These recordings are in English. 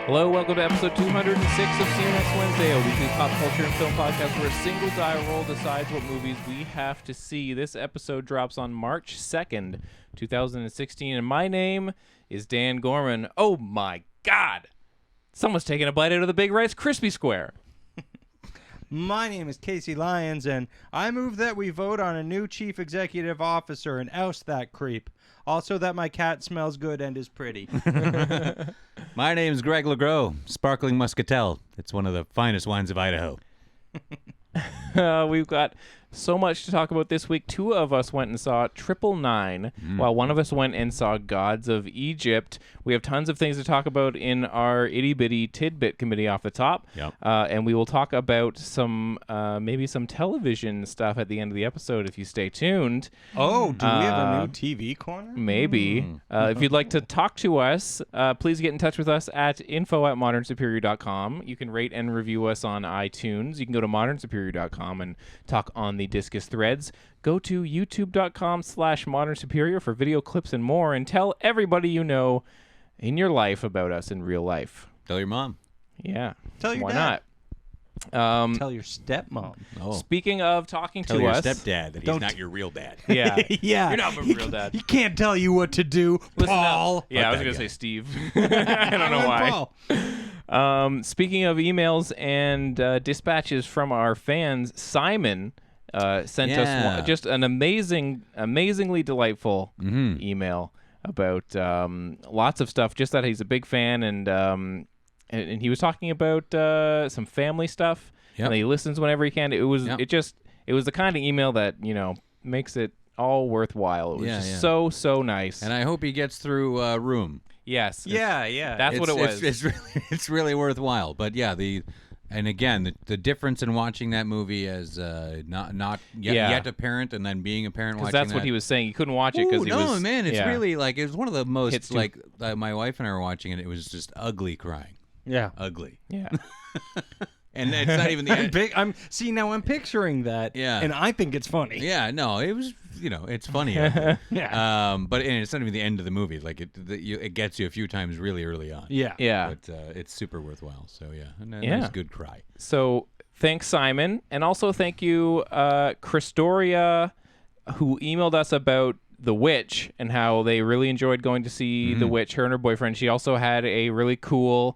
Hello, welcome to episode 206 of See You Next Wednesday, a weekly pop culture and film podcast where a single die roll decides what movies we have to see. This episode drops on March 2nd, 2016, and my name is Dan Gorman. Oh my God! Someone's taking a bite out of the Big Rice Krispie Square. My name is Casey Lyons, and I move that we vote on a new chief executive officer and oust that creep. Also that my cat smells good and is pretty. My name's Greg LeGros, Sparkling Muscatel. It's one of the finest wines of Idaho. We've got so much to talk about this week. Two of us went and saw 999, while one of us went and saw Gods of Egypt. We have tons of things to talk about in our itty-bitty tidbit committee off the top. Yep. And we will talk about some maybe some television stuff at the end of the episode if you stay tuned. Oh, do we have a new TV corner? Maybe. If you'd like to talk to us, please get in touch with us at info@modernsuperior.com. You can rate and review us on iTunes. You can go to modernsuperior.com and talk on the Discus threads. Go to youtube.com/modernsuperior for video clips and more, and tell everybody you know in your life about us in real life. Tell your mom. Yeah. Tell your Why dad. not? Tell your stepmom. Oh. Speaking of talking Tell to your us. stepdad that he's Don't- not your real dad. Yeah. Yeah. You're not my real dad. He can't tell you what to do, Listen up. Paul. Yeah, I was that going to guy. say Steve. I don't know why. Paul. Speaking of emails and dispatches from our fans, Simon sent Yeah. us just an amazingly delightful email about lots of stuff. Just that he's a big fan, and he was talking about some family stuff, Yep. and he listens whenever he can. It was Yep. it was the kind of email that makes it all worthwhile. It was just so nice. And I hope he gets through Room. Yes, Yeah. that's what it was. It's really worthwhile. But yeah, the difference in watching that movie as not yet a parent and then being a parent watching that's that. what he was saying. He couldn't watch it because he was. No, man, it's yeah. really like it was one of the most Hits too- like my wife and I were watching it. It was just ugly crying, Yeah. ugly, Yeah. and it's not even the end. I'm picturing that. Yeah. And I think it's funny. Yeah, no, it was, it's funny. Yeah. But it's not even the end of the movie. Like it gets you a few times really early on. Yeah. Yeah. But it's super worthwhile. So yeah, and Yeah. nice good cry. So thanks, Simon, and also thank you, Christoria, who emailed us about The Witch and how they really enjoyed going to see The Witch. Her and her boyfriend. She also had a really cool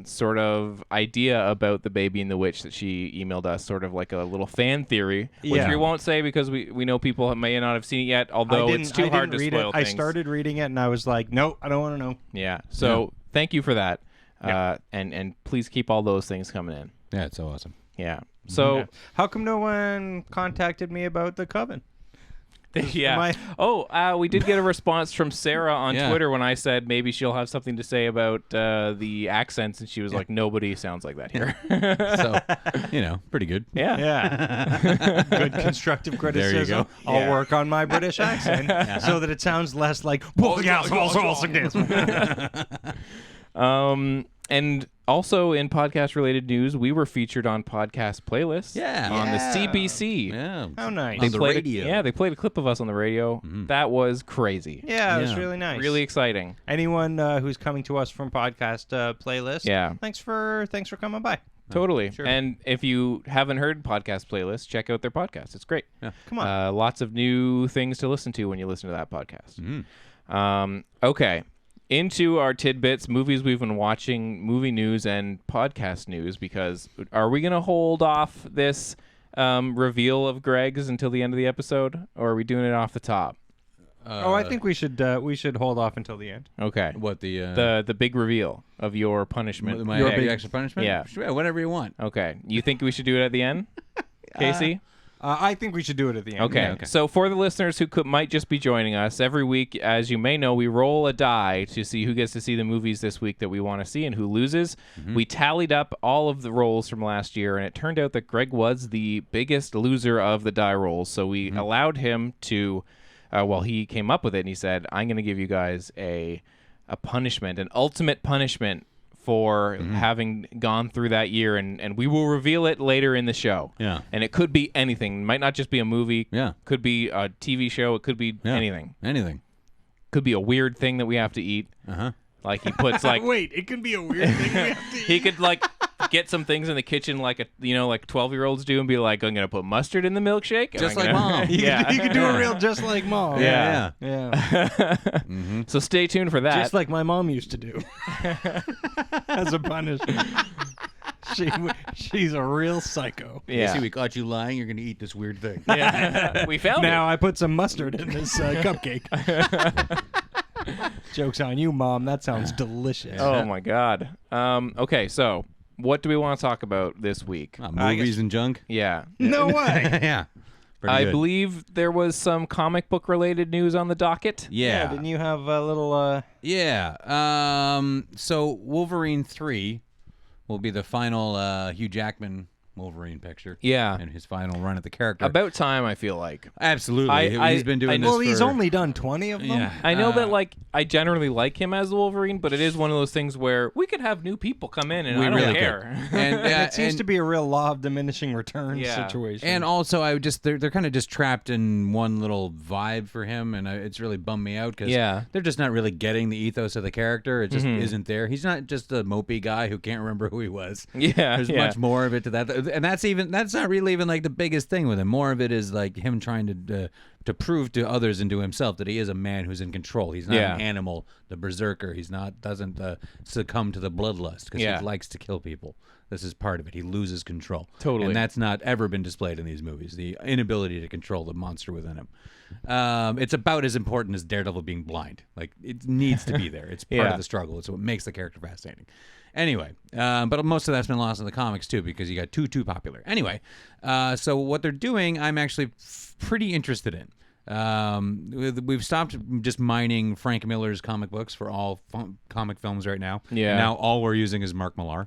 sort of idea about the baby and the witch that she emailed us, sort of like a little fan theory, which Yeah. we won't say because we know people may not have seen it yet, although it's too hard to read spoil it. things. I started reading it and I was like, nope, I don't want to know. Yeah. So thank you for that. And please keep all those things coming in. Yeah, it's so awesome. Yeah. So How come no one contacted me about the Coven? yeah. We did get a response from Sarah on Yeah. Twitter when I said maybe she'll have something to say about the accents, and she was like, "Nobody sounds like that here." So, pretty good. Yeah. Yeah. Good constructive criticism. There you go. I'll Yeah. work on my British accent so that it sounds less like And also in podcast-related news, we were featured on podcast playlists. Yeah. On the Yeah. CBC. Yeah. How nice. On the Played radio. they played a clip of us on the radio. That was crazy. Yeah, it was Yeah. really nice. Really exciting. Anyone who's coming to us from podcast playlist, Yeah. thanks for coming by. Totally. Sure. And if you haven't heard podcast playlists, check out their podcast. It's great. Come on. Lots of new things to listen to when you listen to that podcast. Okay. Into our tidbits, movies we've been watching, movie news, and podcast news, because are we going to hold off this reveal of Greg's until the end of the episode, or are we doing it off the top? I think we should hold off until the end. Okay. What the The big reveal of your punishment. my Your big- extra punishment? Yeah. Sure, whatever you want. Okay. You think we should do it at the end, Casey? I think we should do it at the end. Okay. Yeah. So for the listeners who might just be joining us, every week, as you may know, we roll a die to see who gets to see the movies this week that we want to see and who loses. We tallied up all of the rolls from last year, and it turned out that Greg was the biggest loser of the die rolls. So we allowed him to, he came up with it, and he said, I'm going to give you guys a punishment, an ultimate punishment for having gone through that year, and we will reveal it later in the show. Yeah. And it could be anything. It might not just be a movie. Yeah. Could be a TV show. It could be anything. Anything. Could be a weird thing that we have to eat. Uh-huh. Like he puts like Wait, it can be a weird thing. We have to he could like get some things in the kitchen like like 12-year-olds do and be like, I'm gonna put mustard in the milkshake. and Just I'm like gonna- Mom. Yeah. You can do a real just like mom. Yeah. Yeah. So stay tuned for that. Just like my mom used to do. As a punishment. She's a real psycho. yeah. See, we caught you lying. You're going to eat this weird thing. Yeah. We found Now it. I put some mustard in this cupcake. Joke's on you, Mom. That sounds delicious. Oh my God. Okay, so what do we want to talk about this week? Movies and junk. Yeah. No way. Yeah. Pretty I good. believe there was some comic book related news on the docket. Yeah. Didn't you have a little? Yeah. So Wolverine 3 will be the final Hugh Jackman Wolverine picture. Yeah. And his final run at the character. About time, I feel like. Absolutely. He's been doing this Well, he's for... only done 20 of them. Yeah. I know that like I generally like him as the Wolverine, but it is one of those things where we could have new people come in and We I don't really care. And, It seems to be a real law of diminishing returns Yeah. situation. And also, they're kind of just trapped in one little vibe for him, and it's really bummed me out because Yeah. they're just not really getting the ethos of the character. It just isn't there. He's not just a mopey guy who can't remember who he was. Yeah. There's much more of it to that, and that's not really even like the biggest thing with him. More of it is like him trying to prove to others and to himself that he is a man who's in control. He's not an animal, the berserker. He's not doesn't succumb to the bloodlust because he likes to kill people. This is part of it. He loses control. Totally. And that's not ever been displayed in these movies, the inability to control the monster within him. It's about as important as Daredevil being blind. Like, it needs to be there. It's part of the struggle. It's what makes the character fascinating. Anyway, but most of that's been lost in the comics, too, because you got too popular. Anyway, so what they're doing, I'm actually pretty interested in. We've stopped just mining Frank Miller's comic books for all comic films right now. Yeah. Now all we're using is Mark Millar.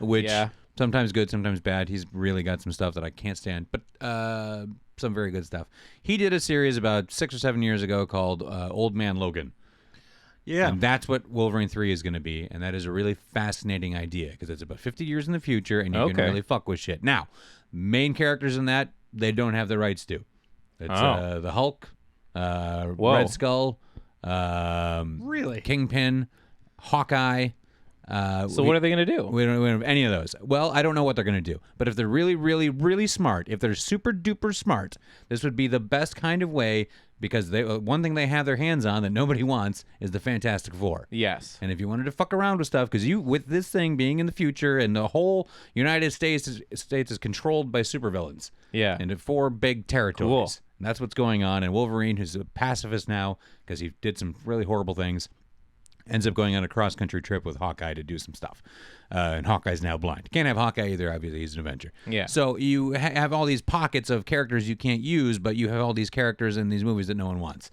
Which yeah. sometimes good, sometimes bad. He's really got some stuff that I can't stand, but some very good stuff. He did a series about 6 or 7 years ago called Old Man Logan. yeah. And that's what Wolverine 3 is going to be, and that is a really fascinating idea because it's about 50 years in the future, and you can really fuck with shit. Now, main characters in that, they don't have the rights to. It's the Hulk, Red Skull, Really? Kingpin, Hawkeye. So what are they going to do? We don't have any of those. Well, I don't know what they're going to do. But if they're really, really, really smart, if they're super duper smart, this would be the best kind of way because one thing they have their hands on that nobody wants is the Fantastic Four. Yes. And if you wanted to fuck around with stuff, because with this thing being in the future and the whole United States is controlled by supervillains. Yeah. Into 4 big territories. Cool. And that's what's going on. And Wolverine, who's a pacifist now because he did some really horrible things, ends up going on a cross-country trip with Hawkeye to do some stuff. And Hawkeye's now blind. Can't have Hawkeye either, obviously. He's an Avenger. Yeah. So you have all these pockets of characters you can't use, but you have all these characters in these movies that no one wants.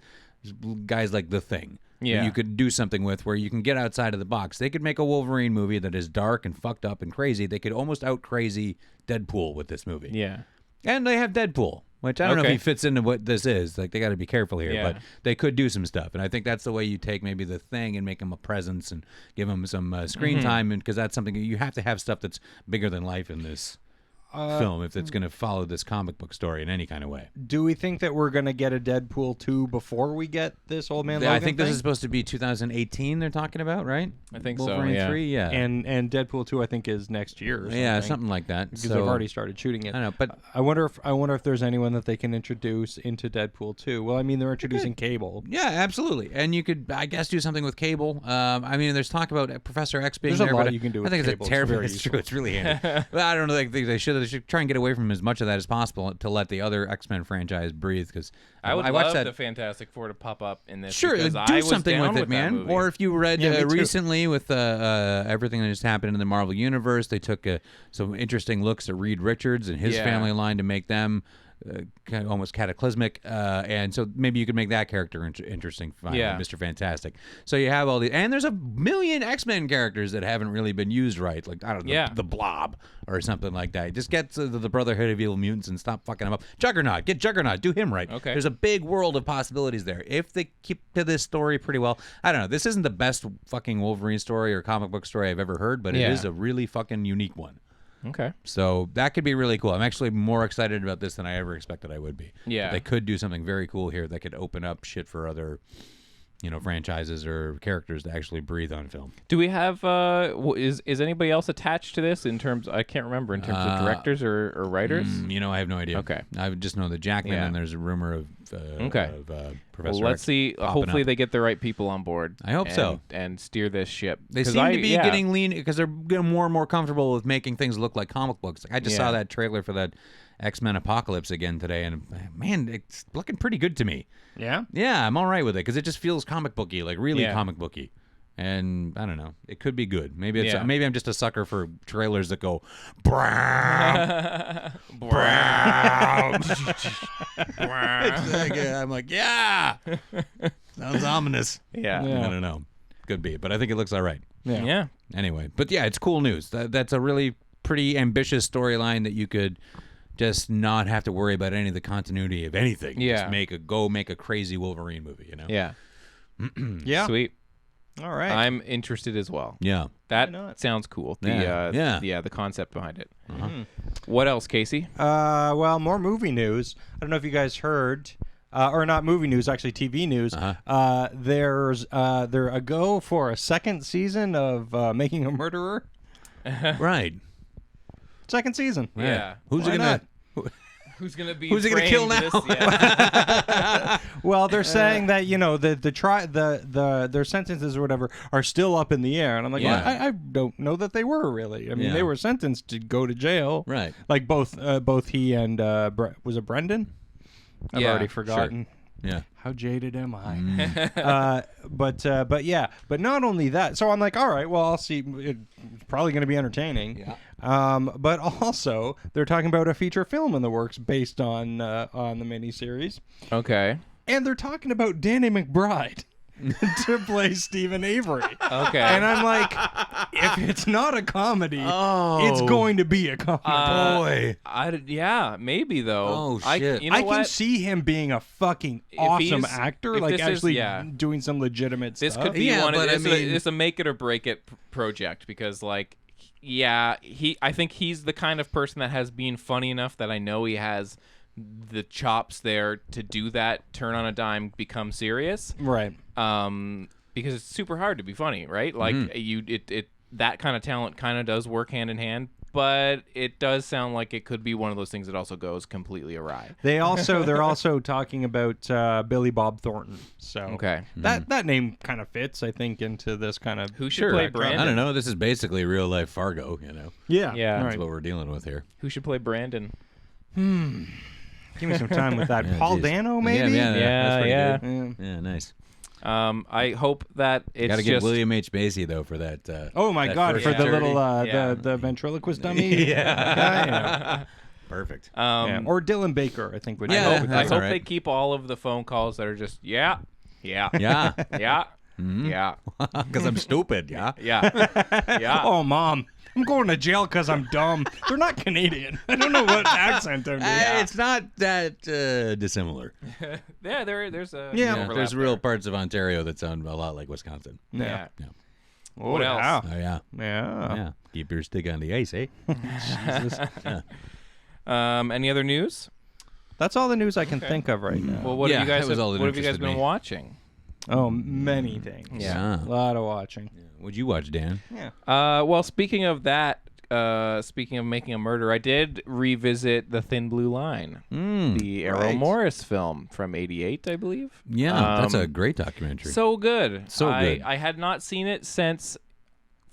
Guys like The Thing. Yeah. That you could do something with where you can get outside of the box. They could make a Wolverine movie that is dark and fucked up and crazy. They could almost out-crazy Deadpool with this movie. Yeah. And they have Deadpool, which I don't know if Okay. he fits into what this is. Like, they got to be careful here, Yeah. but they could do some stuff. And I think that's the way you take maybe The Thing and make him a presence and give him some screen time, and because that's something you have to have stuff that's bigger than life in this film if it's going to follow this comic book story in any kind of way. Do we think that we're going to get a Deadpool 2 before we get this Old Man Logan I think this thing? is supposed to be 2018 they're talking about, right? I think so, Wolverine yeah. 3, yeah. And Deadpool 2 I think is next year or something. Yeah, something like that. Because they've already started shooting it. I know, but I wonder if there's anyone that they can introduce into Deadpool 2. Well, I mean, they're introducing Cable. yeah, absolutely. And you could, I guess, do something with Cable. I mean, there's talk about Professor X being There's a there. lot but you can do I with think Cable. it's It's a terrible. very It's true. It's really handy. But I don't know. They should try and get away from as much of that as possible to let the other X-Men franchise breathe. Because I would watched love that. the Fantastic Four to pop up in this. Sure, because do I was something down with it, that man. movie. Or if you read Yeah, me too. recently with everything that just happened in the Marvel Universe, they took some interesting looks at Reed Richards and his Yeah. family line to make them kind of almost cataclysmic, and so maybe you could make that character interesting. Finally, Yeah. Mr. Fantastic. So you have all these, and there's a million X-Men characters that haven't really been used right, like I don't know, Yeah. the Blob or something like that. Just get to the Brotherhood of Evil Mutants and stop fucking them up. Juggernaut, get Juggernaut, do him right. Okay. There's a big world of possibilities there if they keep to this story pretty well. I don't know. This isn't the best fucking Wolverine story or comic book story I've ever heard, but Yeah. it is a really fucking unique one. Okay. So that could be really cool. I'm actually more excited about this than I ever expected I would be. Yeah. They could do something very cool here that could open up shit for other franchises or characters to actually breathe on film. Do we have is anybody else attached to this in terms? I can't remember in terms of directors or writers. I have no idea. Okay, I just know that Jackman, Yeah. and there's a rumor of Professor. Well, let's X see. popping Hopefully, up. they get the right people on board. I hope so. And steer this ship. They 'Cause seem to be yeah. getting lean because they're getting more and more comfortable with making things look like comic books. Like, I just saw that trailer for that X-Men Apocalypse again today, and man, it's looking pretty good to me. Yeah? Yeah, I'm all right with it because it just feels comic booky, like really Yeah. comic booky. And I don't know, it could be good. Maybe it's Yeah. maybe I'm just a sucker for trailers that go brown, brown. I'm like, yeah, sounds ominous. Yeah. I don't know, could be, but I think it looks all right. Yeah. Anyway, but yeah, it's cool news. That's a really pretty ambitious storyline that you could just not have to worry about any of the continuity of anything. Yeah. Just make a crazy Wolverine movie, Yeah. Yeah. Sweet. All right. I'm interested as well. Yeah. That not? sounds cool. The concept behind it. What else, Casey? Well, more movie news. I don't know if you guys heard, or not movie news, actually TV news. There's there a go for a second season of Making a Murderer. Right. Second season. Yeah. Who's Why it not? Who's gonna be? Who's he gonna kill framed now? this- yeah. Well, they're saying that their sentences or whatever are still up in the air, and I'm like, Yeah. well, I don't know that they were really. I mean, Yeah. they were sentenced to go to jail, Right. Like both he and was it Brendan? I've Yeah, already sure. Yeah. forgotten. How jaded am I? But not only that. So I'm like, all right, well, I'll see. It's probably going to be entertaining. Yeah. But also, they're talking about a feature film in the works based on the miniseries, Okay. and they're talking about Danny McBride to play Stephen Avery. Okay. And I'm like, if it's not a comedy, it's going to be a comedy. Boy. Yeah, maybe though. Oh, I shit. you know I what? can see him being a fucking awesome he's- actor, if like this is- actually yeah. doing some legitimate This stuff. could be Yeah, one of but I mean- it's a make it or break it project because like I think he's the kind of person that has been funny enough that I know he has the chops there to do that, turn on a dime, become serious. Right. Because it's super hard to be funny, right? Like that kind of talent kind of does work hand in hand, but it does sound like it could be one of those things that also goes completely awry. They're also talking about Billy Bob Thornton. So Okay. that name kind of fits, I think, into this kind of. Who should play I Brandon? don't know. This is basically real life Fargo, Yeah. Yeah. All That's right. what we're dealing with here. Who should play Brandon? Give me some time with that. Yeah, Paul geez. Dano, maybe. Yeah, that's pretty yeah. good. Yeah. Yeah, nice. I hope that it's Got to get just William H. Macy though for that. Oh my that God! first For the charity. little Yeah. the ventriloquist dummy. Yeah. Perfect. Yeah. Or Dylan Baker, I think would. Yeah, I hope that's all right. they keep all of the phone calls that are just yeah, Yeah. yeah, Because I'm stupid. Yeah. yeah. Oh, Mom, I'm going to jail because I'm dumb. They're not Canadian. I don't know what accent I'm doing. It's not that dissimilar. Yeah, there's a Yeah. overlap There's there. real parts of Ontario that sound a lot like Wisconsin. Yeah. Yeah. Oh, What else? yeah. Oh yeah. Yeah. Yeah. Keep your stick on the ice, eh? Any other news? That's all the news I can think of right now. Well, what Yeah, have you guys that was all that what have you guys interested been me. watching? Oh, many things. Yeah. A lot of watching. What'd you watch, Dan? Yeah. Well, speaking of that, speaking of Making a Murder, I did revisit The Thin Blue Line, the Errol right. Morris film from '88, I believe. Yeah, that's a great documentary. So good. So good. I had not seen it since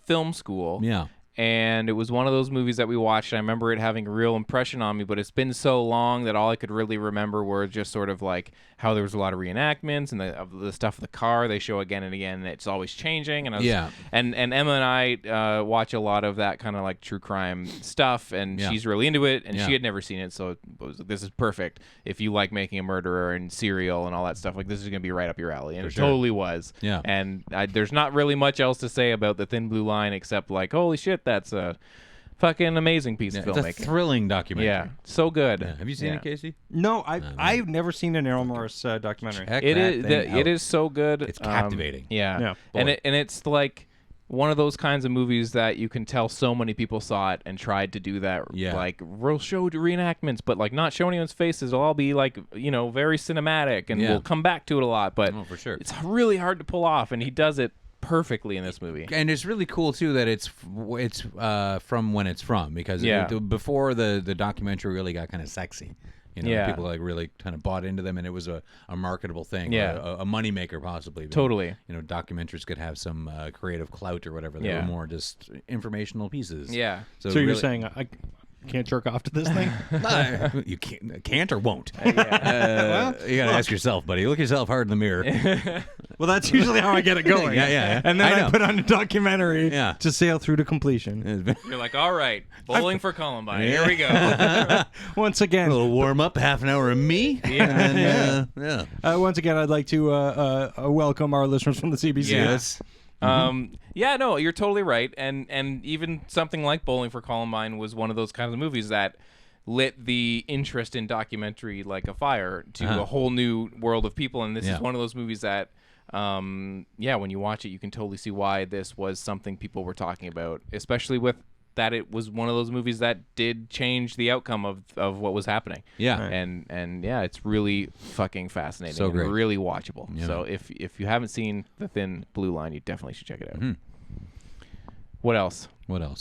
film school. Yeah. And it was one of those movies that we watched. I remember it having a real impression on me, but it's been so long that all I could really remember were just sort of like how there was a lot of reenactments and the stuff of the car they show again and again. And it's always changing. And I was, Yeah. And Emma and I watch a lot of that kind of like true crime stuff, and Yeah. she's really into it. And Yeah. she had never seen it, so this is perfect if you like Making a Murderer and Serial and all that stuff. Like this is gonna be right up your alley, and it sure. totally was. Yeah. And there's not really much else to say about The Thin Blue Line except like, holy shit, that's a fucking amazing piece of It's a filmmaking. thrilling documentary. Yeah, so good. Yeah. Have you seen Yeah. it, Casey? No, I've never seen an Errol Morris documentary. Check It that is thing out. it is so good. It's captivating. Yeah, Yeah. and Boy. it's like one of those kinds of movies that you can tell so many people saw it and tried to do that. Yeah. Like, we'll show reenactments, but like not show anyone's faces. It'll all be like, very cinematic, and we'll come back to it a lot. But for sure. it's really hard to pull off, and he does it perfectly in this movie. And it's really cool too that it's from when it's from, because before the documentary really got kind of sexy. People like really kind of bought into them, and it was a marketable thing, a moneymaker possibly. Totally. Documentaries could have some creative clout or whatever. They were more just informational pieces. Yeah. So you're saying I can't jerk off to this thing? You can't or won't. You gotta ask yourself, buddy. Look yourself hard in the mirror. Well, that's usually how I get it going. Yeah. And then I put on a documentary to sail through to completion. You're like, all right, bowling for Columbine. Here we go. Once again, a little warm up, half an hour of me. Once again, I'd like to welcome our listeners from the CBC. Yes. No, you're totally right. And even something like Bowling for Columbine was one of those kinds of movies that lit the interest in documentary like a fire to a whole new world of people. And this is one of those movies that, when you watch it, you can totally see why this was something people were talking about, especially with that it was one of those movies that did change the outcome of what was happening. Yeah. And it's really fucking fascinating. So great. And really watchable. Yeah. So if you haven't seen The Thin Blue Line, you definitely should check it out. What else? Well,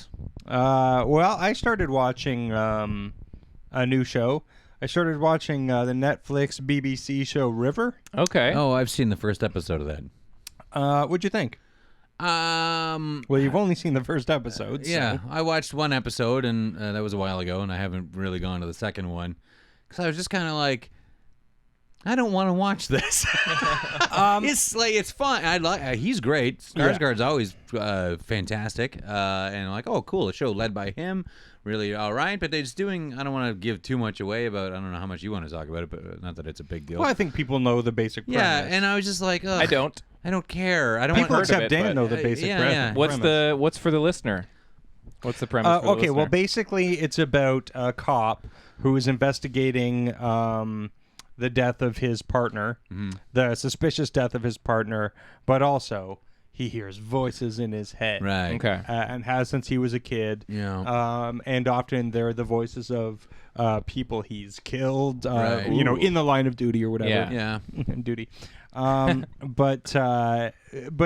I started watching a new show. I started watching the Netflix BBC show River. Okay. Oh, I've seen the first episode of that. What'd you think? Well, you've only seen the first episode. Yeah, I watched one episode, and that was a while ago, and I haven't really gone to the second one because I was just kind of like, I don't want to watch this. It's fun. He's great. Skarsgård's always fantastic, and I'm like, oh, cool. A show led by him, really all right. But they're just doing. I don't want to give too much away about. I don't know how much you want to talk about it, but not that it's a big deal. Well, I think people know the basic premise. Yeah, and I was just like, ugh, I don't care. I don't people want except Dan know the basic premise. What's for the listener? What's the premise? For the listener? Well, basically, it's about a cop who is investigating the death of his partner, the suspicious death of his partner, but also he hears voices in his head. Right. Okay. And has since he was a kid. Yeah. And often they're the voices of people he's killed, Right. In the line of duty or whatever. Yeah. Duty. But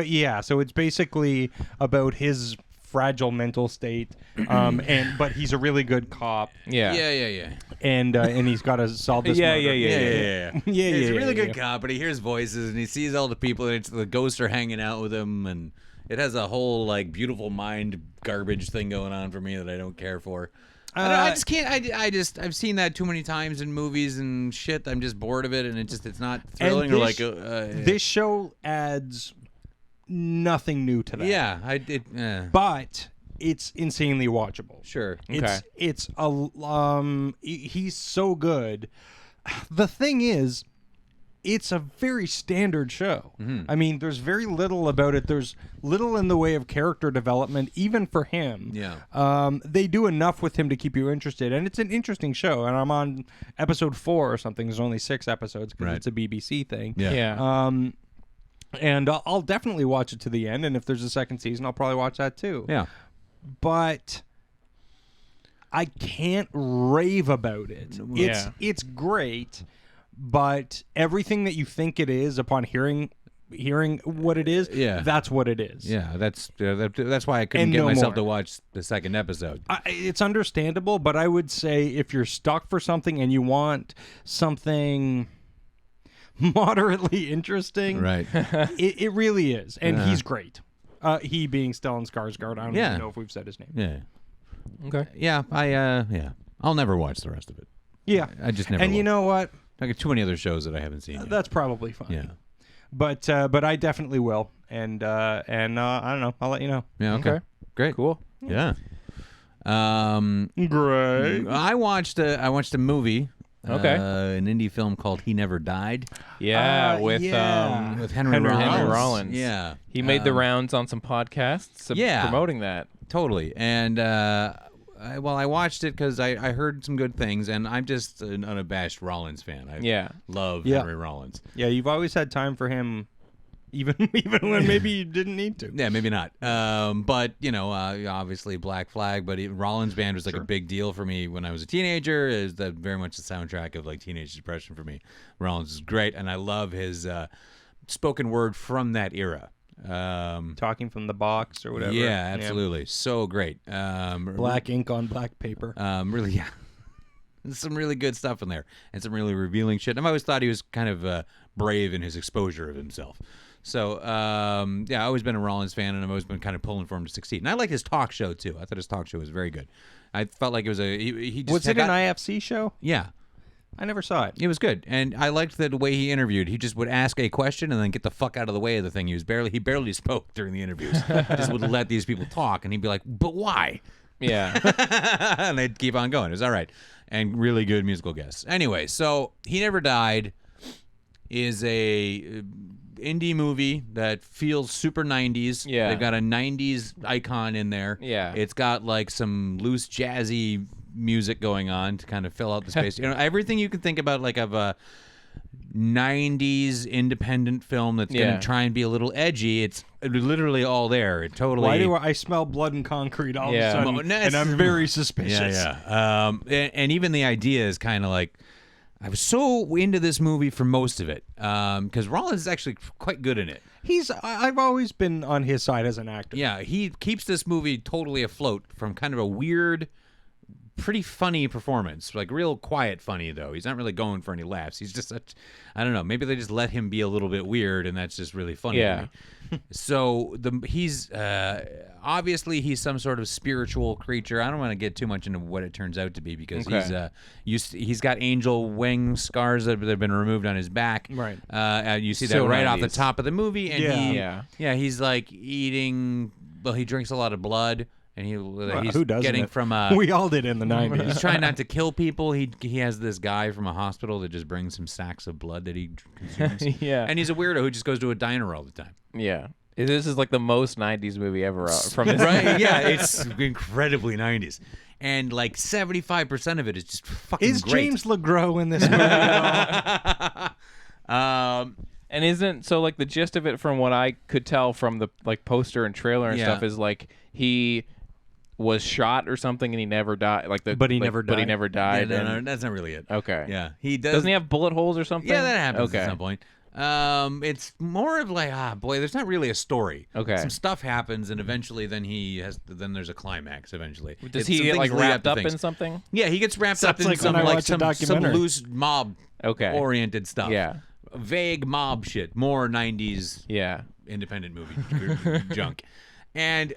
yeah, so it's basically about his fragile mental state, but he's a really good cop. Yeah. And he's got to solve this murder. Yeah. He's a really good cop, but he hears voices and he sees all the people, and the ghosts are hanging out with him, and it has a whole like beautiful mind garbage thing going on for me that I don't care for. I just can't. I've seen that too many times in movies and shit. I'm just bored of it, and it's not thrilling or like. This show adds nothing new to that. Yeah, but it's insanely watchable. Sure. It's he's so good. The thing is, it's a very standard show. I mean, there's very little about it. There's little in the way of character development, even for him. Yeah. They do enough with him to keep you interested, and it's an interesting show. And I'm on episode 4 or something. There's only 6 episodes because it's a BBC thing. Yeah. And I'll definitely watch it to the end. And if there's a second season, I'll probably watch that too. Yeah. But I can't rave about it. It's great. But everything that you think it is upon hearing what it is, that's what it is. Yeah, that's why I couldn't get myself to watch the second episode. It's understandable, but I would say if you're stuck for something and you want something moderately interesting, right? it really is, and he's great. He being Stellan Skarsgård. I don't even know if we've said his name. Yeah. Okay. Yeah, I'll never watch the rest of it. Yeah, I just never. And will. You know what? I got too many other shows that I haven't seen yet. That's probably fine. Yeah. But I definitely will, and I don't know. I'll let you know. Yeah. Okay. Great. Cool. Yeah. Great. I watched a movie. Okay. An indie film called He Never Died. Yeah, with Henry Rollins. Yeah. He made the rounds on some podcasts promoting that. Totally. And I watched it because I heard some good things, and I'm just an unabashed Rollins fan. I love Henry Rollins. Yeah, you've always had time for him even when maybe you didn't need to. Yeah, maybe not. But obviously Black Flag. But Rollins Band was like a big deal for me when I was a teenager. Is that very much the soundtrack of like teenage depression for me? Rollins is great, and I love his spoken word from that era. Talking from the box or whatever. Yeah, absolutely, so great. Black ink on black paper. Really, yeah. There's some really good stuff in there, and some really revealing shit. I've always thought he was kind of brave in his exposure of himself. So, I've always been a Rollins fan, and I've always been kind of pulling for him to succeed. And I like his talk show, too. I thought his talk show was very good. I felt like it was he just Was it an IFC show? Yeah. I never saw it. It was good. And I liked the way he interviewed. He just would ask a question and then get the fuck out of the way of the thing. He barely spoke during the interviews. Just would let these people talk, and he'd be like, but why? Yeah. And they'd keep on going. It was all right. And really good musical guests. Anyway, so He Never Died is a indie movie that feels super 90s. Yeah. They've got a 90s icon in there. Yeah. It's got like some loose jazzy music going on to kind of fill out the space. Everything you can think about like of a 90s independent film that's going to try and be a little edgy. It's literally all there. It totally. Why do I smell blood and concrete all of a sudden? And I'm very suspicious. Yeah. And even the idea is kind of like, I was so into this movie for most of it because Rollins is actually quite good in it. I've always been on his side as an actor. Yeah, he keeps this movie totally afloat from kind of a weird, pretty funny performance, like real quiet funny though. He's not really going for any laughs. He's just such, I don't know, maybe they just let him be a little bit weird and that's just really funny to me. So he's obviously he's some sort of spiritual creature. I don't want to get too much into what it turns out to be because he's got angel wing scars that have been removed on his back. Right. You see that right off the top of the movie, and he's like eating. Well, he drinks a lot of blood. And he's who doesn't getting it? from we all did in the 90s. He's trying not to kill people. He has this guy from a hospital that just brings him sacks of blood that he consumes. And he's a weirdo who just goes to a diner all the time. Yeah. This is like the most 90s movie ever from his right? Yeah, it's incredibly 90s. And like 75% of it is just fucking Is great. James LeGros in this movie at all? And isn't so like the gist of it from what I could tell from the like poster and trailer and stuff is like he was shot or something and he never died. But he never died. Yeah, no, that's not really it. Okay. Yeah, he does. Doesn't he have bullet holes or something? Yeah, that happens at some point. It's more of like there's not really a story. Okay. Some stuff happens and eventually then there's a climax eventually. Does he get like wrapped up in something? Yeah, he gets wrapped up in like some loose mob oriented stuff. Yeah. Vague mob shit. More 90s independent movie junk. And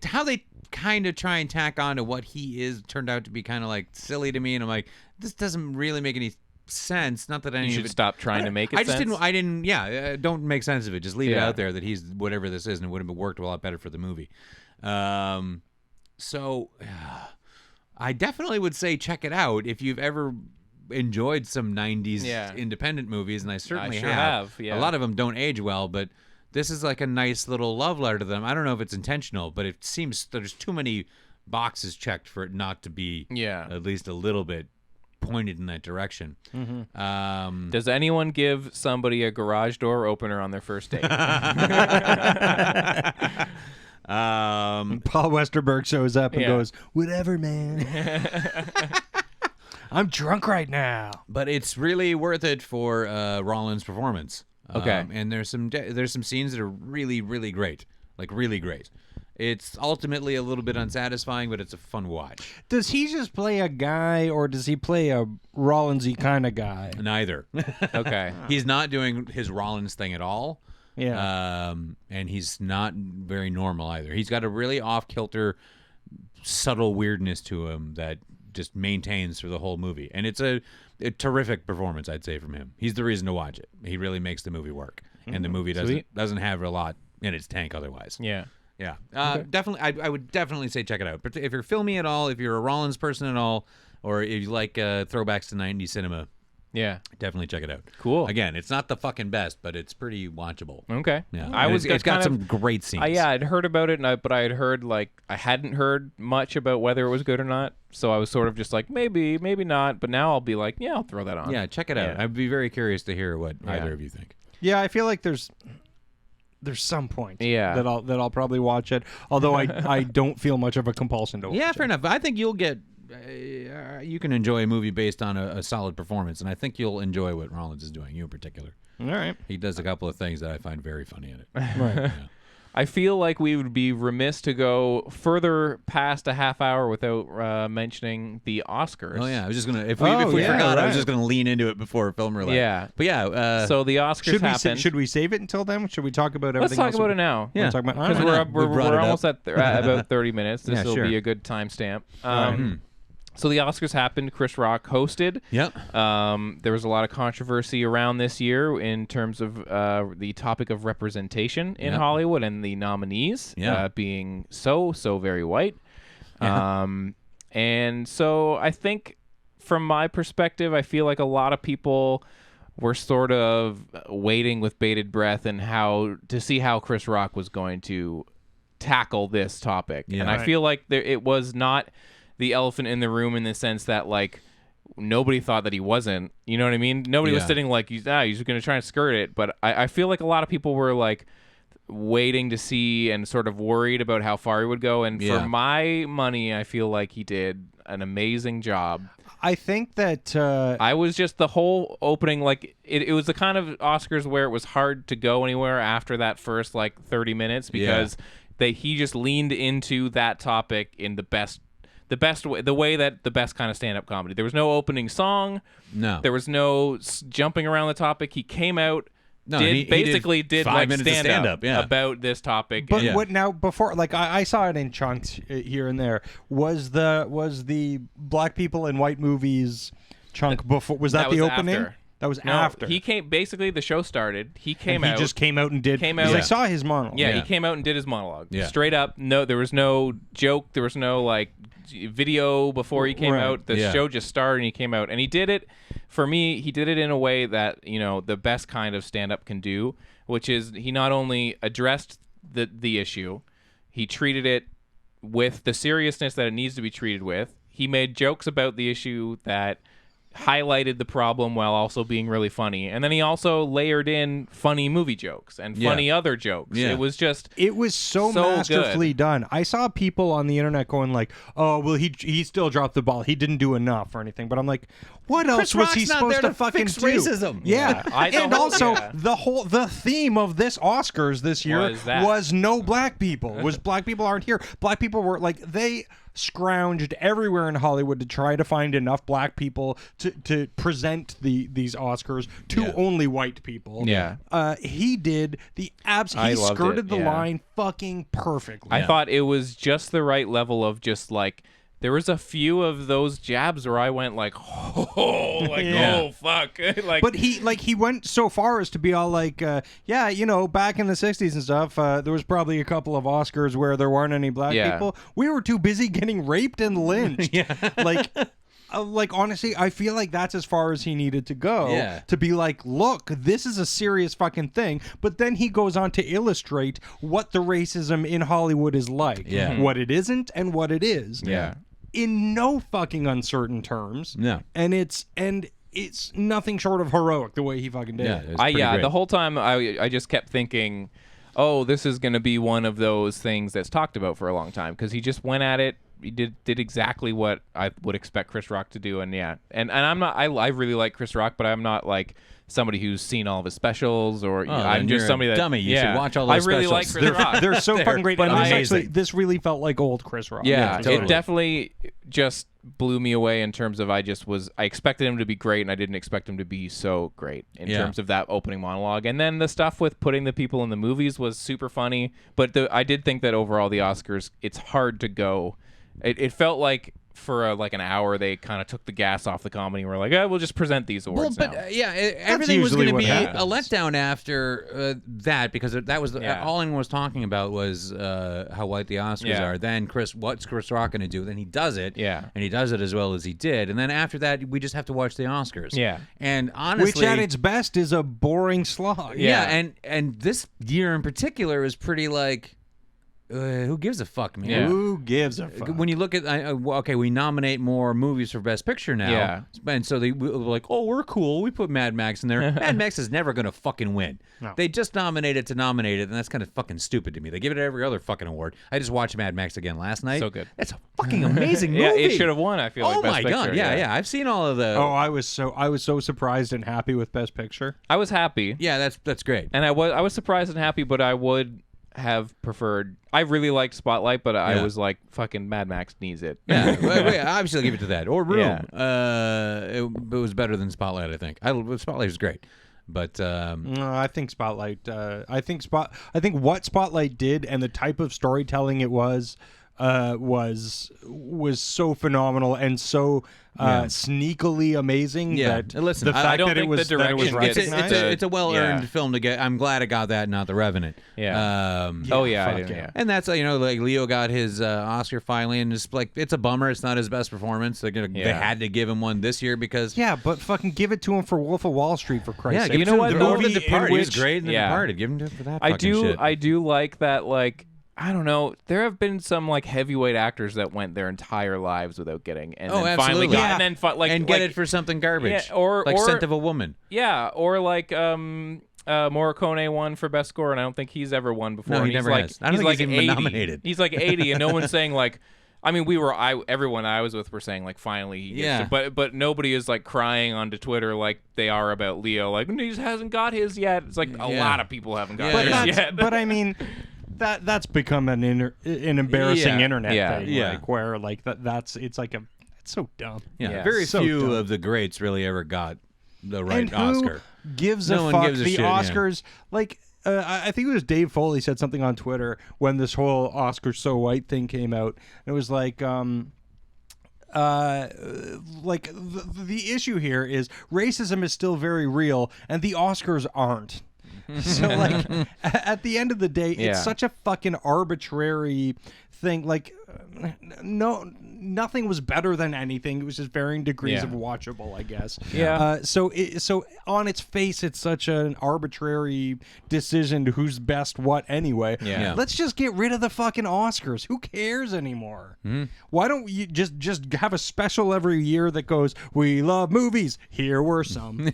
how they kind of try and tack on to what he is turned out to be kind of like silly to me, and I'm like, this doesn't really make any sense. Not that any you of should it, stop trying to make it sense. Don't make sense of it. Just leave it out there that he's whatever this is, and it would have worked a lot better for the movie. So I definitely would say check it out if you've ever enjoyed some 90s independent movies, and I certainly have. A lot of them don't age well, but this is like a nice little love letter to them. I don't know if it's intentional, but it seems there's too many boxes checked for it not to be at least a little bit pointed in that direction. Mm-hmm. Does anyone give somebody a garage door opener on their first date? Paul Westerberg shows up and goes, whatever, man. I'm drunk right now. But it's really worth it for Rollins' performance. Okay. And there's some scenes that are really, really great. Like, really great. It's ultimately a little bit unsatisfying, but it's a fun watch. Does he just play a guy, or does he play a Rollins-y kind of guy? Neither. Okay. He's not doing his Rollins thing at all. Yeah. And he's not very normal either. He's got a really off-kilter, subtle weirdness to him that just maintains through the whole movie. And it's a terrific performance, I'd say, from him. He's the reason to watch it. He really makes the movie work. And the movie doesn't have a lot in its tank otherwise. Yeah. Yeah. Definitely, I would definitely say check it out. But if you're filmy at all, if you're a Rollins person at all, or if you like throwbacks to 90s cinema, definitely check it out. Cool. Again, it's not the fucking best, but it's pretty watchable. Okay. Yeah. It's got some great scenes. I'd heard about it, but I had heard I hadn't heard much about whether it was good or not. So I was sort of just like, maybe not. But now I'll be like, I'll throw that on. Yeah, check it out. I'd be very curious to hear what either of you think. Yeah, I feel like there's some point Yeah. that I'll probably watch it. Although I don't feel much of a compulsion to watch Yeah, it. fair enough. I think you'll get. You can enjoy a movie based on a solid performance, and I think you'll enjoy what Rollins is doing. You in particular. All right. He does a couple of things that I find very funny in it. Right. Yeah. I feel like we would be remiss to go further past a half hour without mentioning the Oscars. Oh yeah, I was just gonna. If we yeah, forgot, I was right. just gonna lean into it before film roulette. Yeah. But yeah. So the Oscars happened. Should we save it until then? Should we talk about Let's everything talk else? about it now. Yeah. Talk about, Because all right. we're almost at about 30 minutes. This Yeah, will sure. be a good timestamp. So the Oscars happened. Chris Rock hosted. Yep. There was a lot of controversy around this year in terms of the topic of representation in Yep. Hollywood and the nominees being so very white. Yeah. And so I think from my perspective, I feel like a lot of people were sort of waiting with bated breath and to see how Chris Rock was going to tackle this topic. Yeah. And I feel like it was not the elephant in the room in the sense that like nobody thought that he wasn't. You know what I mean? Nobody was Yeah. sitting like he's going to try and skirt it. But I feel like a lot of people were like waiting to see and sort of worried about how far he would go. And Yeah. for my money, I feel like he did an amazing job. I think that I was just the whole opening, like it was the kind of Oscars where it was hard to go anywhere after that first like 30 minutes because he just leaned into that topic in the best way, the way that the best kind of stand-up comedy. There was no opening song. No. There was no jumping around the topic. He came out, No, did he basically did 5 like minutes of stand-up yeah. about this topic. But Yeah. what now? Before, like I saw it in chunks here and there. Was the black people in white movies chunk before? Was that the was opening? after. That was No, after. he came. Basically, the show started. He came and he out. just came out and did. Came because out- I saw his monologue. Yeah, Yeah. he came out and did his monologue. Yeah. Straight up. No, there was no joke. There was no like video before he came Right. out. The Yeah. show just started and he came out. And he did it, for me, he did it in a way that, you know, the best kind of stand-up can do, which is he not only addressed the issue, he treated it with the seriousness that it needs to be treated with. He made jokes about the issue that highlighted the problem while also being really funny. And then he also layered in funny movie jokes and funny other jokes. Yeah. It was just It was so So masterfully done. I saw people on the internet going like, "Oh, well, he still dropped the ball. He didn't do enough or anything." But I'm like, what else was he Rock's not supposed there to to fucking fix do? racism. Yeah, and also yeah. the theme of this Oscars this year Was that. was no black people. Was black people aren't here. Black people were like they scrounged everywhere in Hollywood to try to find enough black people to present these Oscars to Yeah. only white people. Yeah. He did the abs. I He loved skirted it, the yeah. line fucking perfectly. I thought it was just the right level of just like there was a few of those jabs where I went like, oh, like Yeah. oh fuck, like. But he went so far as to be all like, yeah, you know, back in the 60s and stuff, there was probably a couple of Oscars where there weren't any black Yeah. people. We were too busy getting raped and lynched. Like honestly, I feel like that's as far as he needed to go Yeah. to be like, look, this is a serious fucking thing. But then he goes on to illustrate what the racism in Hollywood is like, Yeah. what it isn't and what it is. Yeah. In no fucking uncertain terms. No. And it's nothing short of heroic the way he fucking did Yeah, it. it was pretty great. The whole time I just kept thinking, oh, this is going to be one of those things that's talked about for a long time because he just went at it. He did exactly what I would expect Chris Rock to do, and I'm not. I really like Chris Rock, but I'm not like somebody who's seen all of his specials, or I'm then just you're a somebody that dummy. You should watch all I those really specials. like Chris Rock. They're so fucking great. They're And amazing. this really felt like old Chris Rock. Yeah, totally. it definitely just blew me away in terms of I expected him to be great, and I didn't expect him to be so great in terms of that opening monologue. And then the stuff with putting the people in the movies was super funny. But I did think that overall the Oscars, it's hard to go. It felt like for like an hour they kind of took the gas off the comedy and were like, we'll just present these awards now. Everything was usually going to what be happens. a letdown after that because that was Yeah. all anyone was talking about was how white the Oscars Yeah. are. Then what's Chris Rock going to do? Then he does it, Yeah. and he does it as well as he did. And then after that, we just have to watch the Oscars. Yeah. and honestly, Which at its best is a boring slog. yeah, and this year in particular is pretty like. who gives a fuck, man? Yeah. Who gives a fuck? When you look at, okay, we nominate more movies for Best Picture now. Yeah. And so they were like, oh, we're cool. We put Mad Max in there. Mad Max is never going to fucking win. No. They just nominated to nominate it, and that's kind of fucking stupid to me. They give it every other fucking award. I just watched Mad Max again last night. So good. It's a fucking amazing movie. Yeah, it should have won, I feel like, Oh Best my Picture. God. Yeah. I've seen all of the... Oh, I was so surprised and happy with Best Picture. I was happy. Yeah, that's great. And I was surprised and happy, but I would have preferred. I really liked Spotlight, but I was like, fucking Mad Max needs it. Yeah, obviously I'll give it to that. Or Room. Yeah. It was better than Spotlight, I think. Spotlight was great. But No, I think Spotlight. I think what Spotlight did and the type of storytelling it was so phenomenal and so sneakily amazing. Yeah. That Listen, the fact I don't that think it was the that it was direction gets- recognized. it's a well-earned Yeah. film to get. I'm glad it got that, not The Revenant. Yeah. Oh yeah, I fuck didn't, yeah. yeah. And that's like Leo got his Oscar finally, and it's like it's a bummer. It's not his best performance. They had to give him one this year because Yeah, but fucking give it to him for Wolf of Wall Street, for Christ's sake. you know what, The though? movie The Departed. He was which- great in The Yeah. Departed. Give him to for that. I fucking do shit. I do like that, like, I don't know, there have been some like heavyweight actors that went their entire lives without getting, and then finally absolutely. got, Yeah. and then and get it for something garbage. Yeah, or- like or- Scent of a Woman. yeah, or like Morricone won for best score, and I don't think he's ever won before. No, he and never he's has. I don't think like he's even been 80. nominated. He's like 80, and no one's saying like. I mean, everyone I was with were saying like finally he gets to, but nobody is like crying onto Twitter like they are about Leo, like he just hasn't got his yet. It's like a lot of people haven't got theirs yet. But I mean, that's become an embarrassing Yeah. internet thing. Yeah. Like where like it's so dumb. Yeah, Yeah. very So few dumb. of the greats really ever got the right And who Oscar. gives No a one fuck? gives a The shit, yeah. Oscars, like I think it was Dave Foley said something on Twitter when this whole Oscar so white thing came out. It was like like the issue here is racism is still very real and the Oscars aren't. So like at the end of the day, Yeah. it's such a fucking arbitrary thing. Like nothing was better than anything. It was just varying degrees Yeah. of watchable, I guess. Yeah. So on its face, it's such an arbitrary decision to who's best what anyway. Yeah. Let's just get rid of the fucking Oscars. Who cares anymore? Why don't you just have a special every year that goes, we love movies. Here were some.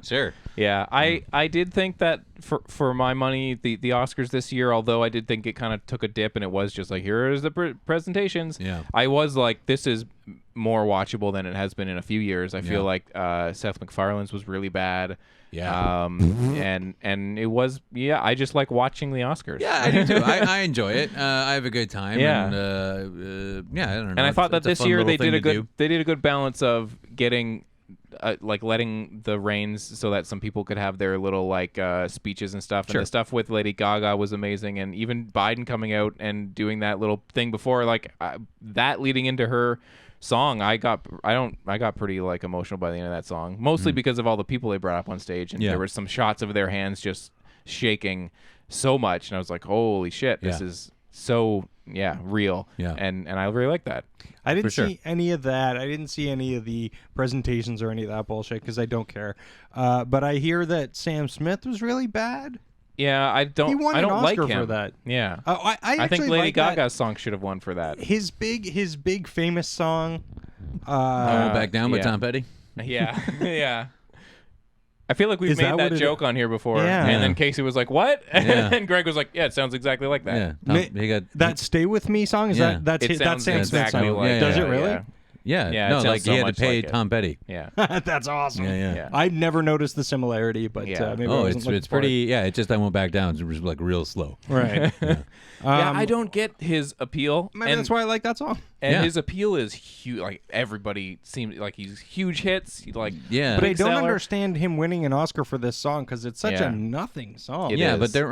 Sure. Yeah, I did think that for my money, the Oscars this year, although I did think it kind of took a dip and it was just like, here's the presentations. Yeah. I was like, this is more watchable than it has been in a few years. I feel like Seth MacFarlane's was really bad. Yeah. And it was, I just like watching the Oscars. Yeah, I do too. I enjoy it. I have a good time. Yeah. And, I don't know. And I thought that It's a this fun year little they thing did to do. a good balance of getting like letting the reins so that some people could have their little like speeches and stuff. Sure. And the stuff with Lady Gaga was amazing, and even Biden coming out and doing that little thing before, like that leading into her song, I got pretty like emotional by the end of that song, mostly because of all the people they brought up on stage, and there were some shots of their hands just shaking so much, and I was like, holy shit, this is so real. And I really like that. I didn't For sure. see any of that. I didn't see any of the presentations or any of that bullshit because I don't care. But I hear that Sam Smith was really bad. Yeah, I don't. He won I don't an Oscar like him for that. Yeah, I I think actually Lady like that. Gaga's song should have won for that. His big famous song. I Won't Back Down by yeah. Tom Petty. Yeah, yeah. I feel like we've Is that made what that it- joke on here before, Yeah. and then Casey was like, "What?" Yeah. and Greg was like, "Yeah, it sounds exactly like that." Yeah. Ma- He got That "Stay With Me" song is Yeah. that's It his, that's sounds Sam Smith's exactly song. like Does that, it really? Yeah, Yeah, it no, sounds like so he had to much pay like it. Tom Petty. Yeah. That's awesome. Yeah. I never noticed the similarity, but Yeah. maybe I Oh, wasn't it's looking for pretty. Yeah, it's just I Won't Back Down. It's like real slow. it. Right. Yeah, I don't get his appeal. Maybe and that's why I like that song. and Yeah. his appeal is huge. Like everybody seems like he's huge hits. Like Yeah. But I big don't seller. understand him winning an Oscar for this song because it's such Yeah. a nothing song. It Yeah, is. but there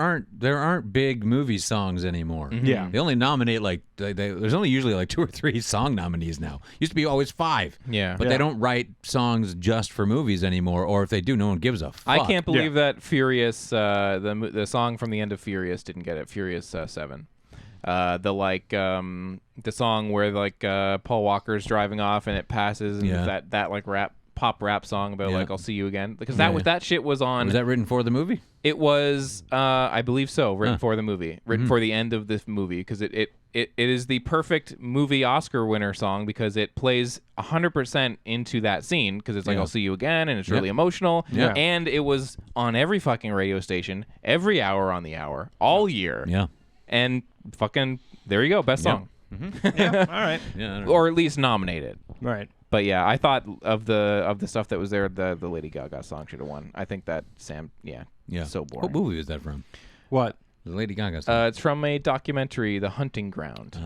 aren't big movie songs anymore. Yeah. They only nominate like there's only usually like 2 or 3 song nominees now. Used to be always 5. Yeah. But Yeah. they don't write songs just for movies anymore, or if they do, no one gives a fuck. I can't believe that Furious, the song from the end of Furious didn't get it. Furious 7. The song where like Paul Walker's driving off and it passes and Yeah. that like rap pop rap song about like I'll see you again, because that shit was on. Was that written for the movie? It was, I believe so, written for the movie, written for the end of this movie, because it is the perfect movie Oscar winner song, because it plays 100% into that scene, because it's like I'll see you again, and it's really emotional, and it was on every fucking radio station, every hour on the hour, all year, and fucking there you go, best song, Yeah, all right. or at least nominated, Right. But yeah, I thought of the stuff that was there, the Lady Gaga song should have won. I think that so boring. What movie is that from? What? The Lady Gaga song. It's from a documentary, The Hunting Ground.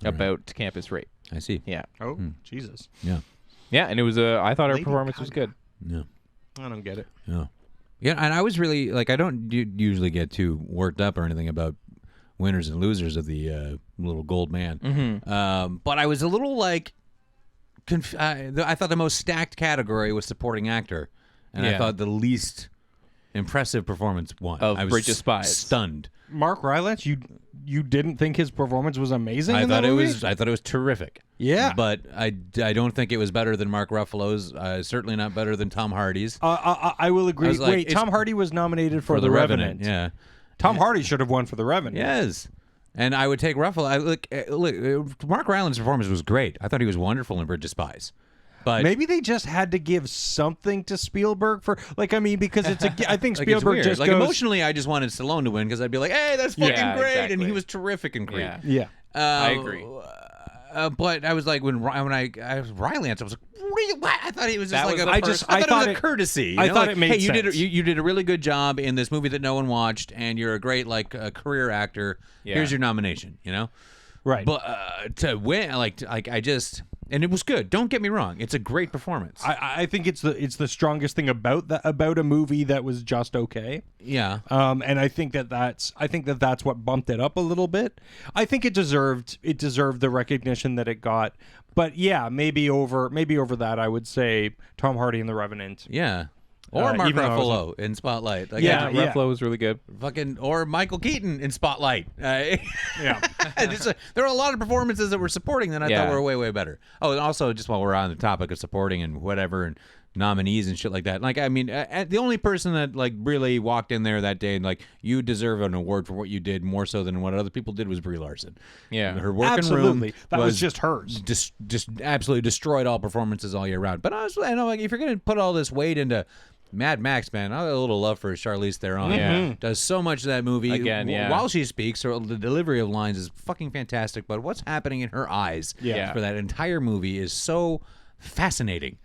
About campus rape. I see. Yeah. Oh, Jesus. Yeah. Yeah, and it was I thought her Lady performance was Gaga. good. Yeah. I don't get it. Yeah. Yeah, and I was really like, I don't usually get too worked up or anything about winners and losers of the little gold man. But I was a little like, I thought the most stacked category was supporting actor, and I thought the least impressive performance won. Of I was Bridge of Spies. Stunned. Mark Rylance, you didn't think his performance was amazing? I in thought that it movie? was. I thought it was terrific. Yeah. But I don't think it was better than Mark Ruffalo's. Certainly not better than Tom Hardy's. I will agree. I was like, Wait, Tom Hardy was nominated for The Revenant. Yeah. Tom Hardy should have won for The Revenant. Yes. And I would take Ruffalo. Look, Mark Ryland's performance was great. I thought he was wonderful in Bridge of Spies. But maybe they just had to give something to Spielberg for, like, I mean, because it's I think like, it's Spielberg weird. just like goes, emotionally, I just wanted Stallone to win because I'd be like, hey, that's fucking Yeah, great, and exactly. he was terrific in Creed. Yeah. yeah. I agree. But I was like, when I was Rylance, I was like, what? I thought he was just That like was a. the I first- thought it was a courtesy. You I know? thought like, it made hey, sense. you did a really good job in this movie that no one watched, and you're a great career actor. Yeah. Here's your nomination. You know. Right. But to win, like I just, and it was good. Don't get me wrong; it's a great performance. I think it's the strongest thing about a movie that was just okay. Yeah. And I think that's what bumped it up a little bit. I think it deserved the recognition that it got. But yeah, maybe over that, I would say Tom Hardy in The Revenant. Yeah. Or Mark even though I Ruffalo in Spotlight. Like, Yeah. Ruffalo was really good. or Michael Keaton in Spotlight. Yeah. There were a lot of performances that were supporting that I Yeah. thought were way, way better. Oh, and also, just while we're on the topic of supporting and whatever, and nominees and shit like that. Like, I mean, the only person that like really walked in there that day and like, you deserve an award for what you did more so than what other people did was Brie Larson. Yeah. Her working Absolutely. room That was just hers. Just absolutely destroyed all performances all year round. But I know, like, if you're gonna put all this weight into Mad Max, man, I have a little love for Charlize Theron. Yeah. Does so much of that movie. Again, yeah. While she speaks, or the delivery of lines is fucking fantastic. But what's happening in her eyes Yeah. for that entire movie is so fascinating.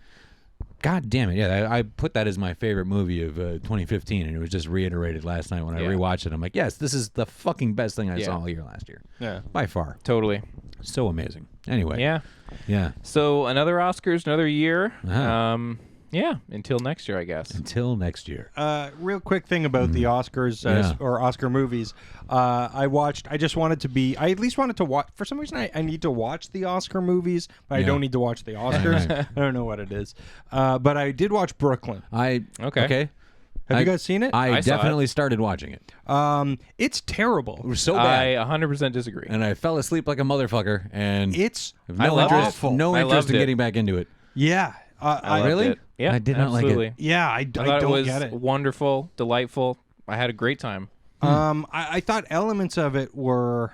God damn it. Yeah, I put that as my favorite movie of 2015, and it was just reiterated last night when I Yeah. rewatched it. I'm like, yes, this is the fucking best thing I Yeah. saw all year last year. Yeah. By far. Totally. So amazing. Anyway. Yeah. Yeah. So another Oscars, another year. Uh-huh. Yeah. Until next year, I guess. Until next year. Real quick thing about the Oscars or Oscar movies. I at least wanted to watch. For some reason, I need to watch the Oscar movies, but I don't need to watch the Oscars. I don't know what it is. But I did watch Brooklyn. Okay. Have you guys seen it? I saw definitely started watching it. It's terrible. It was so bad. I 100% disagree. And I fell asleep like a motherfucker, and It's have I no loved it. interest, no I interest loved in it. getting back into it. yeah. I loved really? it. Yeah, I did not like it. absolutely. Yeah, I I thought don't it was get it. wonderful, delightful. I had a great time. I thought elements of it were.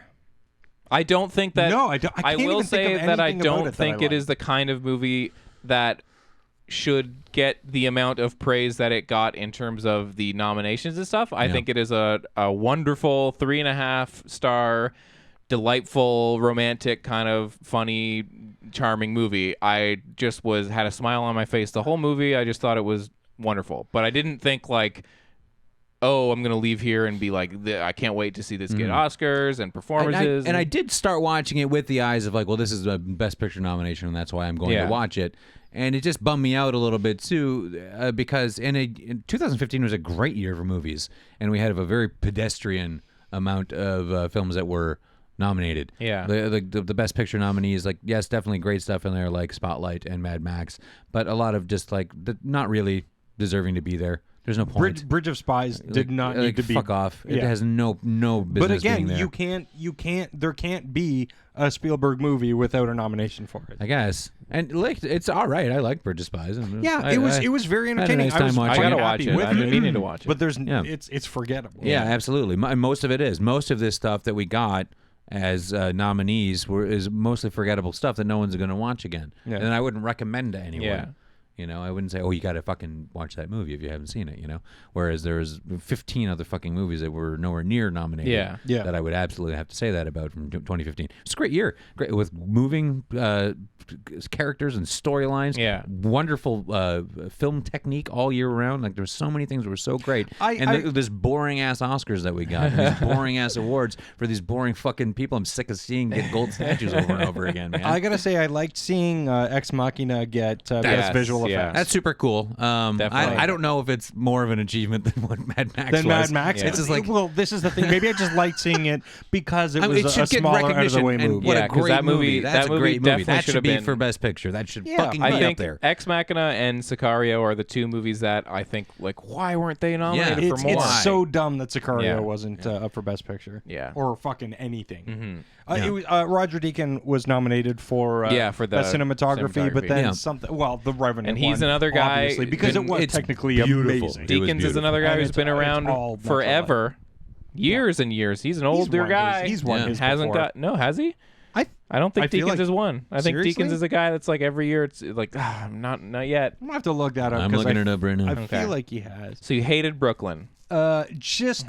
I don't think that. No, I don't- I can't will even think say of that I anything about don't it that think I it is the kind of movie that should get the amount of praise that it got in terms of the nominations and stuff. I think it is a wonderful 3.5 star, delightful, romantic, kind of funny, charming movie. I just had a smile on my face the whole movie. I just thought it was wonderful, but I didn't think like, oh, I'm gonna leave here and be like, I can't wait to see this get Oscars and performances. And I did start watching it with the eyes of like, well, this is a Best Picture nomination, and that's why I'm going to watch it. And it just bummed me out a little bit too, because in 2015 was a great year for movies, and we had a very pedestrian amount of films that were nominated. Yeah. The Best Picture nominees, like, yes, definitely great stuff in there, like Spotlight and Mad Max, but a lot of just like not really deserving to be there. There's no point. Bridge of Spies did not need to be. Fuck off. It Yeah. has no business But again, being there. you can't. There can't be a Spielberg movie without a nomination for it. I guess. And like, it's all right. I like Bridge of Spies. Yeah, it was very had a entertaining. nice time watching I gotta it. watch it. I've been meaning to watch it. But Yeah. it's forgettable. Yeah, absolutely. Most of it is. Most of this stuff that we got as nominees is mostly forgettable stuff that no one's going to watch again. Yeah. And I wouldn't recommend to anyone. Yeah. You know, I wouldn't say, oh, you got to fucking watch that movie if you haven't seen it, you know? Whereas there's 15 other fucking movies that were nowhere near nominated Yeah. that I would absolutely have to say that about from 2015. It's a great year. Great with moving characters and storylines. Yeah. Wonderful film technique all year round. Like, there's so many things that were so great. I- This boring-ass Oscars that we got, these boring-ass awards for these boring fucking people I'm sick of seeing get gold statues over and over again, man. I gotta say, I liked seeing Ex Machina get best visual yeah. effects. That's super cool. Definitely. I don't know if it's more of an achievement than what Mad Max was. Then Mad Max. Yeah. It's just like, well, this is the thing. Maybe I just liked seeing it because it I mean, was it a should get smaller, out of the recognition. way And movie. what Yeah, a 'cause great that movie- That's that a movie great movie. definitely That should should have be been- for Best Picture. That should Yeah, fucking I be think up there. Ex Machina and Sicario are the two movies that I think, like, why weren't they nominated Yeah. for more? It's so dumb that Sicario Yeah. wasn't up for Best Picture. Yeah. Or fucking anything. Yeah. It was, Roger Deakins was nominated for for the best cinematography, but cinematography. then Yeah. something. Well, The Revenant, And he's won, another guy- obviously, because it was It's technically beautiful. amazing. It was Deakins is beautiful. another guy And who's it's- been it's around all natural forever, years and years. He's an older won his- guy. he's won Yeah. his Hasn't before. got no, has he? I don't think I feel Deakins like- has won. I think Seriously? Deakins is a guy that's like every year it's like not yet. I'm gonna have to look that up. I'm 'cause looking I it up right now. I Okay. feel like he has. So you hated Brooklyn. Just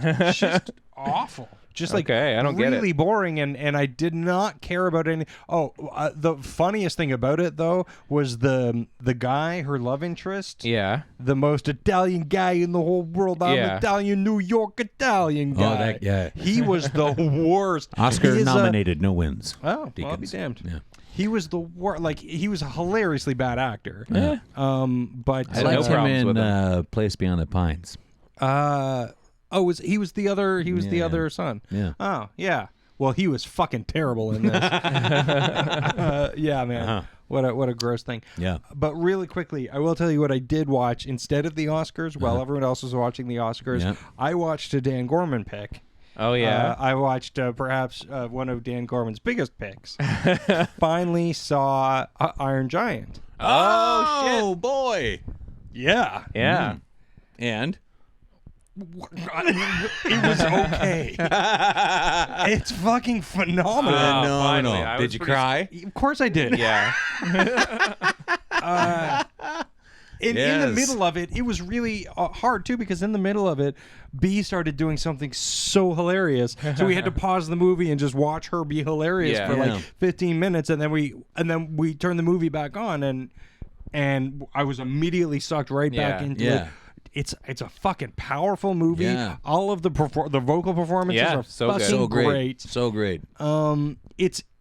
awful. Just like Okay, I don't get it. really boring, and I did not care about any. Oh, the funniest thing about it though was the guy, her love interest. Yeah. The most Italian guy in the whole world. I'm Yeah. Italian, New York Italian guy. yeah. He was the worst. Oscar He is nominated, no wins. Oh, well, I'll be Deakins. damned. Yeah. He was the worst. Like, he was a hilariously bad actor. Yeah. But I had no problems with him. Place Beyond the Pines. he was the other. He was the Yeah. other son. Yeah. Oh, yeah. Well, he was fucking terrible in this. Yeah, man. Uh-huh. What a gross thing. Yeah. But really quickly, I will tell you what I did watch instead of the Oscars. While everyone else was watching the Oscars, Yeah. I watched a Dan Gorman pick. Oh yeah. I watched perhaps one of Dan Gorman's biggest picks. Finally saw Iron Giant. Oh boy. Yeah. yeah. And It was okay. It's fucking phenomenal. Oh, finally. I Did was you pretty- cry? Of course I did. Yeah. In the Yes. middle of it, it was really hard too, because in the middle of it, B started doing something so hilarious, so we had to pause the movie and just watch her be hilarious Yeah. for Yeah. like 15 minutes, and then we turned the movie back on, and I was immediately sucked right back Yeah. into Yeah. it. It's a fucking powerful movie. Yeah. All of the vocal performances Yeah, are so good. fucking So great. great. So great.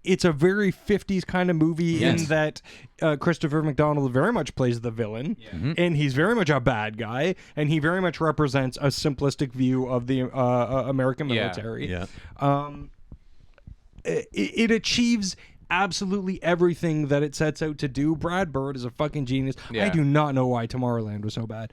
It's a very 50s kind of movie Yes. in that Christopher McDonald very much plays the villain, and he's very much a bad guy, and he very much represents a simplistic view of the American Yeah. military. Yeah. It achieves absolutely everything that it sets out to do. Brad Bird is a fucking genius. Yeah. I do not know why Tomorrowland was so bad.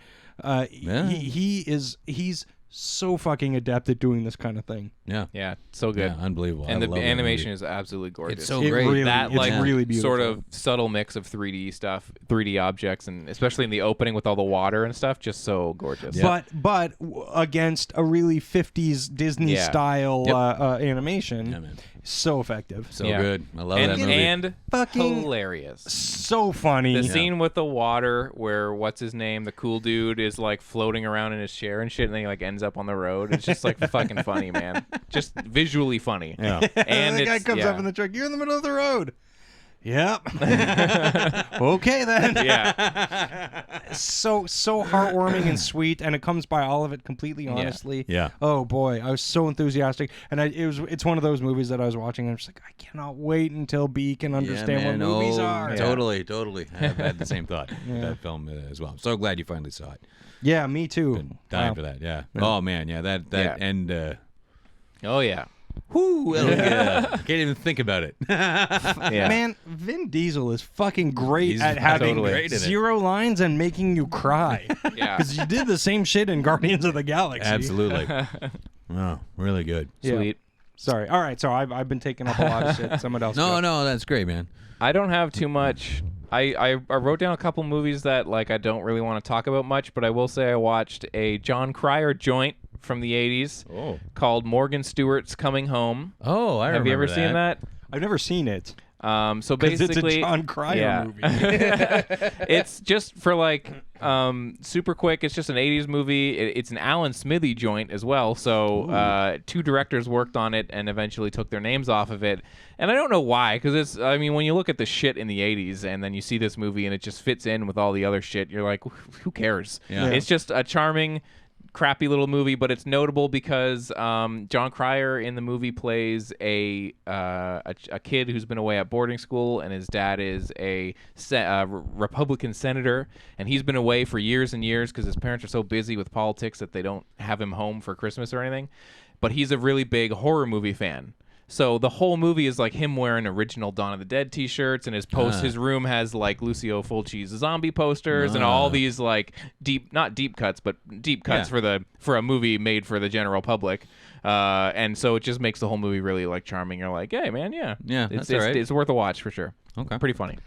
Yeah. He's so fucking adept at doing this kind of thing. Yeah. Yeah. So good. Yeah, unbelievable. I And the love that animation movie. is absolutely gorgeous. It's so It great. really- that it's like really beautiful. sort of subtle mix of 3D stuff, 3D objects, and especially in the opening with all the water and stuff, just so gorgeous. Yeah. But against a really 50s Disney Yeah. style Yep. animation, Yeah, man. so effective, So Yeah. good. I love and, that movie. and Fucking- hilarious. so funny. The scene with the water where what's his name, the cool dude, is like floating around in his chair and shit, and then he like ends up on the road. It's just like fucking funny, man. Just visually funny. Yeah. And the guy it's- comes yeah. up in the truck. You're in the middle of the road. Yep. Okay then. Yeah. So heartwarming and sweet, and it comes by all of it completely honestly. Yeah. Oh boy, I was so enthusiastic, and it's one of those movies that I was watching, and I'm just like, I cannot wait until B can understand what movies are. Totally. I've had the same thought with that film as well. I'm so glad you finally saw it. Yeah, me too. Been dying Wow. for that. Yeah. Oh man. Yeah. That Yeah. end. Oh yeah. Whoo, can't even think about it. Man, Vin Diesel is fucking great He's at having totally great in it. 0 lines and making you cry. Yeah. Because you did the same shit in Guardians of the Galaxy. Absolutely. Wow, really good. Yeah. Sweet. Sorry. All right. So I've been taking up a lot of shit. Someone else. No, go. no, that's great, man. I don't have too much. I wrote down a couple movies that like I don't really want to talk about much, but I will say I watched a John Cryer joint from the 80s called Morgan Stewart's Coming Home. Oh, I remember Have you ever seen that? I've never seen it. So 'Cause basically, it's a John Cryer movie. It's just for like super quick. It's just an 80s movie. It's an Alan Smithy joint as well. So 2 directors worked on it and eventually took their names off of it. And I don't know why, because it's. I mean, when you look at the shit in the 80s and then you see this movie and it just fits in with all the other shit, you're like, who cares? Yeah. It's just a charming, crappy little movie, but it's notable because John Cryer in the movie plays a kid who's been away at boarding school, and his dad is a Republican senator, and he's been away for years and years because his parents are so busy with politics that they don't have him home for Christmas or anything. But he's a really big horror movie fan. So the whole movie is like him wearing original Dawn of the Dead T-shirts, and his room has like Lucio Fulci's zombie posters and all these like not deep cuts, but deep cuts for a movie made for the general public. And so it just makes the whole movie really like charming. You're like, hey man, that's all right. It's worth a watch for sure. Okay, pretty funny.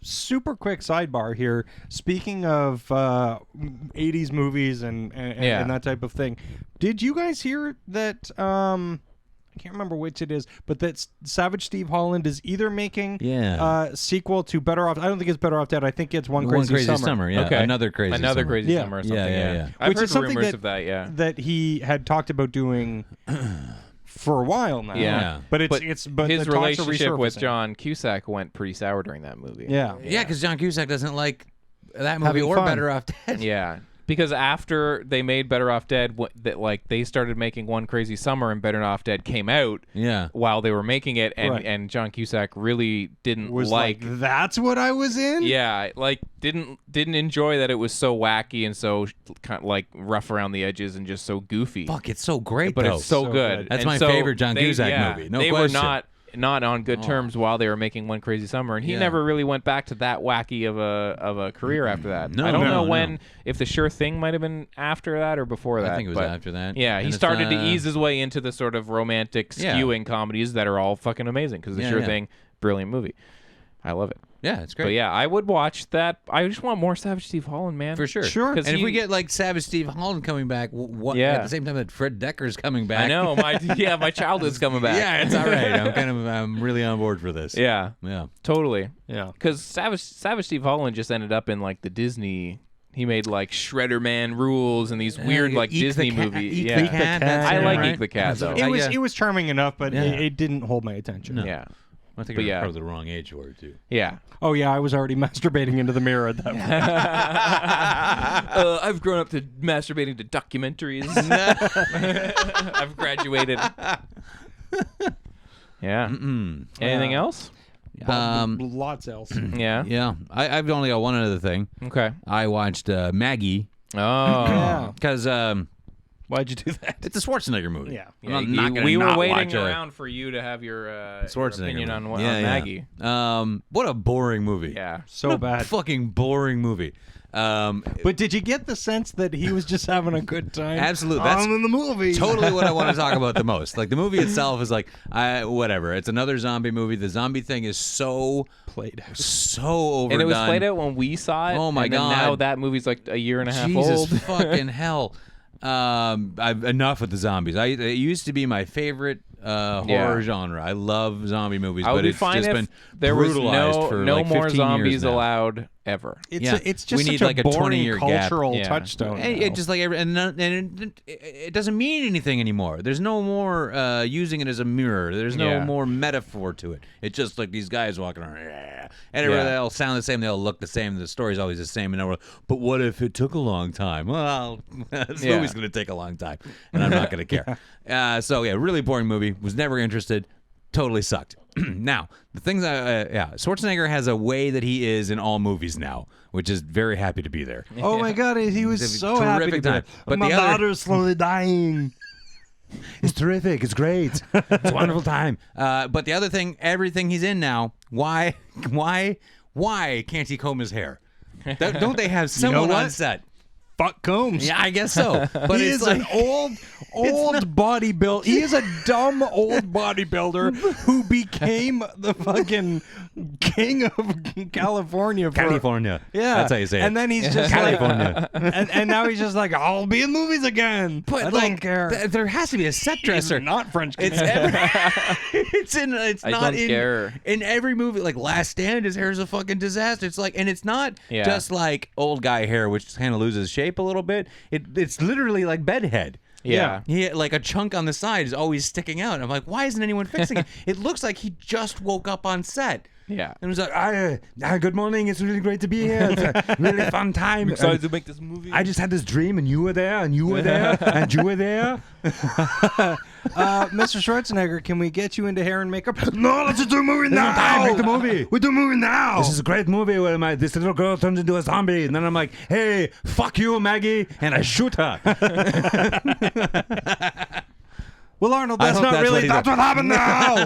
Super quick sidebar here. Speaking of 80s movies and that type of thing, did you guys hear that? I can't remember which it is, but that Savage Steve Holland is either making sequel to Better Off. I don't think it's Better Off Dead. I think it's One Crazy Summer. Yeah, okay. Another Crazy Summer or something. Yeah. I've Which heard is something rumors of that. Yeah, that he had talked about doing for a while now. Yeah. but but his his relationship with John Cusack went pretty sour during that movie. Yeah, because John Cusack doesn't like that movie Having or fun. Better Off Dead. Yeah. Because after they made Better Off Dead, that like they started making One Crazy Summer, and Better Off Dead came out while they were making it, and John Cusack really didn't was like that's what I was in. Yeah, like didn't enjoy that it was so wacky and so kind of like rough around the edges and just so goofy. Fuck, it's so great, but though. it's so good. That's And my so favorite John Cusack movie. No they question. were not on good terms while they were making One Crazy Summer, and he never really went back to that wacky of a career after that. I don't know if The Sure Thing might have been after that or before that. I think it was after that. Yeah, he started to ease his way into the sort of romantic skewing comedies that are all fucking amazing. Because The Sure Thing, brilliant movie. I love it. Yeah, it's great. But yeah, I would watch that. I just want more Savage Steve Holland, man. For sure. Sure. And if we get like Savage Steve Holland coming back, at the same time that Fred Decker's coming back. I know. My childhood's coming back. Yeah, it's all right. I'm really on board for this. Yeah. Yeah. Totally. Yeah. Because Savage Steve Holland just ended up in like the Disney. He made like Shredder Man Rules and these weird like Disney movies. Eek the Cat. I like right? Eek the Cat though. It was charming enough, but it didn't hold my attention. No. Yeah. I think you're probably the wrong age for it too. Yeah. Oh yeah, I was already masturbating into the mirror at that point. I've grown up to masturbating to documentaries. I've graduated. Yeah. Anything else? Lots else. Yeah. Yeah. I've only got one other thing. Okay. I watched Maggie. Oh. Because why'd you do that? it's a Schwarzenegger movie. Yeah. I'm not gonna we were not waiting watch around for you to have your Schwarzenegger opinion on, movie. on Maggie. What a boring movie. Yeah. So bad. Fucking boring movie. But did you get the sense that he was just having a good time? Absolutely. That's in the movie. Totally what I want to talk about the most. Like the movie itself is like, whatever. It's another zombie movie. The zombie thing is so played out. so overdone. And it was played out when we saw it. Oh my and God. Then now that movie's like a year and a half Jesus old. fucking hell. Enough with the zombies. It used to be my favorite horror genre. I love zombie movies, I would but be it's fine just if been there was brutalized for no like more 15 zombies years now. allowed ever. It's just we need such like a boring 20-year gap. cultural Yeah. touchstone. And now. it just like it doesn't mean anything anymore. There's no more using it as a mirror. There's no more metaphor to it. It's just like these guys walking around, and they'll sound the same. They'll look the same. The story's always the same. And but what if it took a long time? Well, this movie's going to take a long time, and I'm not going to care. So yeah, really boring movie. Was never interested. Totally sucked. Now, the things Schwarzenegger has a way that he is in all movies now, which is very happy to be there. Oh my God, he was so happy to be time. there. But my the other- daughter's slowly dying. It's terrific. It's great. It's a wonderful time. But the other thing, everything he's in now, why can't he comb his hair? Don't they have someone on set? Fuck Combs. Yeah, I guess so. But He it's is like, an old bodybuilder. He is a dumb old bodybuilder who became the fucking king of California. California. Yeah, That's how you say it. And then he's just California. like, and now he's just like, I'll be in movies again. But I like, don't care. there has to be a set dresser. He's not French. It's I don't care. In every movie. Like Last Stand, his hair is a fucking disaster. It's like, and it's not just like old guy hair, which kind of loses shape a little bit. It's literally like bedhead. Yeah. He like a chunk on the side is always sticking out. And I'm like, why isn't anyone fixing it? It looks like he just woke up on set. Yeah. And it was like, good morning. It's really great to be here. It's a really fun time. I'm excited to make this movie. I just had this dream, and you were there, and you were there, and you were there. Mr. Schwarzenegger, can we get you into hair and makeup? No, let's just do a movie now. Time, make the movie. We do a movie now. This is a great movie where this little girl turns into a zombie, and then I'm like, hey, fuck you, Maggie, and I shoot her. Well, Arnold, that's not really. That's what happened now.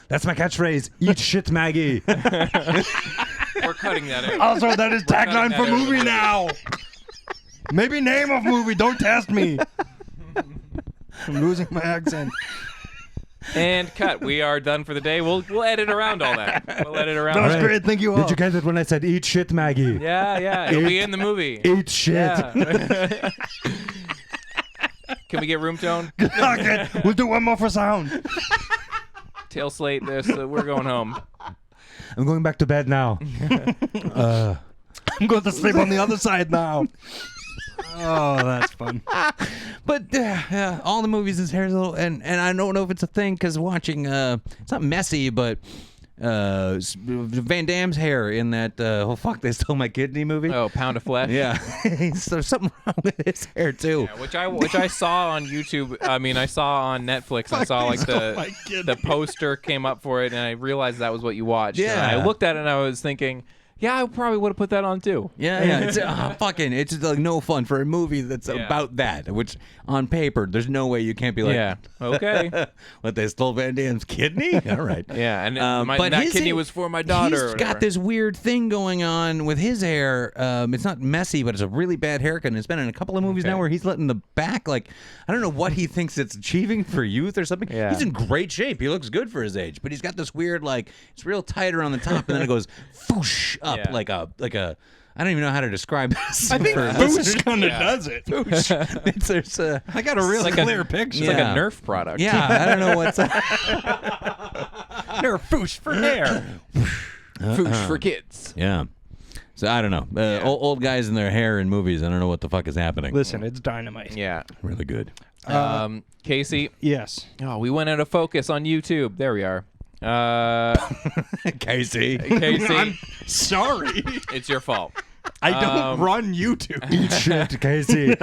That's my catchphrase. Eat shit, Maggie. We're cutting that out. Also, that is tagline for movie now. Maybe name of movie. Don't test me. I'm losing my accent. And cut. We are done for the day. We'll edit around all that. We'll edit around. That was all great. Thank you all. Did you get it when I said eat shit, Maggie? Yeah. It'll be in the movie. Eat shit. Yeah. Can we get room tone? Okay, we'll do one more for sound. Tail slate this. We're going home. I'm going back to bed now. I'm going to sleep on the other side now. Oh, that's fun. But all the movies, his hair's a little, and I don't know if it's a thing because watching, it's not messy, but Van Damme's hair in that They Stole My Kidney movie. Oh, Pound of Flesh. Yeah, there's something wrong with his hair too. Yeah, which I saw on YouTube. I mean, I saw on Netflix. I saw like the poster came up for it, and I realized that was what you watched. Yeah. And I looked at it and I was thinking, yeah, I probably would have put that on too. Yeah. It's it's just like no fun for a movie that's about that. Which on paper, there's no way you can't be like, yeah, okay. What, they stole Van Damme's kidney? All right. Yeah, and but that kidney was for my daughter. He's got this weird thing going on with his hair. It's not messy, but it's a really bad haircut. And it's been in a couple of movies now where he's letting the back, like, I don't know what he thinks it's achieving for youth or something. Yeah. He's in great shape. He looks good for his age, but he's got this weird, like, it's real tight around the top, and then it goes whoosh up like a. I don't even know how to describe this. I think Boosh kind of does it. Boosh. I got a real clear picture. It's like a Nerf product. Yeah, I don't know what's. Nerf Boosh for hair. Foosh for kids. Yeah. So I don't know. Old guys in their hair in movies. I don't know what the fuck is happening. Listen, it's dynamite. Yeah. Really good. Casey. Yes. Oh, we went out of focus on YouTube. There we are. Casey. I'm sorry. It's your fault. I don't run YouTube. Eat shit, Casey.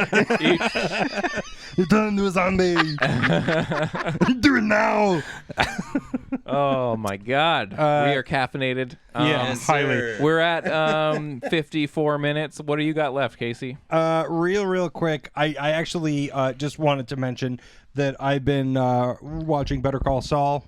You turn into a zombie. Do it now. Oh my God. We are caffeinated. Highly. We're at 54 minutes. What do you got left, Casey? Real quick. I actually just wanted to mention that I've been watching Better Call Saul.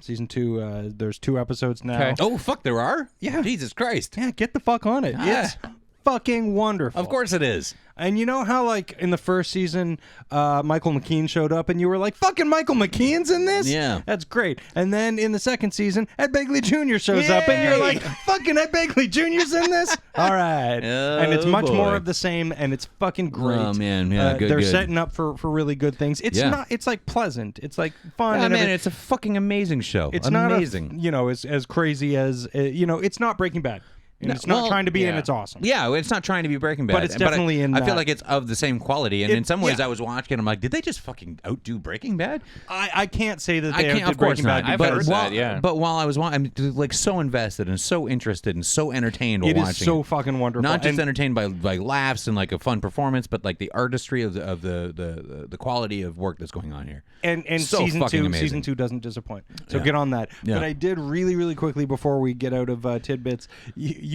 Season 2, there's 2 episodes now. Okay. Oh, fuck, there are? Yeah. Jesus Christ. Yeah, get the fuck on it. It's fucking wonderful. Of course it is. And you know how, like, in the first season, Michael McKean showed up and you were like, fucking Michael McKean's in this? Yeah. That's great. And then in the second season, Ed Begley Jr. shows up and you're like, fucking Ed Begley Jr.'s in this? All right. And it's much more of the same, and it's fucking great. Oh, man. Yeah, They're setting up for really good things. It's not, it's like pleasant. It's like fun. Yeah, man, it's a fucking amazing show. It's amazing. Not, as crazy as, it's not Breaking Bad. And it's not trying to be, and it's awesome. Yeah, it's not trying to be Breaking Bad. But it's definitely in I that. feel like it's of the same quality. And in some ways, I was watching, I'm like, did they just fucking outdo Breaking Bad? I can't say that they I can't, outdid of course Breaking not. Bad. I've heard that, yeah. But while I was watching, I'm like so invested and so interested and so entertained while watching. It is so fucking wonderful. Not just entertained by laughs and like a fun performance, but like the artistry of the quality of work that's going on here. And so season 2 doesn't disappoint. So get on that. Yeah. But I did really, really quickly before we get out of tidbits,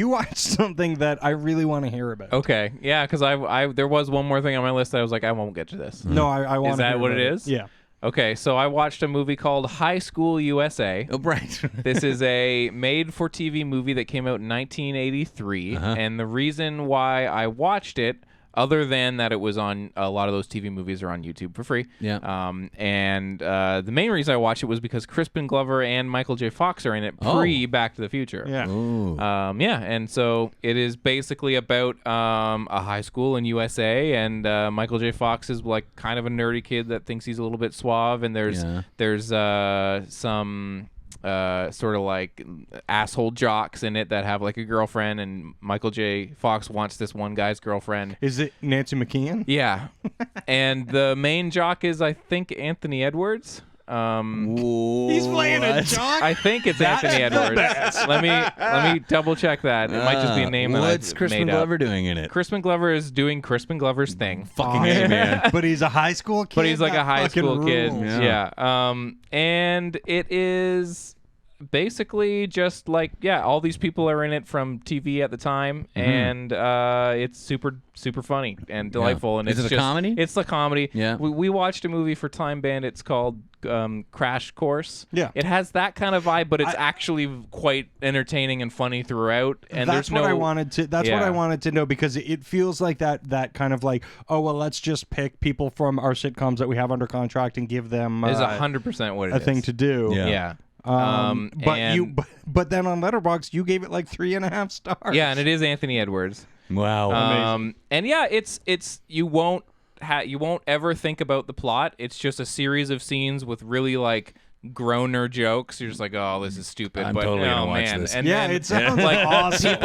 you watched something that I really want to hear about. Okay, yeah, because I there was one more thing on my list that I was like, I won't get to this. No, I want. Is that what it is? Yeah. Okay, so I watched a movie called High School U.S.A. Oh, right. This is a made-for-TV movie that came out in 1983, and the reason why I watched it, other than that it was on a lot of those TV movies are on YouTube for free. Yeah. And the main reason I watched it was because Crispin Glover and Michael J. Fox are in it Back to the Future. Yeah. Ooh. Yeah, and so it is basically about a high school in USA, and Michael J. Fox is like kind of a nerdy kid that thinks he's a little bit suave, and there's some sort of like asshole jocks in it that have like a girlfriend, and Michael J. Fox wants this one guy's girlfriend. Is it Nancy McKeon? Yeah. And the main jock is, I think, Anthony Edwards. He's playing a jock. I think it's Anthony Edwards. Let me double check that. It might just be a name that What's I've Crispin made Glover up. doing in it? Crispin Glover is doing Crispin Glover's thing. Fucking A, man. But he's a high school kid. But he's like That a high fucking school kid. rules. Yeah. And it is basically just like, all these people are in it from TV at the time, and it's super funny and delightful. And Is it's it a comedy? It's a comedy. Yeah. We watched a movie for Time Bandits called Crash Course. Yeah. It has that kind of vibe, but it's actually quite entertaining and funny throughout. And That's there's what no. I wanted to. That's what I wanted to know, because it feels like that kind of like, oh well, let's just pick people from our sitcoms that we have under contract and give them Is 100% what it a is. thing to do. Yeah. But then on Letterboxd you gave it like 3.5 stars. Yeah, and it is Anthony Edwards. Wow. And yeah, it's you won't ever think about the plot. It's just a series of scenes with really like groaner jokes. You're just like, oh, this is stupid. I'm but totally oh gonna watch man, this. and Yeah, then, it sounds like awesome.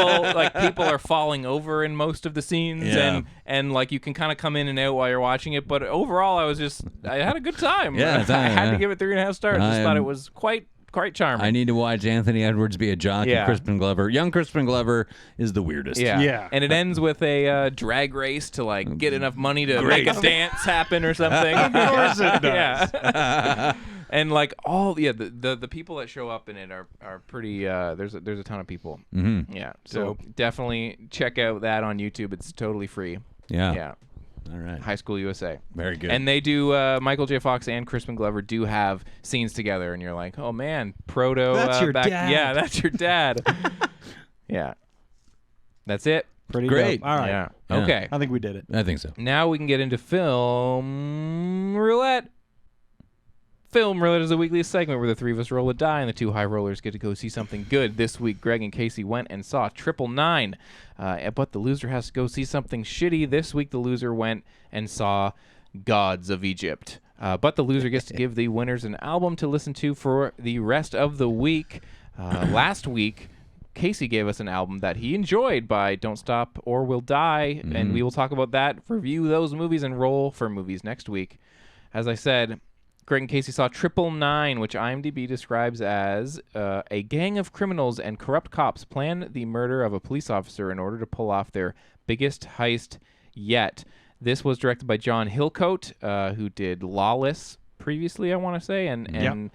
people are falling over in most of the scenes, Yeah. and like you can kind of come in and out while you're watching it. But overall, I had a good time. Yeah, I had yeah. to give it 3.5 stars. Just thought it was quite charming. I need to watch Anthony Edwards be a jock and Crispin Glover. Young Crispin Glover is the weirdest. Yeah. And it ends with a drag race to like get enough money to make a dance happen or something. Of course it does. Yeah. And like the people that show up in it are pretty. There's a ton of people. Mm-hmm. Yeah. So definitely check out that on YouTube. It's totally free. Yeah. Yeah. All right. High School USA. Very good. And they do. Michael J. Fox and Crispin Glover do have scenes together, and you're like, oh man, proto. That's your back, dad. Yeah, that's your dad. Yeah. That's it. Pretty Great. dope. All right. Yeah. Yeah. Okay. I think we did it. I think so. Now we can get into Film Roulette. Film Roulette is a weekly segment where the three of us roll a die and the two high rollers get to go see something good. This week, Greg and Casey went and saw 999, but the loser has to go see something shitty. This week, the loser went and saw Gods of Egypt. But the loser gets to give the winners an album to listen to for the rest of the week. Last week, Casey gave us an album that he enjoyed by Don't Stop or We'll Die, and we will talk about that, review those movies, and roll for movies next week. As I said, Greg and Casey saw 999, which IMDb describes as a gang of criminals and corrupt cops plan the murder of a police officer in order to pull off their biggest heist yet. This was directed by John Hillcoat, who did Lawless previously, I want to say, and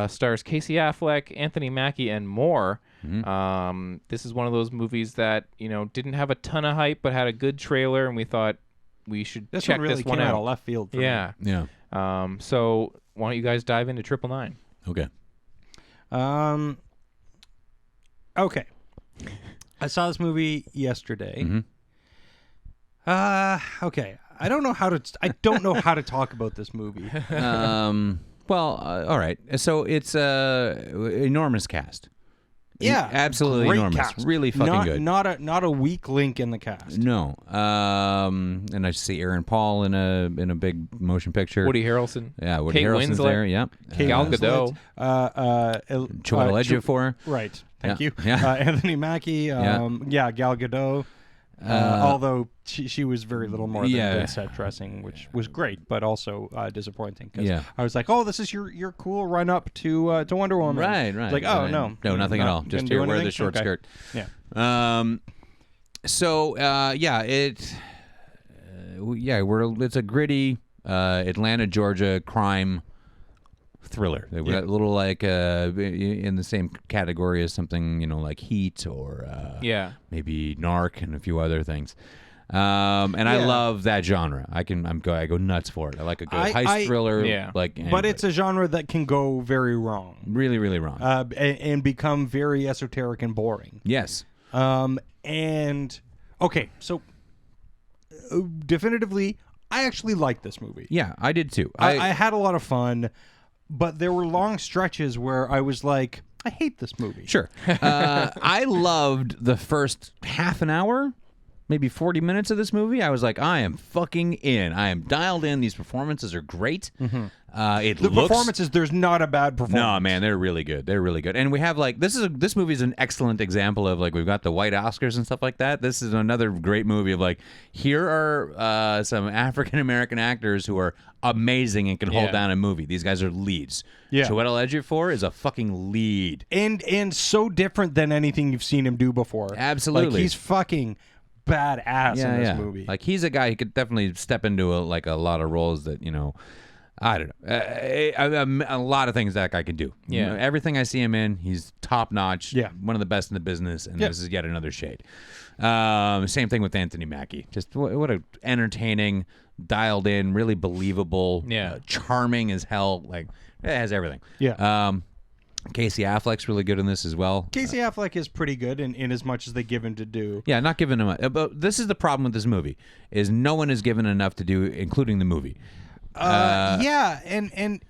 stars Casey Affleck, Anthony Mackie, and more. This is one of those movies that didn't have a ton of hype, but had a good trailer, and we thought we should This check one really this one came out out. of left field for me. Yeah. Yeah. So why don't you guys dive into 999? Okay. Okay. I saw this movie yesterday. Okay. I don't know how to talk about this movie. Well, all right. So it's enormous cast. Yeah, Absolutely great enormous. cast. Really fucking good. Not a weak link in the cast. No. And I see Aaron Paul in a big motion picture. Woody Harrelson. Yeah, Woody Kate Harrelson's Winslet. there. Yeah. Kate Gal Winslet, Gadot. Chiwetel Ejiofor. Right. Thank Yeah. you. Yeah. Anthony Mackie. Gal Gadot. Although she was very little more than set dressing, which was great, but also disappointing. Cause I was like, oh, this is your cool run up to Wonder Woman. Right. It's like, oh no, nothing at all. Just here, wear the short skirt. Yeah. It's a gritty Atlanta, Georgia crime thriller. They got a little like in the same category as something like Heat or maybe Narc and a few other things. And I love that genre. I go nuts for it. I like a good heist thriller. Yeah. But it's a genre that can go very wrong, really, really wrong, and become very esoteric and boring. Yes. And okay, so definitively, I actually liked this movie. Yeah, I did too. I had a lot of fun, but there were long stretches where I was like, I hate this movie. Sure. I loved the first half an hour. Maybe 40 minutes of this movie, I was like, I am fucking in. I am dialed in. These performances are great. The performances, there's not a bad performance. No, man, they're really good. They're really good. And we have this movie is an excellent example of we've got the white Oscars and stuff like that. This is another great movie of here are some African American actors who are amazing and can hold down a movie. These guys are leads. Yeah. Chiwetel Ejiofor is a fucking lead. And so different than anything you've seen him do before. Absolutely. He's fucking badass in this movie. He's a guy who could definitely step into a lot of roles that I don't know, a lot of things that guy can do. Everything I see him in, he's top notch. Yeah, one of the best in the business, and this is yet another shade. Same thing with Anthony Mackie. Just what a entertaining, dialed in, really believable, charming as hell. It has everything. Yeah. Casey Affleck's really good in this as well. Casey Affleck is pretty good in as much as they give him to do. Yeah, not giving him. But this is the problem with this movie: is no one is given enough to do, including the movie. And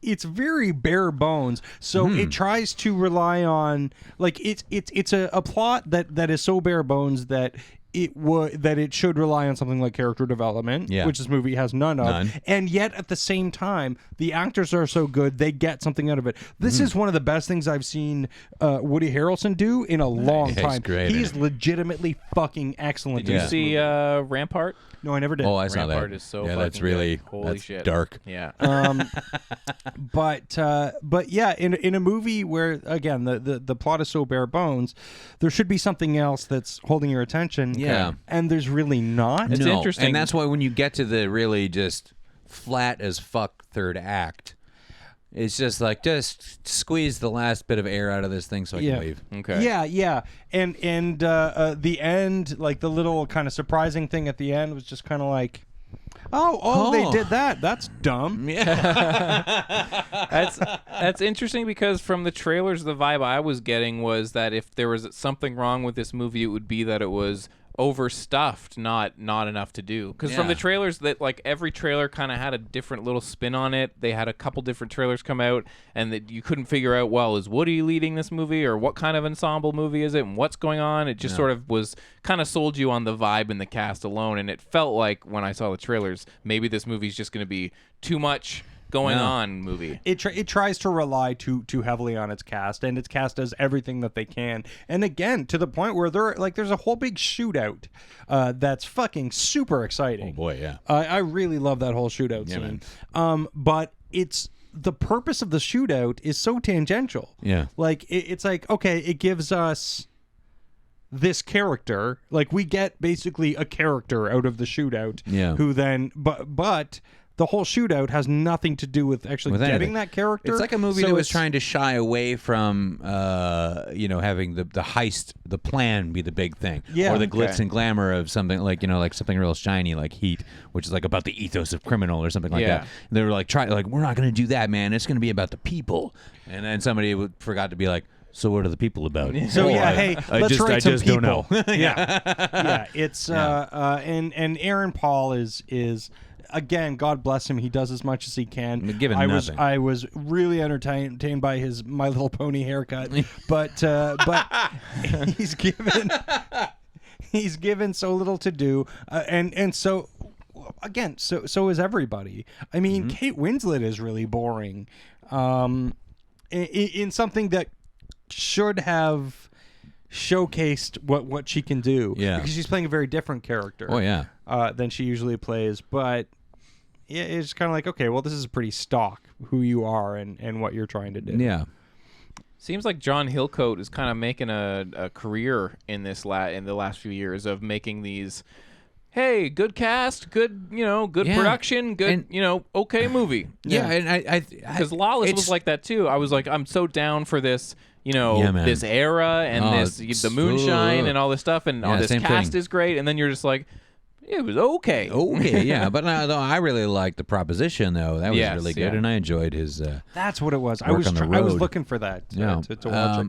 it's very bare bones. So it tries to rely on it's a plot that is so bare bones that it should rely on something like character development, which this movie has none of. And yet at the same time, the actors are so good, they get something out of it. This is one of the best things I've seen Woody Harrelson do in a long time. He's great. He's legitimately fucking excellent. Did you see Rampart? No, I never did. Oh, I saw that. Rampart is so fucking that's really good. Holy shit. Dark. Yeah. But yeah, in a movie where again the plot is so bare bones, there should be something else that's holding your attention. Yeah. And there's really not. It's interesting. And that's why when you get to the really just flat as fuck third act, it's just just squeeze the last bit of air out of this thing so I can leave. Okay. Yeah. And the end, the little kind of surprising thing at the end was just kind of like, oh, they did that. That's dumb. Yeah. That's interesting because from the trailers, the vibe I was getting was that if there was something wrong with this movie, it would be that it was overstuffed, not enough to do. Because from the trailers, that every trailer kind of had a different little spin on it. They had a couple different trailers come out, and that you couldn't figure out, well, is Woody leading this movie, or what kind of ensemble movie is it, and what's going on? It just sort of was kind of sold you on the vibe and the cast alone, and it felt like when I saw the trailers, maybe this movie's just going to be too much going on movie. It tries to rely too heavily on its cast, and its cast does everything that they can. And again, to the point where there's a whole big shootout that's fucking super exciting. Oh boy, yeah. I really love that whole shootout scene. But it's the purpose of the shootout is so tangential. Yeah. It's okay, it gives us this character. We get basically a character out of the shootout. Yeah. Who then but the whole shootout has nothing to do with actually getting that character. It's like a movie that was trying to shy away from, having the heist, the plan be the big thing, or the glitz and glamour of something like something real shiny like Heat, which is about the ethos of Criminal or something like that. And they were we're not going to do that, man. It's going to be about the people. And then somebody forgot to be like, so what are the people about? So let's write some people. Don't know. Yeah. It's and Aaron Paul is. Again, God bless him. He does as much as he can. I was really entertained by his My Little Pony haircut, but he's given so little to do, and so again, so is everybody. I mean, Kate Winslet is really boring, in something that should have showcased what she can do. Yeah, because she's playing a very different character. Oh yeah, than she usually plays, but. Yeah, it's kind of okay, well, this is pretty stock who you are and what you're trying to do. Yeah. Seems like John Hillcoat is kind of making a career in the last few years of making these hey, good cast, good good Yeah. production, good okay movie. Yeah, and I Because Lawless was like that too. I was like, I'm so down for this, Yeah, man. this era and the moonshine and all this stuff, and all this same cast thing. is great. And then you're just like, it was okay. Okay, yeah, but though I really liked the proposition, though. That was Yes, really good, yeah. and I enjoyed his. That's what it was. I Work was on the I was road. looking for that to watch it.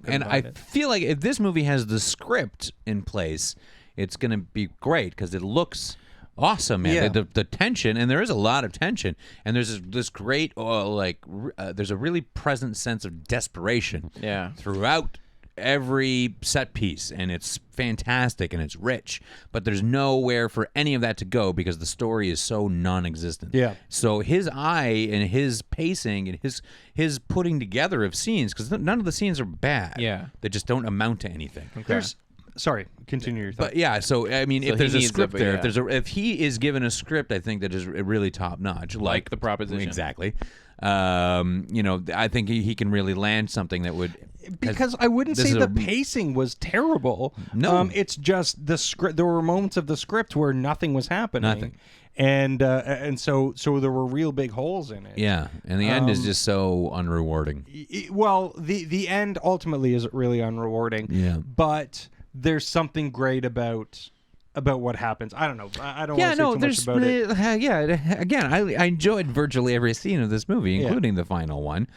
And I feel like if this movie has the script in place, it's going to be great because it looks awesome, man. Yeah. The tension, and there is a lot of tension, and there's this great, there's a really present sense of desperation Yeah. throughout every set piece, and it's fantastic and it's rich, but there's nowhere for any of that to go because the story is so non-existent. Yeah. So his eye and his pacing and his putting together of scenes, because none of the scenes are bad. Yeah. They just don't amount to anything. There's sorry, continue your thought. But yeah, so I mean, So if there's he a needs script it, but there, yeah. if he is given a script, I think that is really top notch, Like The Proposition. Exactly. I think he can really land something that would. Because I wouldn't this say is the a- pacing was terrible. No. It's just the script. There were moments of the script where nothing was happening. Nothing. And so there were real big holes in it. Yeah, and the end is just so unrewarding. Well, the end ultimately is really unrewarding. Yeah. But there's something great about what happens. I don't know. I don't Yeah, want to say too much about it. Again, I enjoyed virtually every scene of this movie, including the final one.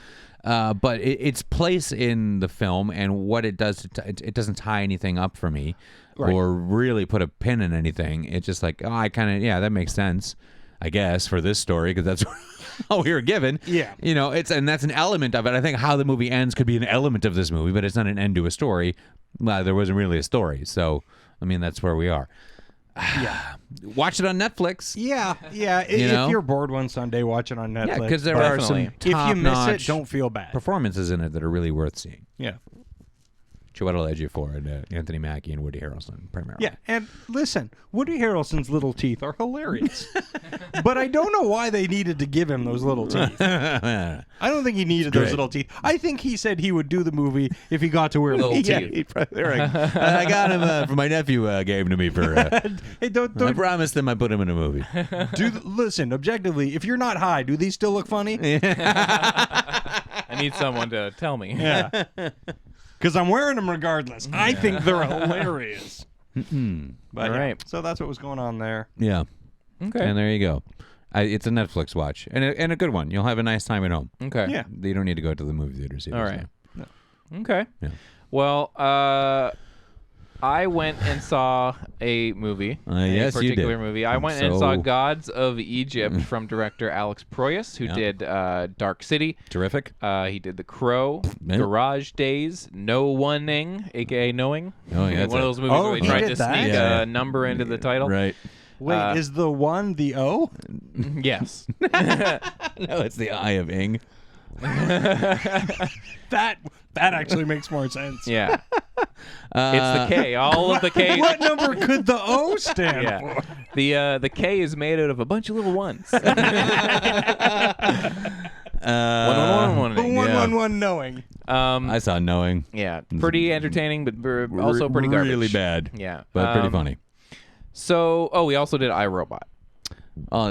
But its place in the film and what it does, it doesn't tie anything up for me, Right. or really put a pin in anything. It's just like, I kind of, that makes sense, I guess, for this story because that's all we were given. Yeah. And that's an element of it. I think how the movie ends could be an element of this movie, but it's not an end to a story. Well, there wasn't really a story, so I mean that's where we are. Yeah. Watch it on Netflix. Yeah. If you're bored one Sunday, watch it on Netflix. Yeah, because there But are Definitely. some if you miss it, top-notch don't feel bad. performances in it that are really worth seeing. Yeah. Chiwetel Ejiofor and Anthony Mackie and Woody Harrelson primarily. Yeah, and listen, Woody Harrelson's little teeth are hilarious. But I don't know why they needed to give him those little teeth. I don't think he needed those great. little teeth. I think he said he would do the movie if he got to wear little Little teeth. teeth. He'd probably I got him for my nephew gave him to me for. Hey, don't I promised him I put him in a movie. listen, objectively, if you're not high, do these still look funny? I need someone to tell me. Yeah. Because I'm wearing them regardless. I think they're hilarious. But All right. so that's what was going on there. Yeah. Okay. And there you go. It's a Netflix watch and a good one. You'll have a nice time at home. Okay. Yeah. You don't need to go to the movie theaters either. All right. so. Okay. Yeah. Well, I went and saw a movie. Yes, a you particular did. movie. I went and So- saw Gods of Egypt from director Alex Proyas, who did Dark City. Terrific. He did The Crow, Yeah. Garage Days, No One-ing, aka Knowing. Oh, yeah, One of those movies where he they tried to did that? sneak Yeah. a number into the title. Right. Wait, is the one the O? Yes. No, it's the Eye of Ing. That actually makes more sense. Yeah. It's the K. All of the K. What number could the O stand Yeah. for? The K is made out of a bunch of little ones. 111. 111 knowing. I saw Knowing. Yeah, pretty entertaining, but also pretty garbage. Really bad. Yeah, But pretty funny. So, we also did iRobot. Oh,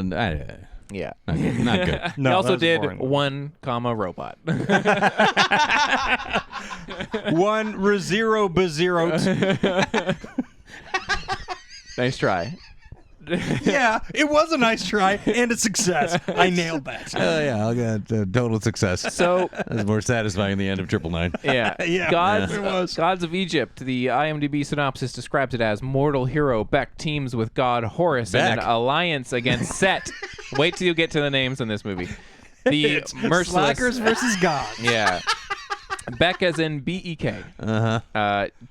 Yeah. not good. No, he also that was did boring. 1, robot. One zero bazero. Nice try. Yeah, it was a nice try and a success. I nailed that. Oh yeah, I'll get total success. So, That's more satisfying than the end of 999. yeah. Yeah, Gods, it was. Gods of Egypt. The IMDb synopsis describes it as mortal hero Beck teams with god Horus in an Beck. alliance against Set. Wait till you get to the names in this movie. The It's merciless. slackers versus God. Yeah. Beck as in B-E-K.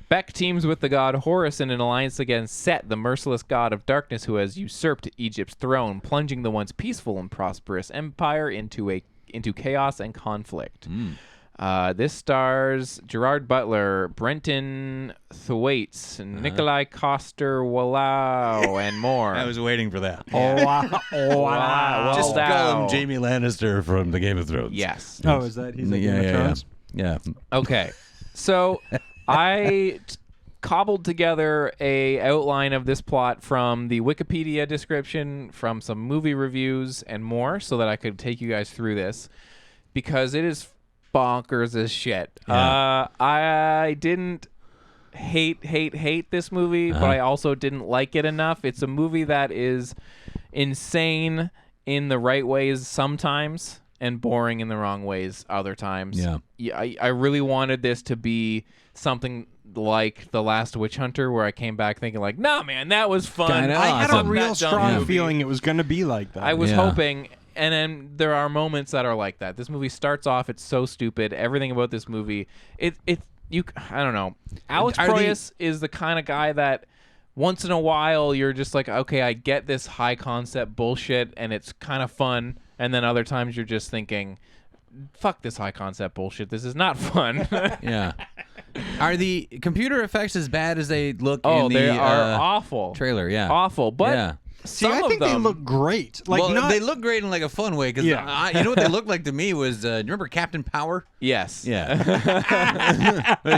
Beck teams with the god Horus in an alliance against Set, the merciless god of darkness who has usurped Egypt's throne, plunging the once peaceful and prosperous empire into chaos and conflict. This stars Gerard Butler, Brenton Thwaites, Nikolai Coster-Waldau, and more. I was waiting for that. Wow. Just Waldau. call him Jamie Lannister from the Game of Thrones. Yes. Oh, is that he's in Game of Yeah. Thrones? Yeah. Okay. So I cobbled together a outline of this plot from the Wikipedia description, from some movie reviews, and more, so that I could take you guys through this, because it is bonkers as shit. Yeah. I didn't hate this movie, but I also didn't like it enough. It's a movie that is insane in the right ways sometimes and boring in the wrong ways other times. Yeah. I really wanted this to be something like The Last Witch Hunter, where I came back thinking like, nah, man, that was fun. Kinda I had a awesome. real That dumb strong movie. feeling it was going to be like that. I was Yeah. hoping, and then there are moments that are like that. This movie starts off, it's so stupid. Everything about this movie, I don't know. Alex Proyas is the kind of guy that once in a while you're just like, okay, I get this high concept bullshit and it's kind of fun, and then other times you're just thinking, fuck this high concept bullshit. This is not fun. Yeah. Are the computer effects as bad as they look Oh, in the they are awful. trailer? Yeah. Awful, but Yeah. See, some I of think they them look great. Like, well, not, they look great in like a fun way because Yeah. you know what they looked like to me was do you remember Captain Power? Yes. Yeah.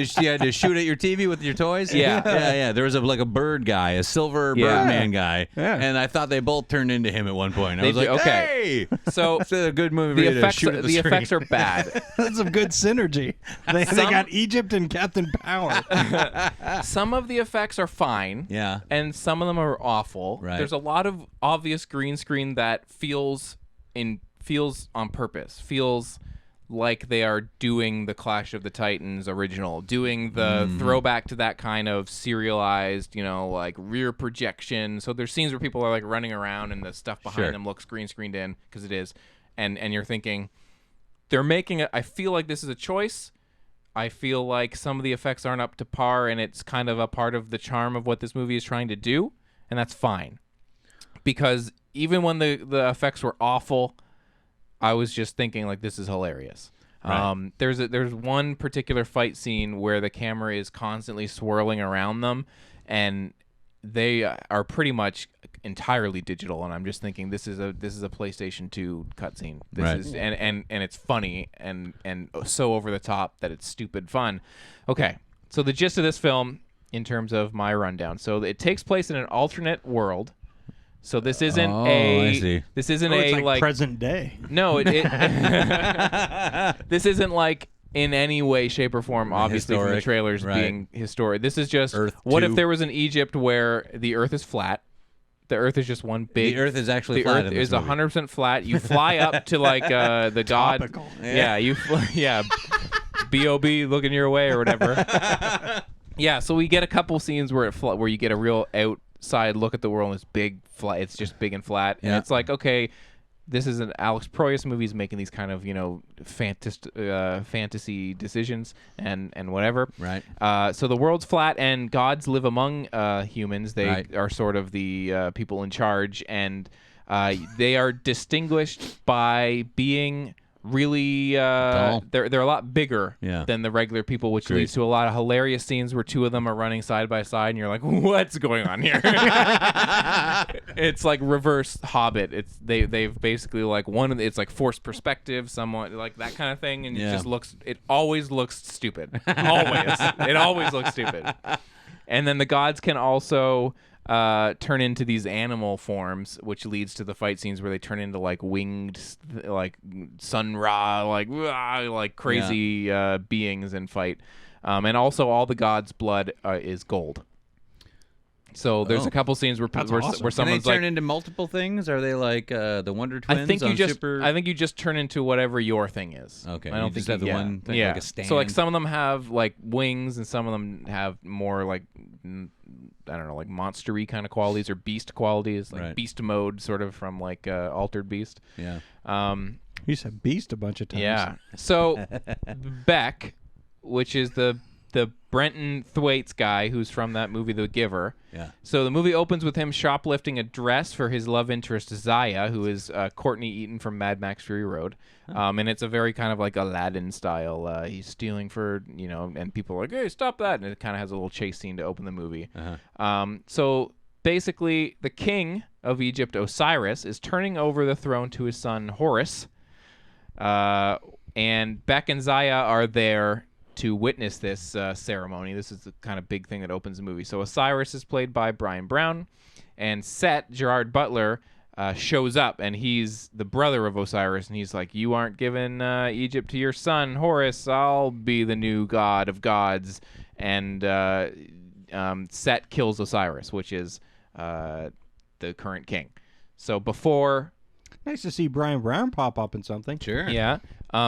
She had to shoot at your TV with your toys. Yeah. yeah. There was like a bird guy, a silver Yeah. Birdman guy, Yeah. and I thought they both turned into him at one point. I They was like, do- okay. hey, So it's a good movie the for you to effects shoot at the the screen. effects are bad. that's some good synergy. They got Egypt and Captain Power. Some of the effects are fine. Yeah. And some of them are awful. Right. There's a lot of obvious green screen that feels on purpose. Feels like they are doing the Clash of the Titans original, doing the throwback to that kind of serialized, like rear projection. So there's scenes where people are like running around and the stuff behind Sure. them looks green screened in, because it is. And you're thinking, they're making it. I feel like this is a choice. I feel like some of the effects aren't up to par, and it's kind of a part of the charm of what this movie is trying to do, and that's fine. Because even when the effects were awful, I was just thinking like, this is hilarious. Right. There's one particular fight scene where the camera is constantly swirling around them, and they are pretty much entirely digital, and I'm just thinking this is a PlayStation 2 cutscene. This Right. is and it's funny and so over the top that it's stupid fun. Okay, so the gist of this film, in terms of my rundown, so it takes place in an alternate world. So this isn't I see. this isn't It's like present day. no, this isn't like in any way, shape, or form, obviously from the Historic, trailers right. being historic. This is just Earth what 2. if there was an Egypt where the Earth is flat. The Earth is just one big. The Earth is actually the flat Earth in this is movie. 100% flat. You fly up to like the god. Topical. Yeah, B.O.B. looking your way or whatever. Yeah, so we get a couple scenes where where you get a real outside look at the world, and it's big flat. It's just big and flat, and Yeah. it's like, okay, this is an Alex Proyas movie. He's making these kind of fantasy decisions and whatever. Right. So the world's flat, and gods live among humans. They Right. are sort of the people in charge, and they are distinguished by being really they're a lot bigger Yeah. than the regular people, which Agreed. leads to a lot of hilarious scenes where two of them are running side by side, and you're like, what's going on here? It's like reverse Hobbit. They've basically like it's like forced perspective, somewhat like that kind of thing, and Yeah. it always looks stupid. Always. It always looks stupid. And then the gods can also turn into these animal forms, which leads to the fight scenes where they turn into like winged, like Sun Ra, like crazy beings and fight. And also, all the gods' blood is gold. So there's Oh. a couple scenes where That's where, awesome. where Can they someone's turn like, into multiple things? Are they like the Wonder Twins? I think you on just Super... I think you just turn into whatever your thing is. Okay, I don't you think just have the yeah. one thing, yeah. like a So like stand. some of them have like wings, and some of them have more like I don't know, like monster-y kind of qualities or beast qualities, like Right. beast mode, sort of from like Altered Beast. Yeah. You said beast a bunch of times. Yeah. So Beck, which is the Brenton Thwaites guy who's from that movie The Giver. Yeah. So the movie opens with him shoplifting a dress for his love interest Zaya, who is Courtney Eaton from Mad Max Fury Road. And it's a very kind of like Aladdin style. He's stealing for, and people are like, hey, stop that. And it kind of has a little chase scene to open the movie. So basically, the king of Egypt, Osiris, is turning over the throne to his son Horus. And Beck and Zaya are there to witness this ceremony. This is the kind of big thing that opens the movie. So Osiris is played by Brian Brown, and Set, Gerard Butler, shows up, and he's the brother of Osiris, and he's like, you aren't giving Egypt to your son, Horus. I'll be the new god of gods. And Set kills Osiris, which is the current king. So before... Nice to see Brian Brown pop up in something. Sure. Yeah.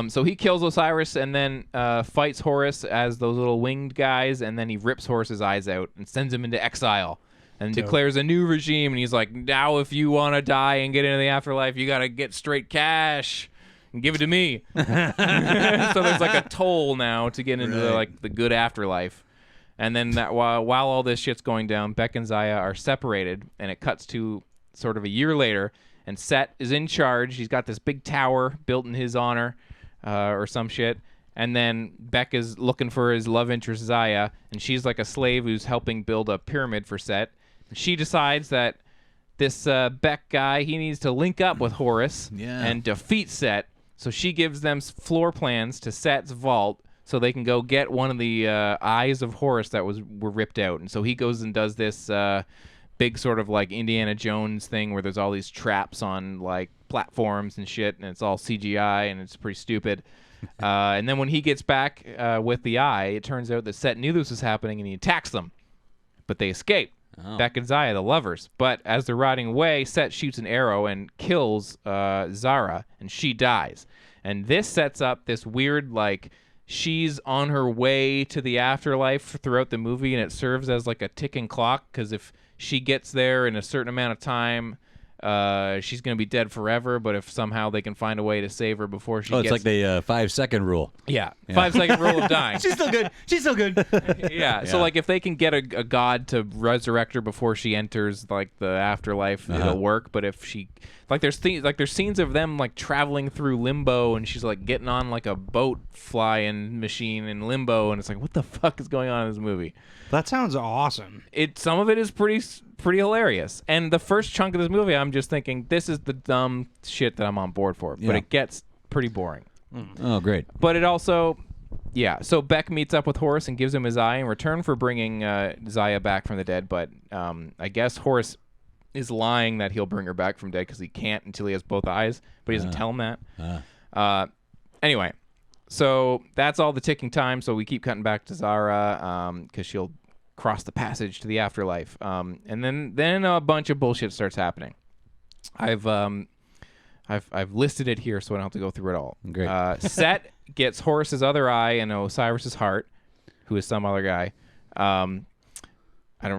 So he kills Osiris and then fights Horus as those little winged guys, and then he rips Horus's eyes out and sends him into exile and declares a new regime. And he's like, now if you want to die and get into the afterlife, you got to get straight cash and give it to me. So there's like a toll now to get into the good afterlife. And then while all this shit's going down, Beck and Zaya are separated, and it cuts to sort of a year later. And Set is in charge. He's got this big tower built in his honor or some shit. And then Beck is looking for his love interest, Zaya. And she's like a slave who's helping build a pyramid for Set. And she decides that this Beck guy, he needs to link up with Horus and defeat Set. So she gives them floor plans to Set's vault so they can go get one of the eyes of Horus that were ripped out. And so he goes and does this... big sort of like Indiana Jones thing where there's all these traps on like platforms and shit, and it's all CGI and it's pretty stupid. And then when he gets back with the eye, it turns out that Set knew this was happening and he attacks them, but they escape. Beck and Zaya, the lovers. But as they're riding away, Set shoots an arrow and kills Zara, and she dies. And this sets up this weird like she's on her way to the afterlife throughout the movie, and it serves as like a ticking clock, because if she gets there in a certain amount of time, she's going to be dead forever. But if somehow they can find a way to save her before she gets... it's like the 5-second rule. Yeah. 5-second rule of dying. She's still good. She's still good. Yeah. So, like, if they can get a god to resurrect her before she enters, like, the afterlife, it'll work. But if she... Like, there's scenes of them, like, traveling through limbo, and she's, like, getting on, like, a boat flying machine in limbo, and it's like, what the fuck is going on in this movie? That sounds awesome. Some of it is pretty hilarious. And the first chunk of this movie, I'm just thinking, this is the dumb shit that I'm on board for. But it gets pretty boring. Oh, great. But it also... Yeah, so Beck meets up with Horus and gives him his eye in return for bringing Zaya back from the dead. But I guess Horus is lying that he'll bring her back from dead because he can't until he has both eyes. But he doesn't tell him that. Anyway, so that's all the ticking time. So we keep cutting back to Zara because she'll cross the passage to the afterlife. And then a bunch of bullshit starts happening. I've listed it here so I don't have to go through it all. Great. Set gets Horus's other eye and Osiris's heart, who is some other guy.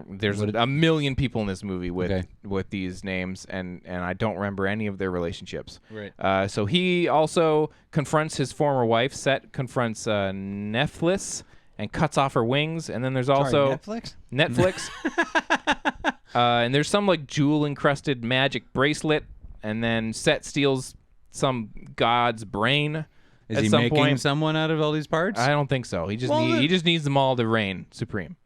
There's a million people in this movie with these names, and I don't remember any of their relationships. Right. So he also confronts his former wife. Set confronts Nephlis and cuts off her wings. And then there's also Netflix. And there's some like jewel encrusted magic bracelet. And then Set steals some god's brain. Is he making someone out of all these parts? I don't think so. He just needs them all to reign supreme.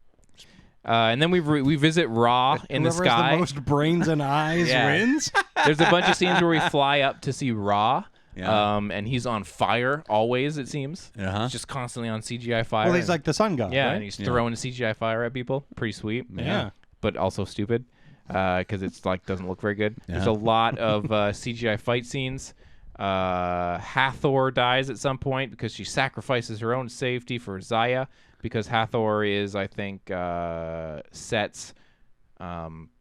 And then we visit Ra in the sky. Whoever has the most brains and eyes wins. There's a bunch of scenes where we fly up to see Ra. And he's on fire always, it seems. He's just constantly on CGI fire. Well, he's like the sun god. Yeah, right? and he's throwing CGI fire at people. Pretty sweet. Yeah. But also stupid because it's like doesn't look very good. There's a lot of CGI fight scenes. Hathor dies at some point because she sacrifices her own safety for Zaya, because Hathor is, I think, Set's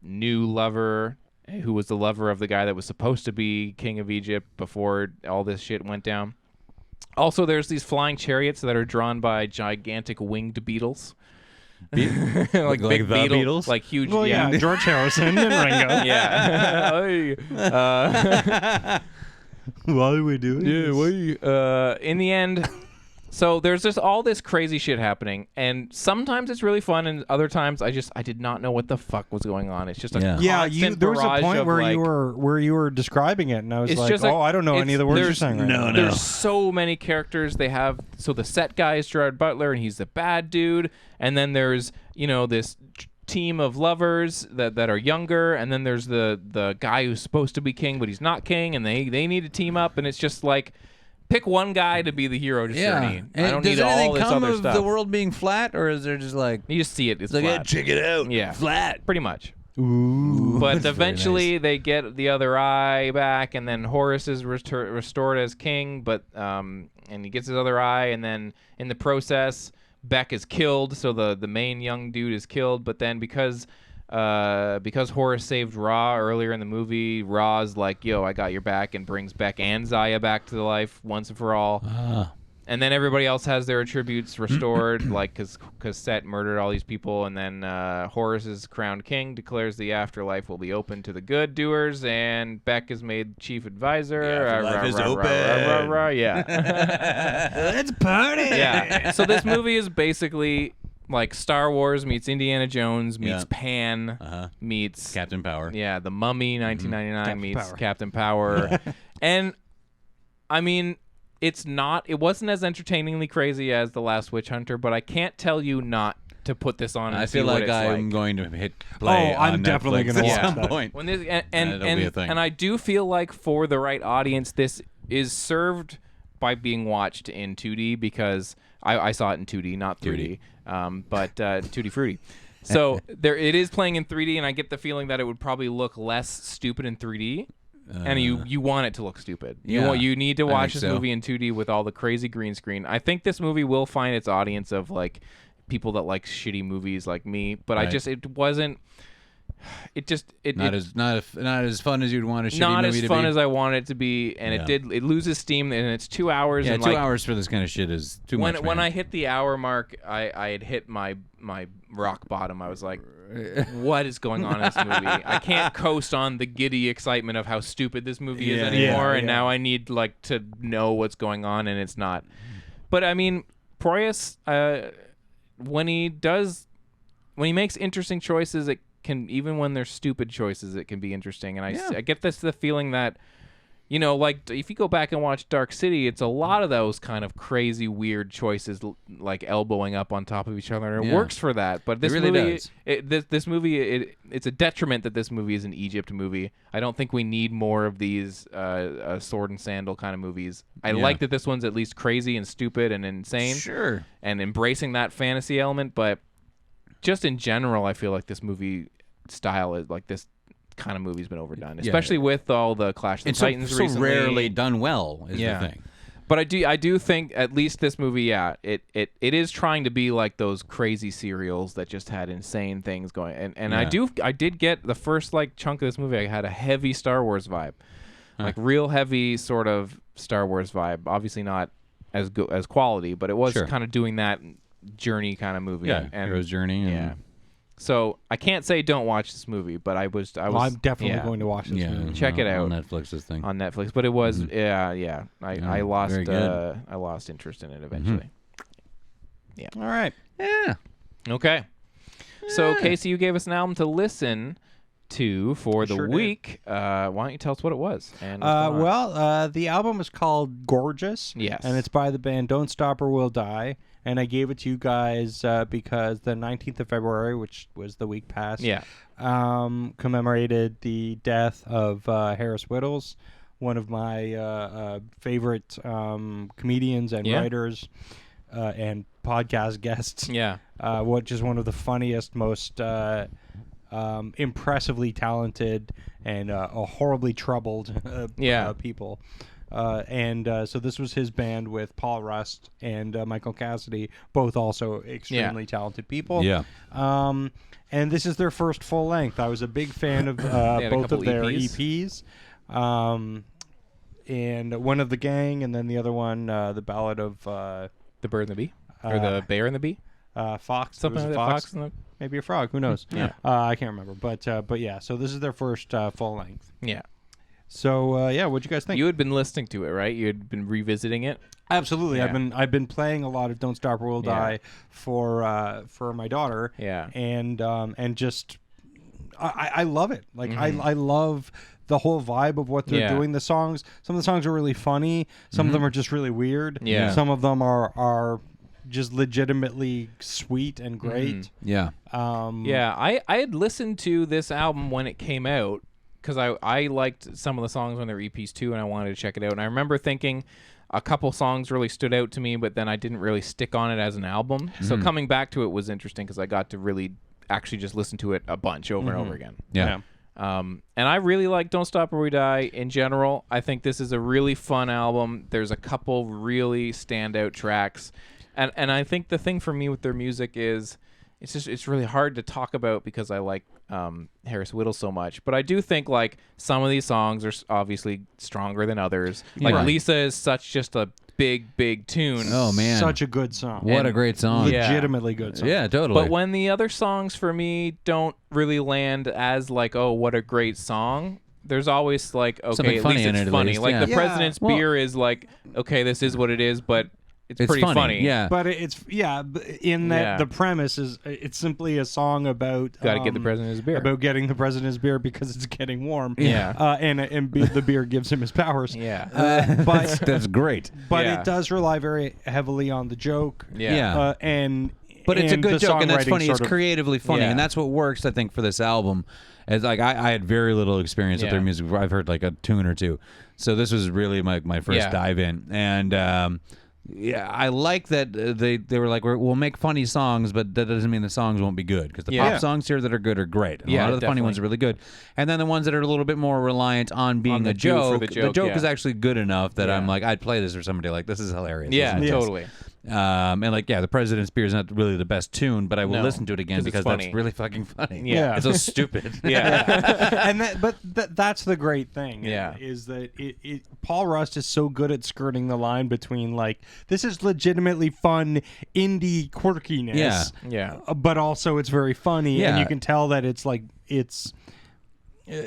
new lover, who was the lover of the guy that was supposed to be king of Egypt before all this shit went down. Also, there's these flying chariots that are drawn by gigantic winged beetles. like big the Beatles? Like huge. Well, yeah, George Harrison and Ringo. Yeah. Why are we doing this? In the end, so there's just all this crazy shit happening, and sometimes it's really fun, and other times I did not know what the fuck was going on. It's just a constant there was a barrage point of, where like, you were describing it, and I was it's like, just like, I don't know any of the words you're saying right now. There's so many characters they have. So the Set guy is Gerard Butler, and he's the bad dude, and then there's this team of lovers that are younger, and then there's the guy who's supposed to be king but he's not king, and they need to team up, and it's just like Pick one guy to be the hero's journey. And I don't does need all anything this come other of stuff. the world being flat, or is there just like You just see it. It's like, flat. check it out? Yeah. Flat. Pretty much. Ooh. But Very eventually they get the other eye back, and then Horus is restored as king. But and he gets his other eye, and then in the process, Beck is killed. So the main young dude is killed. But then because Horus saved Ra earlier in the movie, Ra's like, "Yo, I got your back," and brings Beck and Zaya back to life once and for all. And then everybody else has their attributes restored, like because Set murdered all these people, and then Horus is crowned king, declares the afterlife will be open to the good doers, and Beck is made chief advisor. The afterlife is open. Yeah. Let's party. Yeah. So this movie is basically like Star Wars meets Indiana Jones meets Pan meets Captain Power. Yeah, The Mummy 1999 Captain meets Power. Captain Power. And I mean, it wasn't as entertainingly crazy as The Last Witch Hunter, but I can't tell you not to put this on and I see feel what like it's I'm going to hit play. I'm on definitely Netflix gonna at watch some that. point. When this It'll be a thing. and I do feel like for the right audience, this is served by being watched in 2D because I saw it in 2D, not 3D, but Tutti Frutti. So it is playing in 3D, and I get the feeling that it would probably look less stupid in 3D. And you want it to look stupid. You need to watch this movie in 2D with all the crazy green screen. I think this movie will find its audience of like people that like shitty movies like me, but it wasn't. Not as fun as you'd want a shitty not movie as to fun be. as I wanted it to be, and it loses steam, and it's 2 hours. Yeah, and 2 like, hours for this kind of shit is too much. When man. I hit the hour mark, I had hit my rock bottom. I was like, what is going on in this movie? I can't coast on the giddy excitement of how stupid this movie is anymore, and now I need like to know what's going on, and it's not. But I mean, Proyas, when he makes interesting choices, it can, even when they're stupid choices, it can be interesting. And I get the feeling that, you know, like if you go back and watch Dark City, it's a lot of those kind of crazy, weird choices, like elbowing up on top of each other, and it works for that. But this really movie, does. This movie, it's a detriment that this movie is an Egypt movie. I don't think we need more of these sword and sandal kind of movies. I like that this one's at least crazy and stupid and insane, Sure, and embracing that fantasy element. But just in general, I feel like this movie style is like this kind of movie's been overdone, especially with all the Clash of the Titans so recently. rarely done well is the thing. But I do think at least this movie, it is trying to be like those crazy serials that just had insane things going. And I did get the first like chunk of this movie. I had a heavy Star Wars vibe, like real heavy sort of Star Wars vibe. Obviously not as good as quality, but it was kind of doing that journey kind of movie. Yeah, and, hero's journey. And So I can't say don't watch this movie, but I was. I'm definitely going to watch this movie. Check it out on Netflix. This thing on Netflix, but it was I lost very good. I lost interest in it eventually. Yeah. All right. Yeah. Okay. So Casey, you gave us an album to listen to for the sure week. Why don't you tell us what it was? And what's going on? The album is called Gorgeous. Yes. And it's by the band Don't Stop or We'll Die. And I gave it to you guys because the 19th of February, which was the week past, commemorated the death of Harris Whittles, one of my favorite comedians and writers and podcast guests. Yeah. Which is one of the funniest, most impressively talented and horribly troubled people. So this was his band with Paul Rust and Michael Cassidy, both also extremely talented people. Yeah. And this is their first full length. I was a big fan of both of their EPs. And one of the Gang, and then the other one, the Ballad of The Bird and the Bee, or the Bear and the Bee, Fox. something like that. Fox and the... Maybe a frog. Who knows? I can't remember. But yeah. So this is their first full length. Yeah. So what'd you guys think? You had been listening to it, right? You had been revisiting it. Absolutely. Yeah. I've been playing a lot of Don't Stop or We'll Die for my daughter. Yeah. And just I love it. Like I love the whole vibe of what they're doing. The songs. Some of the songs are really funny. Some of them are just really weird. Yeah. Some of them are just legitimately sweet and great. Yeah. I had listened to this album when it came out because I liked some of the songs on their EPs too, and I wanted to check it out. And I remember thinking, a couple songs really stood out to me, but then I didn't really stick on it as an album. So coming back to it was interesting because I got to really actually just listen to it a bunch over and over again. Yeah. And I really like Don't Stop or We Die in general. I think this is a really fun album. There's a couple really standout tracks. And I think the thing for me with their music is it's really hard to talk about because I like Harris Whittle so much. But I do think like some of these songs are obviously stronger than others. Like Right. Lisa is such just a big tune. Oh man, Such a good song. what a great song. Legitimately good song. Yeah, totally. But when the other songs for me don't really land as like, oh, what a great song, there's always like, okay, Something at funny least in it's it, at funny. least, Like yeah. the Yeah. President's Well- Beer is like, okay, this is what it is, but it's pretty funny. Yeah. But in that Yeah. the premise is it's simply a song about Got to get the president his beer. about getting the president's beer because it's getting warm. Yeah. The beer gives him his powers. Yeah. But That's great. Yeah. it does rely very heavily on the joke. Yeah. But it's a and good the joke, and that's songwriting funny. It's sort of- creatively funny, Yeah. and that's what works, I think, for this album. As like I had very little experience with their Yeah. music. I've heard like a tune or two, so this was really my first Yeah. dive in. And yeah, I like that they were like, we'll make funny songs, but that doesn't mean the songs won't be good because the Yeah. pop songs here that are good are great. And a Yeah, lot of the funny ones are really good, and then the ones that are a little bit more reliant on being the a goof or joke. the joke, is yeah. actually good enough that Yeah. I'm like, I'd play this for somebody like this is hilarious. Yeah, Listen to this. totally. And like, yeah, the President's Beer is not really the best tune, but I will No, listen to it again 'cause it's because funny. that's really fucking funny. Yeah. It's so stupid. Yeah. And that's the great thing. Yeah. Is that Paul Rust is so good at skirting the line between like this is legitimately fun indie quirkiness. Yeah. Yeah. But also it's very funny, and Yeah. you can tell that it's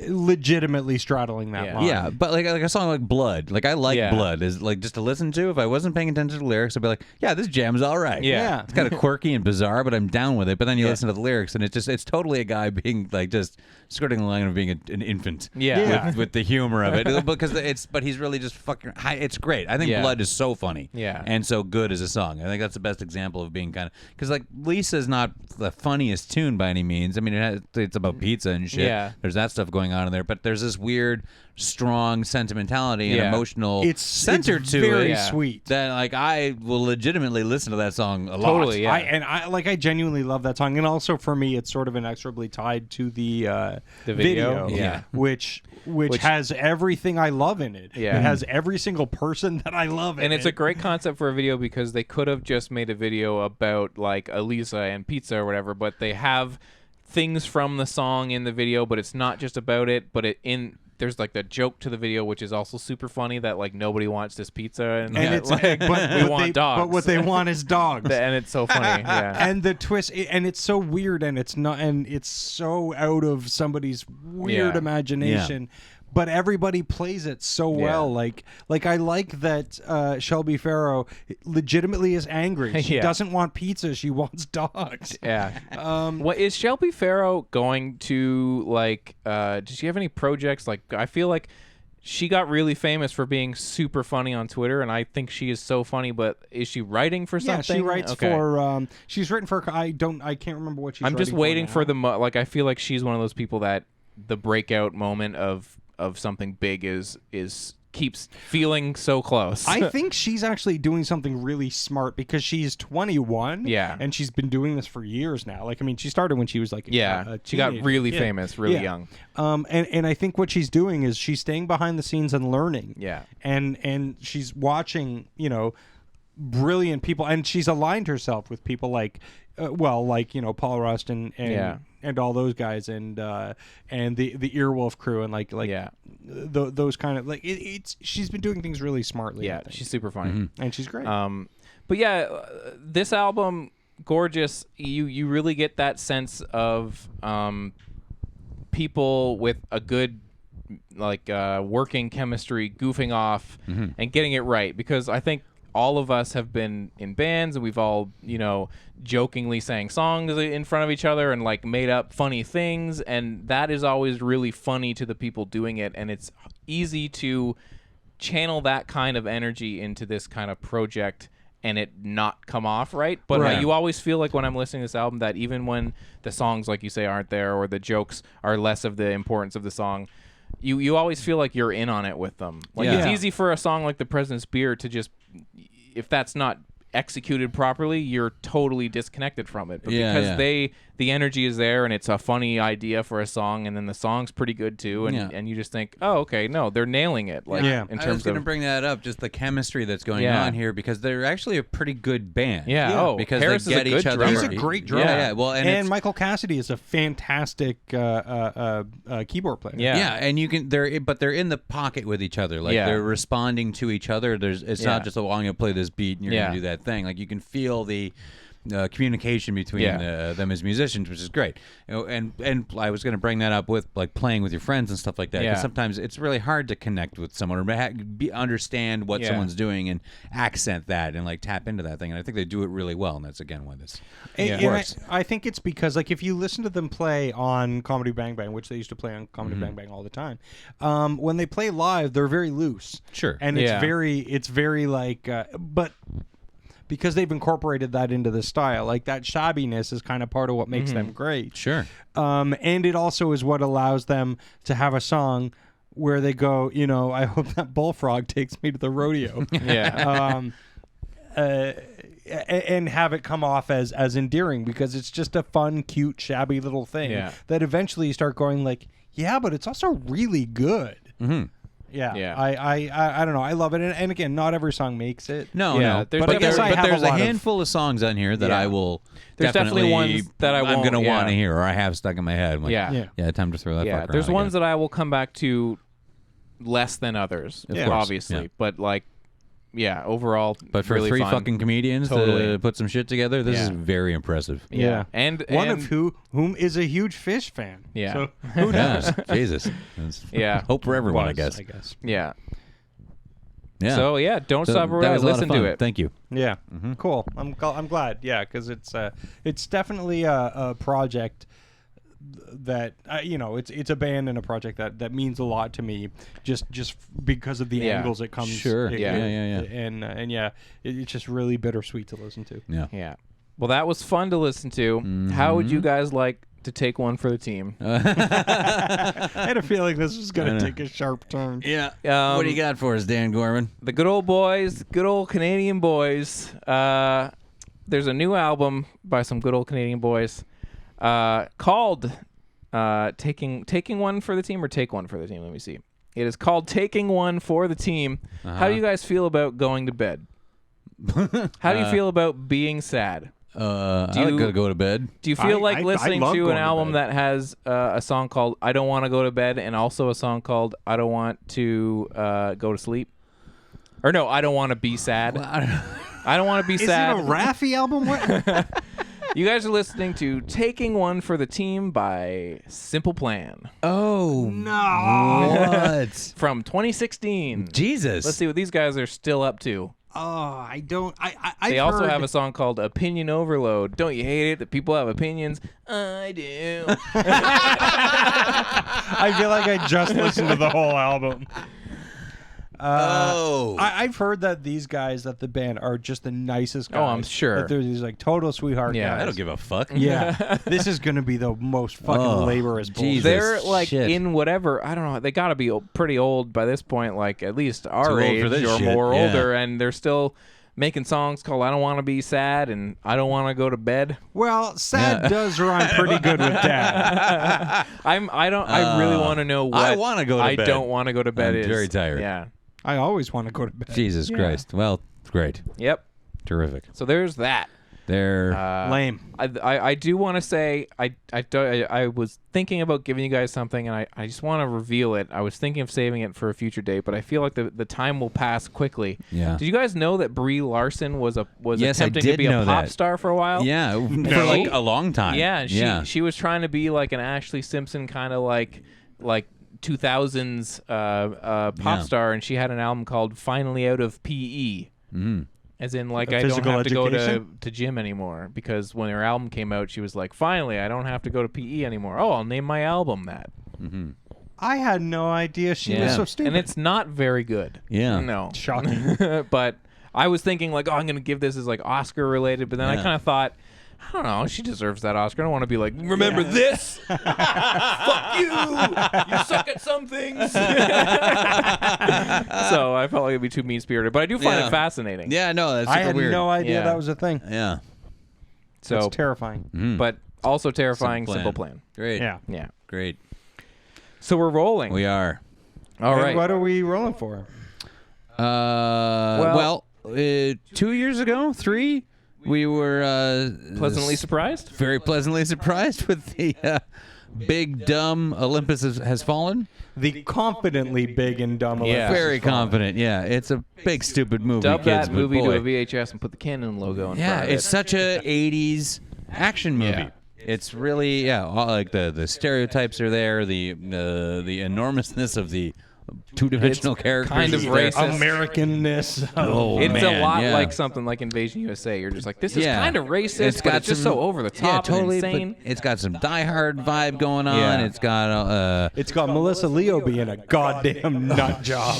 legitimately straddling that Yeah. line. Yeah, but like a song like Blood, like I like Yeah. Blood is like just to listen to. If I wasn't paying attention to the lyrics, I'd be like, yeah, this jam's all right. Yeah. It's kind of quirky and bizarre, but I'm down with it. But then you listen to the lyrics, and it's totally a guy being like just skirting the line of being an infant. Yeah. Yeah. With the humor of it, but he's really just fucking. It's great. I think Yeah. Blood is so funny. Yeah. and so good as a song. I think that's the best example of being kind of because like Lisa's not the funniest tune by any means. I mean, it's about pizza and shit. Yeah. There's that stuff going on in there, but there's this weird, strong sentimentality and Yeah. emotional It's center to very it. Yeah. sweet. That like I will legitimately listen to that song a lot. Totally, yeah. I genuinely love that song, and also for me, it's sort of inexorably tied to the video? Yeah. which has everything I love in it. Yeah. It has every single person that I love in And it's it. a great concept for a video because they could have just made a video about like Elisa and pizza or whatever, but they have things from the song in the video, but it's not just about it, but there's like the joke to the video, which is also super funny that like nobody wants this pizza and it's like, we want dogs. But what they want is dogs. And it's so funny. Yeah. And the twist, and it's so weird, and it's not, and it's so out of somebody's weird Yeah. imagination. But everybody plays it so well. Like I like that Shelby Farrow legitimately is angry. She Yeah. doesn't want pizza. She wants dogs. Yeah. What is Shelby Farrow going to like? Does she have any projects? Like, I feel like she got really famous for being super funny on Twitter, and I think she is so funny. But is she writing for something? Yeah, she writes Okay. for. She's written for. I can't remember what she's. I'm just waiting now. for the like. I feel like she's one of those people that the breakout moment of something big is keeps feeling so close. I think she's actually doing something really smart because she's 21. Yeah. And she's been doing this for years now. Like, I mean, she started when she was like a she got teenager. really Yeah. famous really Yeah. young. And I think what she's doing is she's staying behind the scenes and learning. Yeah. And she's watching, brilliant people, and she's aligned herself with people like Paul Rust and Yeah. and all those guys and the Earwolf crew and those kind of like it's she's been doing things really smartly. I Yeah, think. she's super funny. and she's great. But yeah, this album, gorgeous. You really get that sense of people with a good working chemistry, goofing off and getting it right. Because I think all of us have been in bands and we've all, jokingly sang songs in front of each other and like made up funny things, and that is always really funny to the people doing it, and it's easy to channel that kind of energy into this kind of project and it not come off right. But Right. you always feel like when I'm listening to this album that even when the songs, like you say, aren't there or the jokes are less of the importance of the song, you always feel like you're in on it with them. Like it's easy for a song like The President's Beer to just, if that's not executed properly, you're totally disconnected from it. But because the energy is there and it's a funny idea for a song, and then the song's pretty good too, and you just think, oh, okay, no, they're nailing it. Like in terms I was going to bring that up, just the chemistry that's going on here, because they're actually a pretty good band. Because Harris they get is a each good other. He's a great drummer. Yeah. Well, and Michael Cassidy is a fantastic keyboard player. And you can they're in the pocket with each other. Like they're responding to each other. It's not just I'm going to play this beat and you're going to do that thing. Like you can feel the communication between them as musicians, which is great. And I was going to bring that up with like playing with your friends and stuff like that. Because sometimes it's really hard to connect with someone or understand what someone's doing and accent that and like tap into that thing. And I think they do it really well. And that's again why this works. I think it's because like if you listen to them play on Comedy Bang Bang, which they used to play on Comedy Bang Bang all the time, when they play live, they're very loose. Sure. And it's very like, but because they've incorporated that into the style, like that shabbiness is kind of part of what makes them great. Sure. And it also is what allows them to have a song where they go, I hope that bullfrog takes me to the rodeo. And have it come off as endearing, because it's just a fun, cute, shabby little thing that eventually you start going like, but it's also really good. I don't know. I love it, and again, not every song makes it. No. But there's a handful of songs on here that I will. There's definitely ones that I'm going to want to hear, or I have stuck in my head. Like, time to throw that. Yeah, there's ones that I will come back to less than others, obviously, but like. Yeah, overall, but for really three fun. fucking comedians to put some shit together, this is very impressive. And one of whom is a huge Fish fan. So who knows? Jesus. Hope for everyone, I guess. Yeah. So don't stop Roulette. Listen to it. Thank you. Yeah. Cool. I'm glad. Yeah, because it's definitely a project that it's a band and a project that means a lot to me, just because of the angles it comes. Sure. And it's just really bittersweet to listen to. Yeah. Well, that was fun to listen to. How would you guys like to take one for the team? I had a feeling this was going to take a sharp turn. What do you got for us, Dan Gorman? The good old boys, good old Canadian boys. There's a new album by some good old Canadian boys. Called taking one for the team, or take one for the team. Let me see. It is called Taking One for the Team. How do you guys feel about going to bed? How do you feel about being sad? I like to go to bed. Do you feel like listening to an album that has a song called I Don't Want to Go to Bed and also a song called I Don't Want to Go to Sleep? Or no, I Don't Want to Be Sad. I Don't Want to Be Sad. Is it a Raffi album? What? You guys are listening to Taking One for the Team by Simple Plan. Oh, no. What? From 2016. Jesus. Let's see what these guys are still up to. Oh, I don't. They also have a song called Opinion Overload. Don't you hate it that people have opinions? I do. I feel like I just listened to the whole album. I've heard that these guys at the band are just the nicest guys. Oh, I'm sure. That they're these like total sweetheart guys. I don't give a fuck. Yeah. This is going to be the most fucking laborious bullshit. They're like in whatever, I don't know, they got to be pretty old by this point, like at least our age or more older, and they're still making songs called I Don't Want to Be Sad and I Don't Want to Go to Bed. Well, sad does rhyme pretty good with dad. I really want to know what I want to go to bed. I don't want to go to bed I'm very tired. Yeah. I always want to go to bed. Jesus Christ. Well, great. Yep. Terrific. So there's that. They're lame. I do want to say I was thinking about giving you guys something, and I just want to reveal it. I was thinking of saving it for a future date, but I feel like the time will pass quickly. Yeah. Did you guys know that Brie Larson was Yes, attempting to be a pop star for a while? Yeah, for like a long time. Yeah, she was trying to be like an Ashley Simpson kind of like 2000s pop star, and she had an album called Finally Out of PE. As in, like, I don't have to go to gym anymore, because when her album came out, she was like, finally, I don't have to go to PE anymore. Oh, I'll name my album that. I had no idea she was so stupid. And it's not very good. Yeah. No. Shocking. But I was thinking, like, oh, I'm going to give this as, like, Oscar-related, but then I kind of thought, I don't know. She deserves that Oscar. I don't want to be like, remember this? Fuck you. You suck at some things. So I felt like it'd be too mean-spirited, but I do find it fascinating. Yeah, no, that's I super had weird. no idea Yeah. that was a thing. Yeah. So, It's terrifying. but also terrifying. Simple plan. Great. Yeah. Yeah. Great. So we're rolling. We are. All And right. what are we rolling for? Well, 2 years ago, 3, we were Pleasantly surprised? very pleasantly surprised with the big dumb Olympus has fallen. The confidently big and dumb. Yeah. Olympus Very has fallen. confident. Yeah, it's a big stupid movie. Dub kids, that but movie boy. to a VHS and put the Canon logo in Yeah, front of it's it. such a 80s action movie. Yeah. It's really all, like the stereotypes are there, the enormousness of the two-dimensional It's characters. kind of is there. racist. Americanness. Oh, It's man, a lot yeah. like something like Invasion USA. You're just like, this is Yeah. kind of racist, but it's just some- so over the yeah, top totally, and insane. But it's got some Die Hard vibe going on. Yeah. It's got It's got Melissa Leo being a goddamn nut job.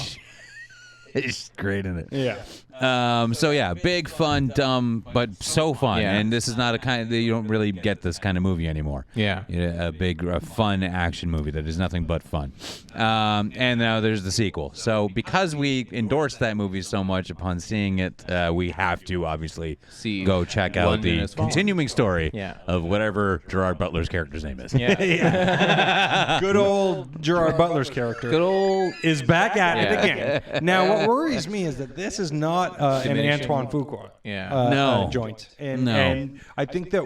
it's great in it. Yeah. So yeah, big fun, dumb, but so fun. Yeah. And this is not a kind of, you don't really get this kind of movie anymore. Yeah. A big, fun action movie that is nothing but fun. And now there's the sequel. So because we endorsed that movie so much upon seeing it, we have to obviously See go check out London the Has Fallen. continuing story Yeah. of whatever Gerard Butler's character's name is. Yeah. Good old Gerard Butler's character Good old. is back at Yeah. it again. Now, what worries me is that this is not an Diminishing. Antoine Fuqua Yeah. No. joint. And, No. and I think that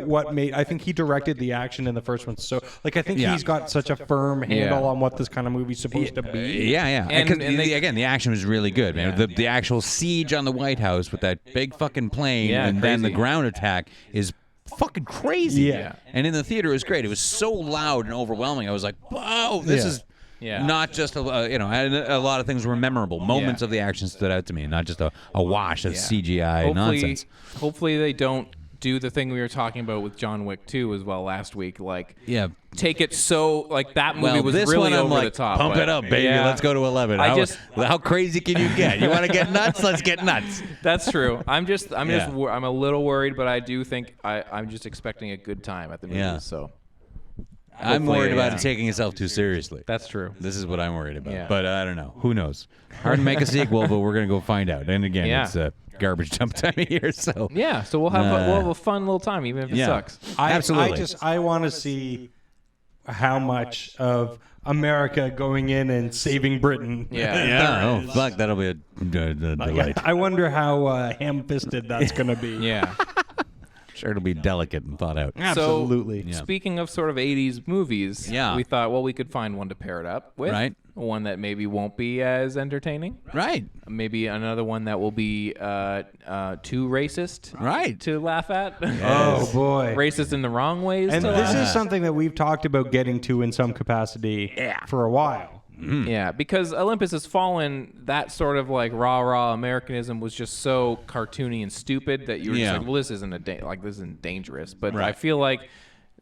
I think he directed the action in the first one. So, like, I think Yeah. he's got such a firm handle Yeah. on what this kind of movie's supposed to be. Yeah, yeah. And- 'Cause and they- again, the action was really good, man. Yeah. The actual siege on the White House with that big fucking plane Yeah, and then the crazy. ground attack is fucking crazy. Yeah. And in the theater, it was great. It was so loud and overwhelming. I was like, wow, this Yeah. is Yeah. not just, and a lot of things were memorable. Moments Yeah. of the action stood out to me, not just a wash of Yeah. CGI nonsense. Hopefully they don't do the thing we were talking about with John Wick 2 as well last week. Like, Yeah. take it so, like, that movie Well, was this really one I'm over like, the top. pump but- it up, baby. Yeah. Let's go to 11. How crazy can you get? You want to get nuts? Let's get nuts. That's true. I'm Yeah. a little worried, but I do think I'm just expecting a good time at the movies. Yeah. So I'm Hopefully, worried about yeah. it taking itself too seriously. that's true. This is what I'm worried about. Yeah. But I don't know. Who knows? Hard to make a sequel, but we're going to go find out. And again, Yeah. it's a garbage dump time of year, so. Yeah. So we'll have a fun little time, even if it Yeah. sucks. Absolutely. I want to see how much of America going in and saving Britain. Yeah. Yeah. Oh, fuck. That'll be a delight. I wonder how ham-fisted that's going to be. Yeah. Sure, it'll be delicate and thought out. Absolutely. So, speaking of sort of 80s movies, Yeah. we thought, well, we could find one to pair it up with. Right. One that maybe won't be as entertaining. Right. Maybe another one that will be too racist Right. to laugh at. Oh, boy. Racist in the wrong ways. And to this laugh is something that we've talked about getting to in some capacity for a while. Yeah, because Olympus Has Fallen, that sort of like rah Americanism was just so cartoony and stupid that you were Yeah. just like, well, this isn't this isn't dangerous. But Right. I feel like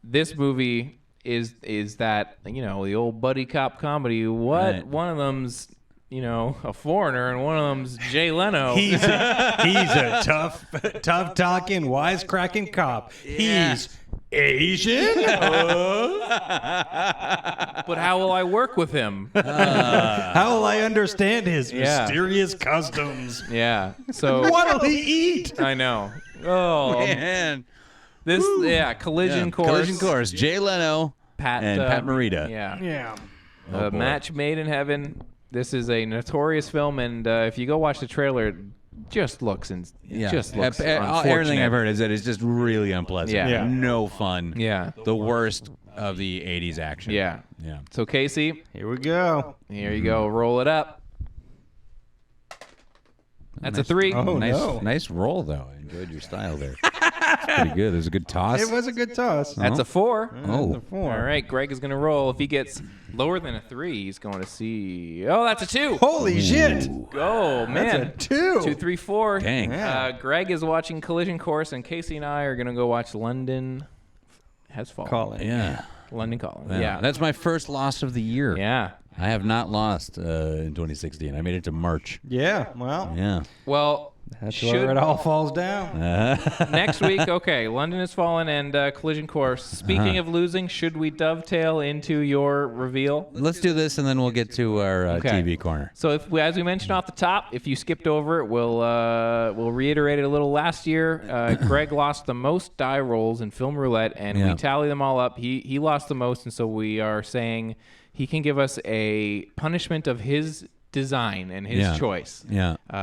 this movie is that, the old buddy cop comedy. What Right. one of them's a foreigner and one of them's Jay Leno. He's a tough talking, wisecracking cop. He's Asian? but how will I work with him? How will I understand his Yeah. mysterious customs? Yeah. So What'll he eat? I know. Oh, Man. this Collision Course. Collision Course. Jay Leno Pat and Pat Morita. Yeah. Yeah. A boy. Match Made in Heaven. This is a notorious film, and if you go watch the trailer, it just looks unfortunate. Everything I've heard is that it's just really unpleasant. Yeah. Yeah. No fun. Yeah. The worst of the 80s action. Yeah. Yeah. So Casey, Here we go. here you go. Roll it up. That's a 3. Oh, no. Nice roll, though. I enjoyed your style there. It's pretty good. It was a good toss. It was a good toss. That's a 4. Oh. Four. All right, Greg is going to roll. If he gets lower than a 3, he's going to see. Oh, that's a 2. Holy shit. Oh, man. That's a 2. 2, 3, 4. Dang. Yeah. Greg is watching Collision Course, and Casey and I are going to go watch London Has Fallen. Calling. Yeah. London Calling. Yeah. Yeah. That's my first loss of the year. Yeah. I have not lost in 2016. I made it to March. Yeah, well. Yeah. Well, That's where it all falls down. Next week, okay, London Has Fallen and Collision Course. Speaking of losing, should we dovetail into your reveal? Let's do this, and then we'll get to our TV corner. So, as we mentioned off the top, if you skipped over it, we'll reiterate it a little. Last year, Greg lost the most die rolls in Film Roulette, and we tally them all up. He lost the most, and so we are saying he can give us a punishment of his design and his choice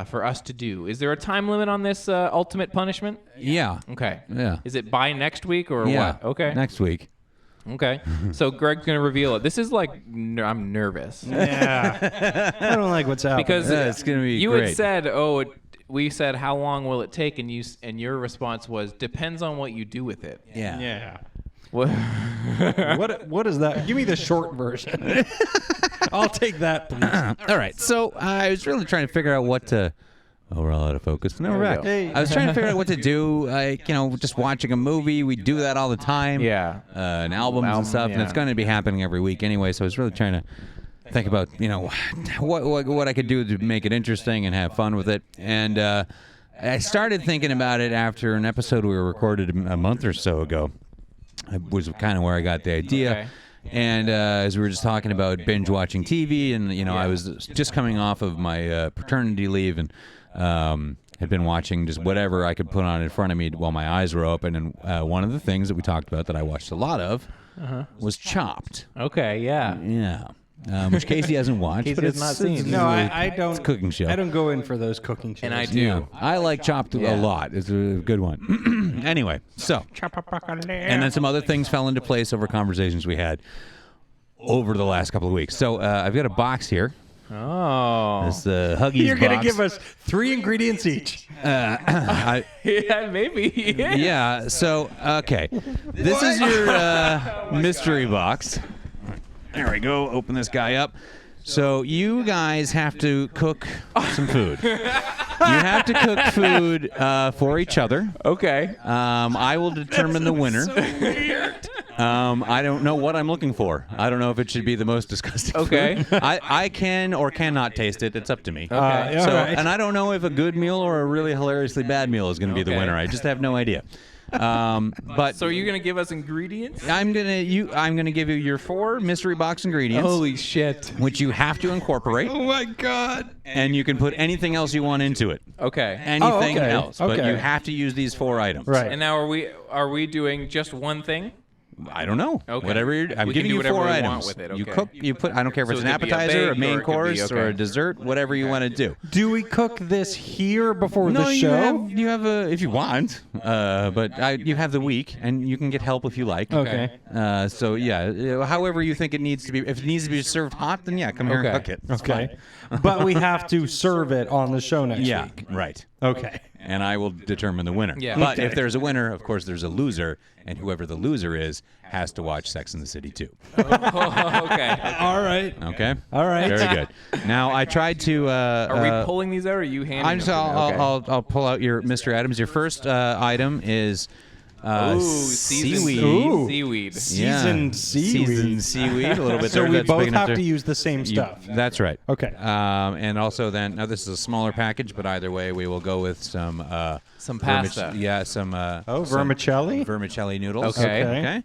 for us to do. Is there a time limit on this ultimate punishment? Yeah. Okay. Yeah. Is it by next week or what? Okay. Next week. Okay. So Greg's going to reveal it. This is like, I'm nervous. Yeah. I don't like what's happening. Because it's going to be you great. had said, we said, how long will it take? And your response was, depends on what you do with it. Yeah. What? What is that? Give me the short version. I'll take that, please. All right. So I was really trying to figure out what to. Oh, we're all out of focus. No, we're back. Hey. I was trying to figure out what to do. Just watching a movie. We do that all the time. Yeah. And albums and stuff, and it's going to be happening every week anyway. So I was really trying to think about, what I could do to make it interesting and have fun with it. And I started thinking about it after an episode we recorded a month or so ago. It was kind of where I got the idea. Okay. And as we were just talking about binge watching TV, and I was just coming off of my paternity leave, and had been watching just whatever I could put on in front of me while my eyes were open. And one of the things that we talked about that I watched a lot of was Chopped. Okay, yeah. Yeah. Which Casey hasn't watched. Casey but has not seen. No, I don't. It's a cooking show. I don't go in for those cooking shows. And I do. Yeah, I like Chopped a lot. It's a good one. Anyway, so. And then some other things fell into place over conversations we had over the last couple of weeks. So I've got a box here. Oh. This Huggies You're going to box. give us 3 ingredients each. Yeah, maybe. Yeah, so, okay. This is your mystery box. There we go. Open this guy up. So you guys have to cook some food. You have to cook food for each other. Okay. I will determine the winner. I don't know what I'm looking for. I don't know if it should be the most disgusting Okay. food. I can or cannot taste it. It's up to me. Okay. All right. And I don't know if a good meal or a really hilariously bad meal is going to be the winner. I just have no idea. But So are you gonna give us ingredients? I'm gonna give you your 4 mystery box ingredients. Holy shit. Which you have to incorporate. Oh, my God. And you can put anything else you want into it. Okay. Anything okay. else. But Okay. you have to use these 4 items. Right. And now are we doing just one thing? I don't know. Okay. Whatever I'm We can giving do you whatever 4 we items. want with it, You okay. cook. You put. I don't care if So it's an it could be a appetizer, a baked, main or it could be- course, or okay. a dessert. Whatever you want to do. Do we cook this here before the you show? have a if you want, but you have the week, and you can get help if you like. Okay. So yeah, however you think it needs to be. If it needs to be served hot, then yeah, come here and Okay. cook it. It's Okay. fine. But we have to serve it on the show next Yeah. week. Right. Okay. And I will determine the winner. Yeah. But Okay. if there's a winner, of course, there's a loser, and whoever the loser is has to watch Sex and the City 2. Okay. All right. Okay. All right. Very good. Now I tried to. Are we pulling these out, or are you handing I'm just. them to me? Okay. I'll pull out your Mr. Adams. Your first item is Ooh, seaweed. Ooh. Seaweed. Seasoned seaweed. Seasoned seaweed. A little bit So there. we That's both big enough have to to use the same stuff. That's right. Okay. And also then, now this is a smaller package, but either way, we will go with some pasta. Some vermicelli? vermicelli noodles. Okay. Okay.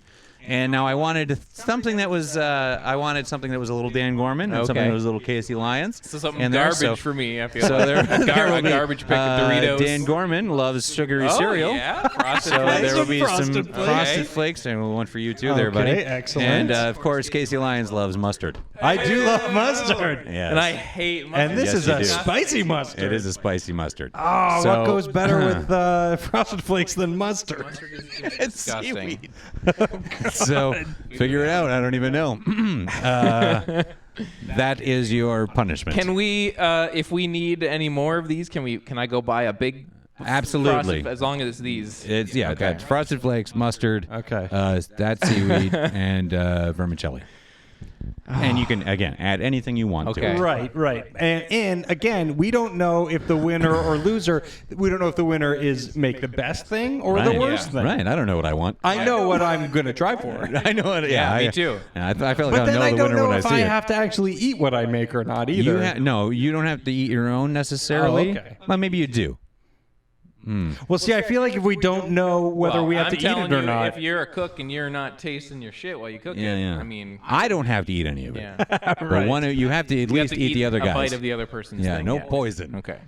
And now I wanted something that was a little Dan Gorman and something Okay. that was a little Casey Lyons. So something And there, garbage for me. I feel So like. there, a there will be, garbage pick of Doritos. Dan Gorman loves sugary Oh, cereal. yeah. Frosted So Flakes. there will be some Frosted Flakes. Frosted Flakes, and one for you too, there, buddy. Okay, excellent. And of course, Casey Lyons loves mustard. I do love mustard. Yes. And I hate mustard. And this Yes, is you a do. spicy mustard. It is a spicy mustard. Oh, So- what goes better with Frosted Flakes than mustard? It's disgusting. seaweed. So figure it out. I don't even know. That is your punishment. Can we, if we need any more of these, can I go buy a big Absolutely. frosted, as long as it's these? It's Okay. that's Frosted Flakes, mustard. Okay. That's seaweed and vermicelli. And you can again add anything you want Okay. to it. Right. And again, we don't know if the winner or loser. We don't know if the winner is make the best thing or the Right. worst thing. Right. I don't know what I want. I know what I'm gonna try for. I know what. Yeah, me I- too. I feel like But I'll then know I the don't winner know when if I see I it. have to actually eat what I make or not either. No, you don't have to eat your own necessarily. Oh, okay. Well, maybe you do. Well, see, I feel like if we don't know whether we have I'm to eat telling it or you, not. if you're a cook and you're not tasting your shit while you cook Yeah, it, yeah. I mean, I don't have to eat any of it. yeah. But you have to at You have least to eat the other a guys. bite of the other person's Yeah, thing. no poison. Okay.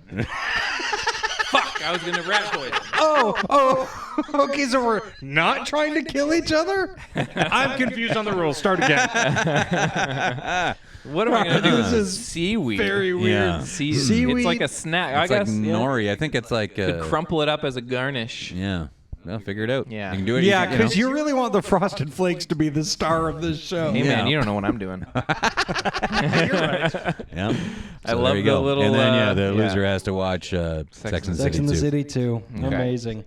Fuck, I was gonna rat poison. Oh, okay, so we're not trying to kill each other? I'm confused on the rules. Start again. What am I gonna do? This is seaweed. Very weird. Yeah. Seaweed? It's like a snack. It's I like guess. nori. I think it's like Could crumple it up as a garnish. yeah. Well, figure it out. Yeah. You can do it. Yeah, you because know. you really want the Frosted Flakes to be the star of this show. Hey Yeah. man, you don't know what I'm doing. You're right. Yeah. I So love there you the go. little, And then the yeah. loser has to watch Sex and the Sex City Sex in the too. City too. Amazing.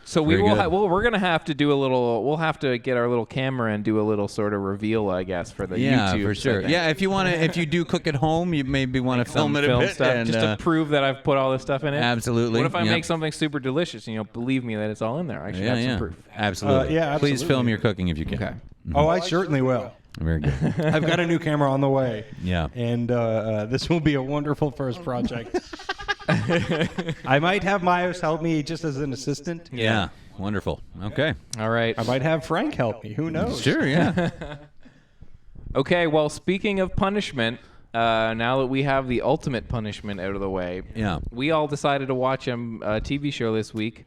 So we Very will. good. We're gonna have to do a little. We'll have to get our little camera and do a little sort of reveal, I guess, for the Yeah, YouTube. for sure. segment. Yeah, if you want to, if you do cook at home, you maybe want to film it a Film bit. stuff and, just to prove that I've put all this stuff in it. absolutely. What if I Yep. make something super delicious? And, believe me that it's all in there. I should Yeah, have yeah. some proof. Absolutely. Yeah, Please absolutely. film your cooking if you can. Okay. Oh, I certainly will. Very good. I've got a new camera on the way. Yeah. And this will be a wonderful first project. I might have Myos help me just as an assistant. Yeah. Wonderful. Okay. All right. I might have Frank help me. Who knows? Sure. Yeah. Okay. Well, speaking of punishment, now that we have the ultimate punishment out of the way, Yeah. we all decided to watch a TV show this week.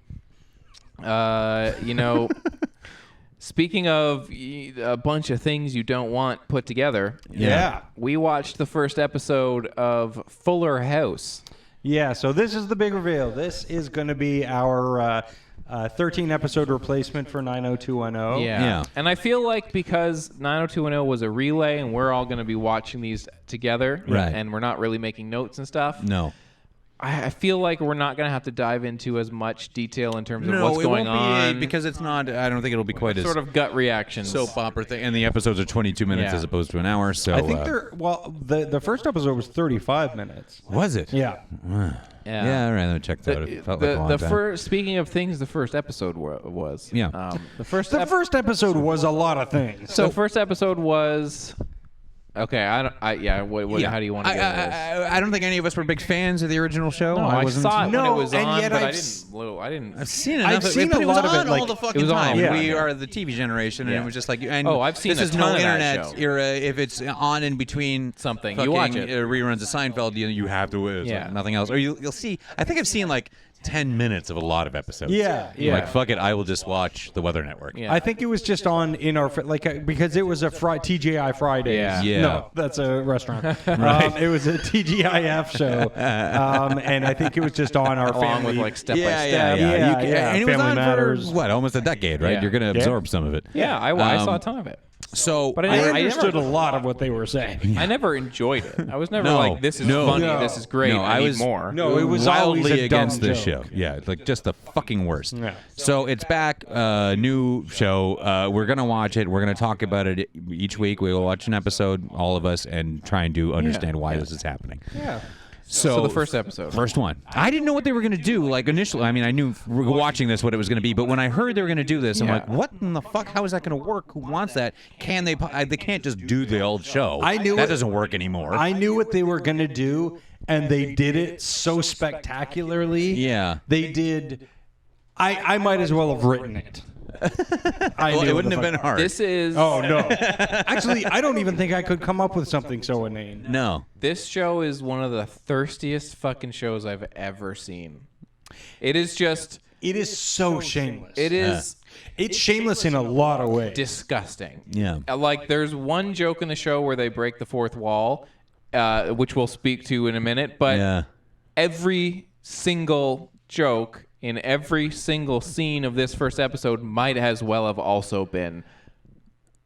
Speaking of a bunch of things you don't want put together, Yeah. we watched the first episode of Fuller House. Yeah, so this is the big reveal. This is going to be our 13-episode replacement for 90210. Yeah. And I feel like because 90210 was a relay and we're all going to be watching these together, Right. and we're not really making notes and stuff, No. I feel like we're not going to have to dive into as much detail in terms of No, what's it going won't on. be because it's not. I don't think it'll be quite as sort of gut reactions. soap opera thing. And the episodes are 22 minutes Yeah. as opposed to an hour. So I think the first episode was 35 minutes. was it? Yeah. Yeah. All right. Let me check that out. It felt like a long the time. first. Speaking of things, the first episode was. Yeah. The first. The first episode was a lot of things. So the first episode was. Okay, How do you want to go to this? I don't think any of us were big fans of the original show. No, I wasn't. saw it when it No, was and on, yet but I've I didn't. I've seen I've enough seen of it, but a it was lot of it, on all like- the fucking It was on, time. yeah. We are the TV generation, and Yeah. it was just like, and Oh, I've seen this a is no ton of that internet show. era. If it's on in between Something. fucking, You watch it. reruns of Seinfeld, you have to. It's Yeah. like nothing else. Or you'll see. I think I've seen like 10 minutes of a lot of episodes. Yeah. Like fuck it, I will just watch the Weather Network. Yeah. I think it was just on in our because it was a TGI Fridays. Yeah. Yeah. No, that's a restaurant. It was a TGIF show, and I think it was just on our Along family. with like step Yeah, by yeah, step. yeah. Yeah, You yeah. And it was Family on Matters. for what, almost a decade, right? Yeah. You're going to absorb some of it. Yeah, I saw a ton of it. So, But I I understood never, a lot of what they were saying. I never enjoyed it. I was never No, like, this is no. funny, No. this is great, No, I I need was- more. No, it was always wildly a dumb against this joke. show. Yeah, it's like just the fucking worst. Yeah. So it's back, new show. We're gonna watch it. We're gonna talk about it each week. We will watch an episode, all of us, and try and understand why this is happening. Yeah. So the first episode. First one. I didn't know what they were going to do. Like initially, I mean, I knew watching this what it was going to be, but when I heard they were going to do this, I'm Yeah. like, what in the fuck? How is that going to work? Who wants that? Can they? They can't just do the old show. I knew that it- doesn't work anymore. I knew what they were going to do, and they did it so spectacularly. Yeah. They did. I might as well have written it. I Well, knew it wouldn't the have been fuck- hard. This is Oh no! Actually, I don't even think I could come up with something so inane. No. this show is one of the thirstiest fucking shows I've ever seen. It is just It is so shameless. it is It's shameless in a lot of ways. disgusting. Yeah. Like there's one joke in the show where they break the fourth wall, which we'll speak to in a minute, but Yeah. every single joke in every single scene of this first episode might as well have also been.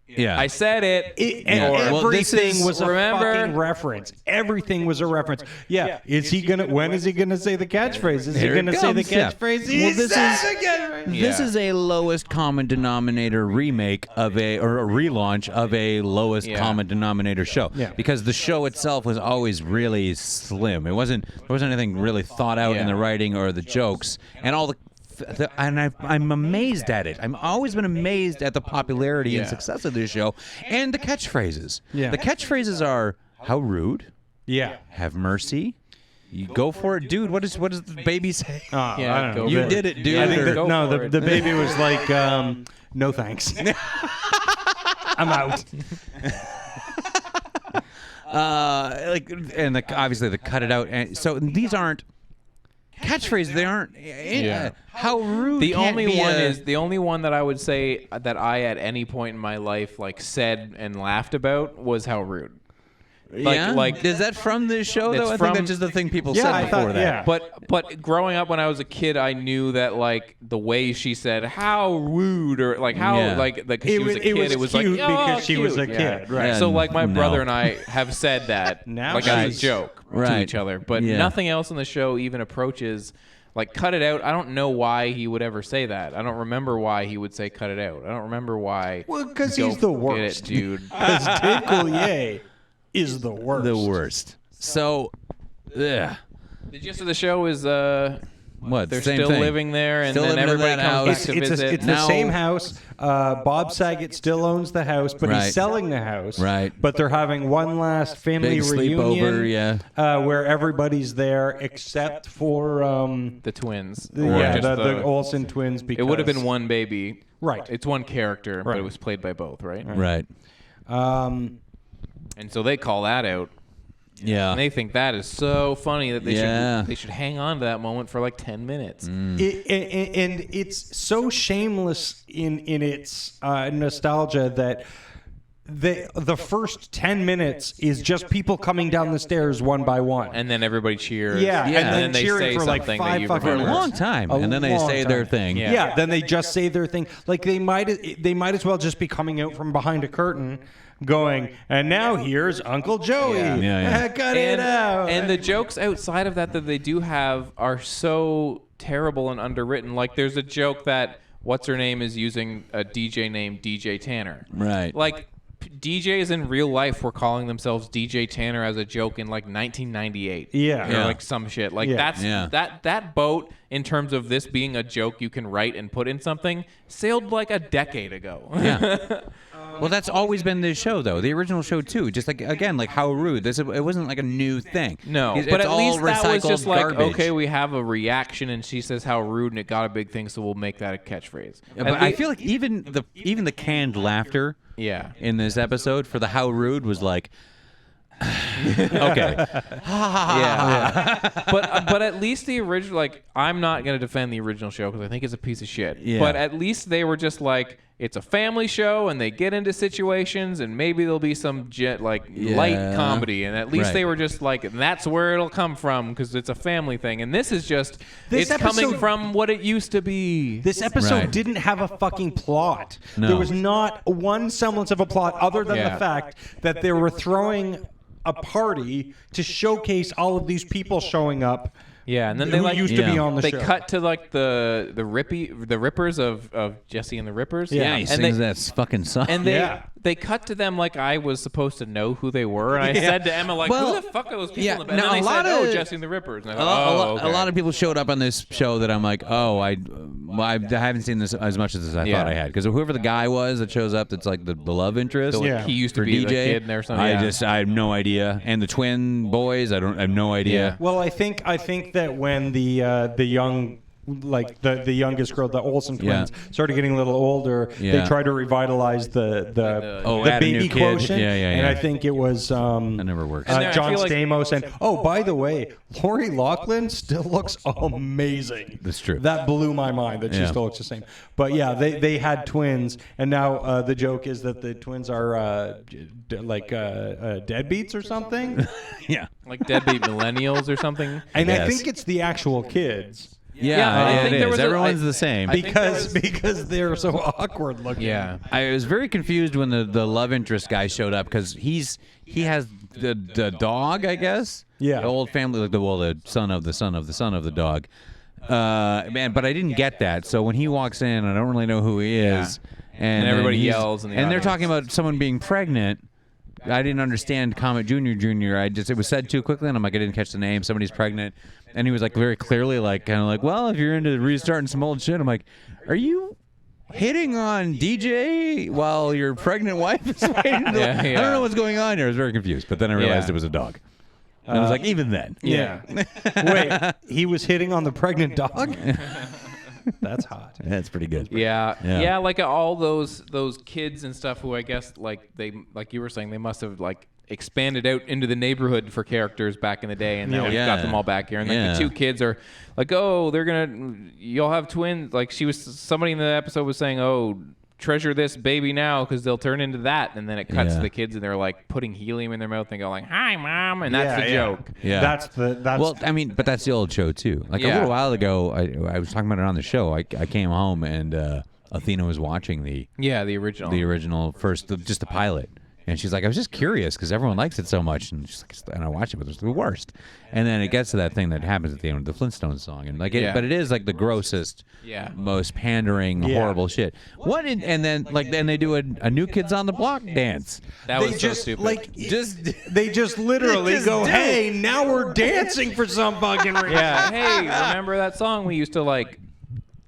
Yeah. I said it. And Well, this everything is- was a remember- fucking reference. Everything was a reference. Yeah. Is he gonna? When is he gonna say the catchphrase? Is he Here it gonna say the comes, yeah. catchphrase? Well, this is- This Yeah. is a lowest common denominator remake or a relaunch of a lowest Yeah. common denominator show. Yeah. Because the show itself was always really slim. There wasn't anything really thought out in Yeah. the writing or the jokes, and all and I'm amazed at it. I've always been amazed at the popularity and Yeah. success of this show and the catchphrases. Yeah. The catchphrases are "How rude," Yeah. "Have mercy," You go for it, dude. What does the baby say? I Yeah, don't know. You did it, dude. I think Go for it. the baby was like, no thanks. I'm out. Obviously they cut it out, and so these aren't catchphrases. They aren't. How rude. The can't only be one a- is the only one that I would say that I at any point in my life like said and laughed about was how rude. Like is that from this show though? It's I think from- that's just the thing people Yeah, said I before thought- that. yeah. But growing up when I was a kid, I knew that like the way she said "how rude" or like how Yeah. like she was a kid, it was like cute oh, because she was a cute. kid, right? Yeah. So like my No. brother and I have said that Now like as she's- a joke to Right. each other, but Yeah. nothing else in the show even approaches. Like cut it out. I don't know why he would ever say that. I don't remember why he would say cut it out. I don't remember why. Well, because Go he's the get worst, it, dude. Because Dave Coulier is the worst. The worst. So, The gist of the show is what? they're Same still thing. living there, and Still then living in everybody that comes house. back to visit. It's Now- the same house. Bob Saget still owns the house, but Right. he's selling the house. Right. But they're having one last family Big reunion. sleepover, yeah. Where everybody's there except for the twins. the Or just the Olsen twins. Because it would have been one baby. Right. It's one character, but Right. it was played by both, right? Right. And so they call that out. Yeah. And they think that is so funny that Yeah. they should hang on to that moment for like 10 minutes. and it's so shameless in its nostalgia that the first 10 minutes is just people coming down the stairs one by one. And then everybody cheers. Yeah, and and then then they cheering say for like something 5 that you fucking For a remember. long time, A and then they long say their time. thing. Yeah. Then they just say their thing. Like they might as well just be coming out from behind a curtain, going, and now here's Uncle Joey. Yeah. Cut it out. And the jokes outside of that they do have are so terrible and underwritten. Like there's a joke that what's her name is using a DJ named DJ Tanner. Right. Like DJs in real life were calling themselves DJ Tanner as a joke in like 1998. Yeah. Or Yeah. like some shit. Like Yeah. that's Yeah. that boat in terms of this being a joke you can write and put in something sailed like a decade ago. Yeah. Well, that's always been this show, though. The original show too. Just like again, like how rude. It wasn't like a new thing. No, It's but at all least that was recycled just like, garbage. okay, we have a reaction, and she says how rude, and it got a big thing, so we'll make that a catchphrase. Yeah, but I feel like even the canned laughter yeah, in this episode for the how rude was like, okay, but at least the original, like, I'm not gonna defend the original show because I think it's a piece of shit. Yeah. But at least they were just like, it's a family show, and they get into situations, and maybe there'll be some light comedy, and at least Right. they were just like, that's where it'll come from because it's a family thing, and this is just This it's coming episode- from what it used to be. This episode Right. didn't have a fucking plot. No. There was not one semblance of a plot other than Yeah. the fact that they were throwing a party to showcase all of these people showing up. Yeah, and then who they like used to be Yeah. on the they show. cut to like the Rippers of Jesse and the Rippers. Yeah, yeah, he and sings they, that fucking song. and they Yeah. they cut to them like I was supposed to know who they were, and I said to Emma like, Well, "Who the fuck are those people?" yeah, in the band? now And then a they lot said, "Oh, of- Jesse and the Rippers." And I a, go, lot, "Oh, okay." a lot of people showed up on this show that I'm like, oh, I haven't seen this as much as I Yeah. thought I had, because whoever the guy was that shows up, that's like the love interest. So, Yeah. he used to for be DJ. the kid and or something. I Yeah. have no idea. And the twin boys, I have no idea. Well, I think that when the young, like the youngest girl, the Olsen twins, started getting a little older, Yeah. they tried to revitalize the add a new baby kid. quotient. Yeah, And yeah. I think it was That never works. And then I John feel like- Stamos. And oh, by the way, Lori Loughlin still looks amazing. That's true. That blew my mind that she Yeah. still looks the same. But yeah, they had twins, and now the joke is that the twins are deadbeats or something. yeah. like deadbeat millennials or something. And I Yes. think it's the actual kids. Yeah, I it think there is. was a- Everyone's I- the same. I think Because they're so awkward looking. Yeah. I was very confused when the love interest guy showed up, because he has the dog, I guess. Yeah. The old family, like the son of the son of the son of the dog. Man, but I didn't get that. So when he walks in, I don't really know who he is, and And everybody then he's- yells in the and they're audience. talking about someone being pregnant. I didn't understand Comet Junior. It was said too quickly, and I'm like, I didn't catch the name. Somebody's pregnant, and he was like very clearly like kind of like, well, if you're into restarting some old shit, I'm like, are you hitting on DJ while your pregnant wife is waiting? I don't know what's going on here. I was very confused, but then I realized Yeah. it was a dog. And I was like, even then. Yeah. Wait, he was hitting on the pregnant dog? That's hot. That's pretty good. Yeah, like all those kids and stuff who I guess like you were saying, they must have like expanded out into the neighborhood for characters back in the day, and now we've got them all back here. And like the two kids are like, oh, you'll have twins. Like somebody in the episode was saying, oh, treasure this baby now because they'll turn into that. And then it cuts to the kids and they're like putting helium in their mouth and go like, hi mom, and that's the joke. Yeah, that's well, I mean, but that's the old show too. Like a little while ago, I was talking about it on the show. I came home and Athena was watching the original first, just the pilot. And she's like, I was just curious because everyone likes it so much. And she's like, and I watch it, but it's the worst. And then it gets to that thing that happens at the end of the Flintstones song. And like, but it is like the grossest, most pandering, horrible shit. And then they do a New Kids on the Block dance. That was so stupid. Like, they just literally go, hey, now we're dancing for some fucking reason. Yeah. Hey, remember that song we used to like?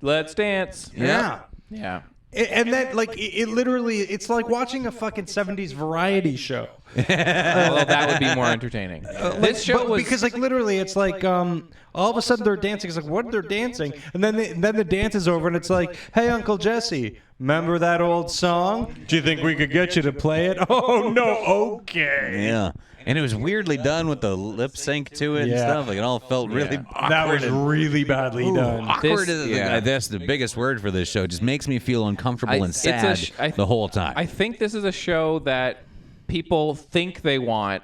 Let's dance. Yeah. Yeah. And then, like, it literally, it's like watching a fucking 70s variety show. Well, that would be more entertaining. This show was... Because, like, literally, it's like, all of a sudden they're dancing. It's like, what? They're dancing. And then the dance is over, and it's like, hey, Uncle Jesse, remember that old song? Do you think we could get you to play it? Oh, no, okay. Yeah. And it was weirdly done with the lip sync to it and stuff. Like, it all felt really awkward. That was really badly done. Awkward that's the biggest word for this show. It just makes me feel uncomfortable and sad the whole time. I think this is a show that people think they want.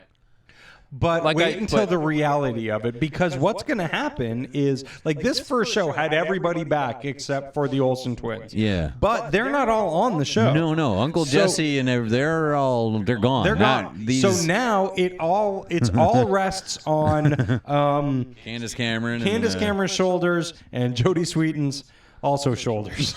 But wait until the reality of it, because what's going to happen is, like, this first show had everybody back except for the Olsen twins. Yeah. But they're not all on the show. No. Uncle Jesse and they're gone. They're gone. So now it's all rests on Candace Cameron. Cameron's shoulders and Jodie Sweetin's also shoulders.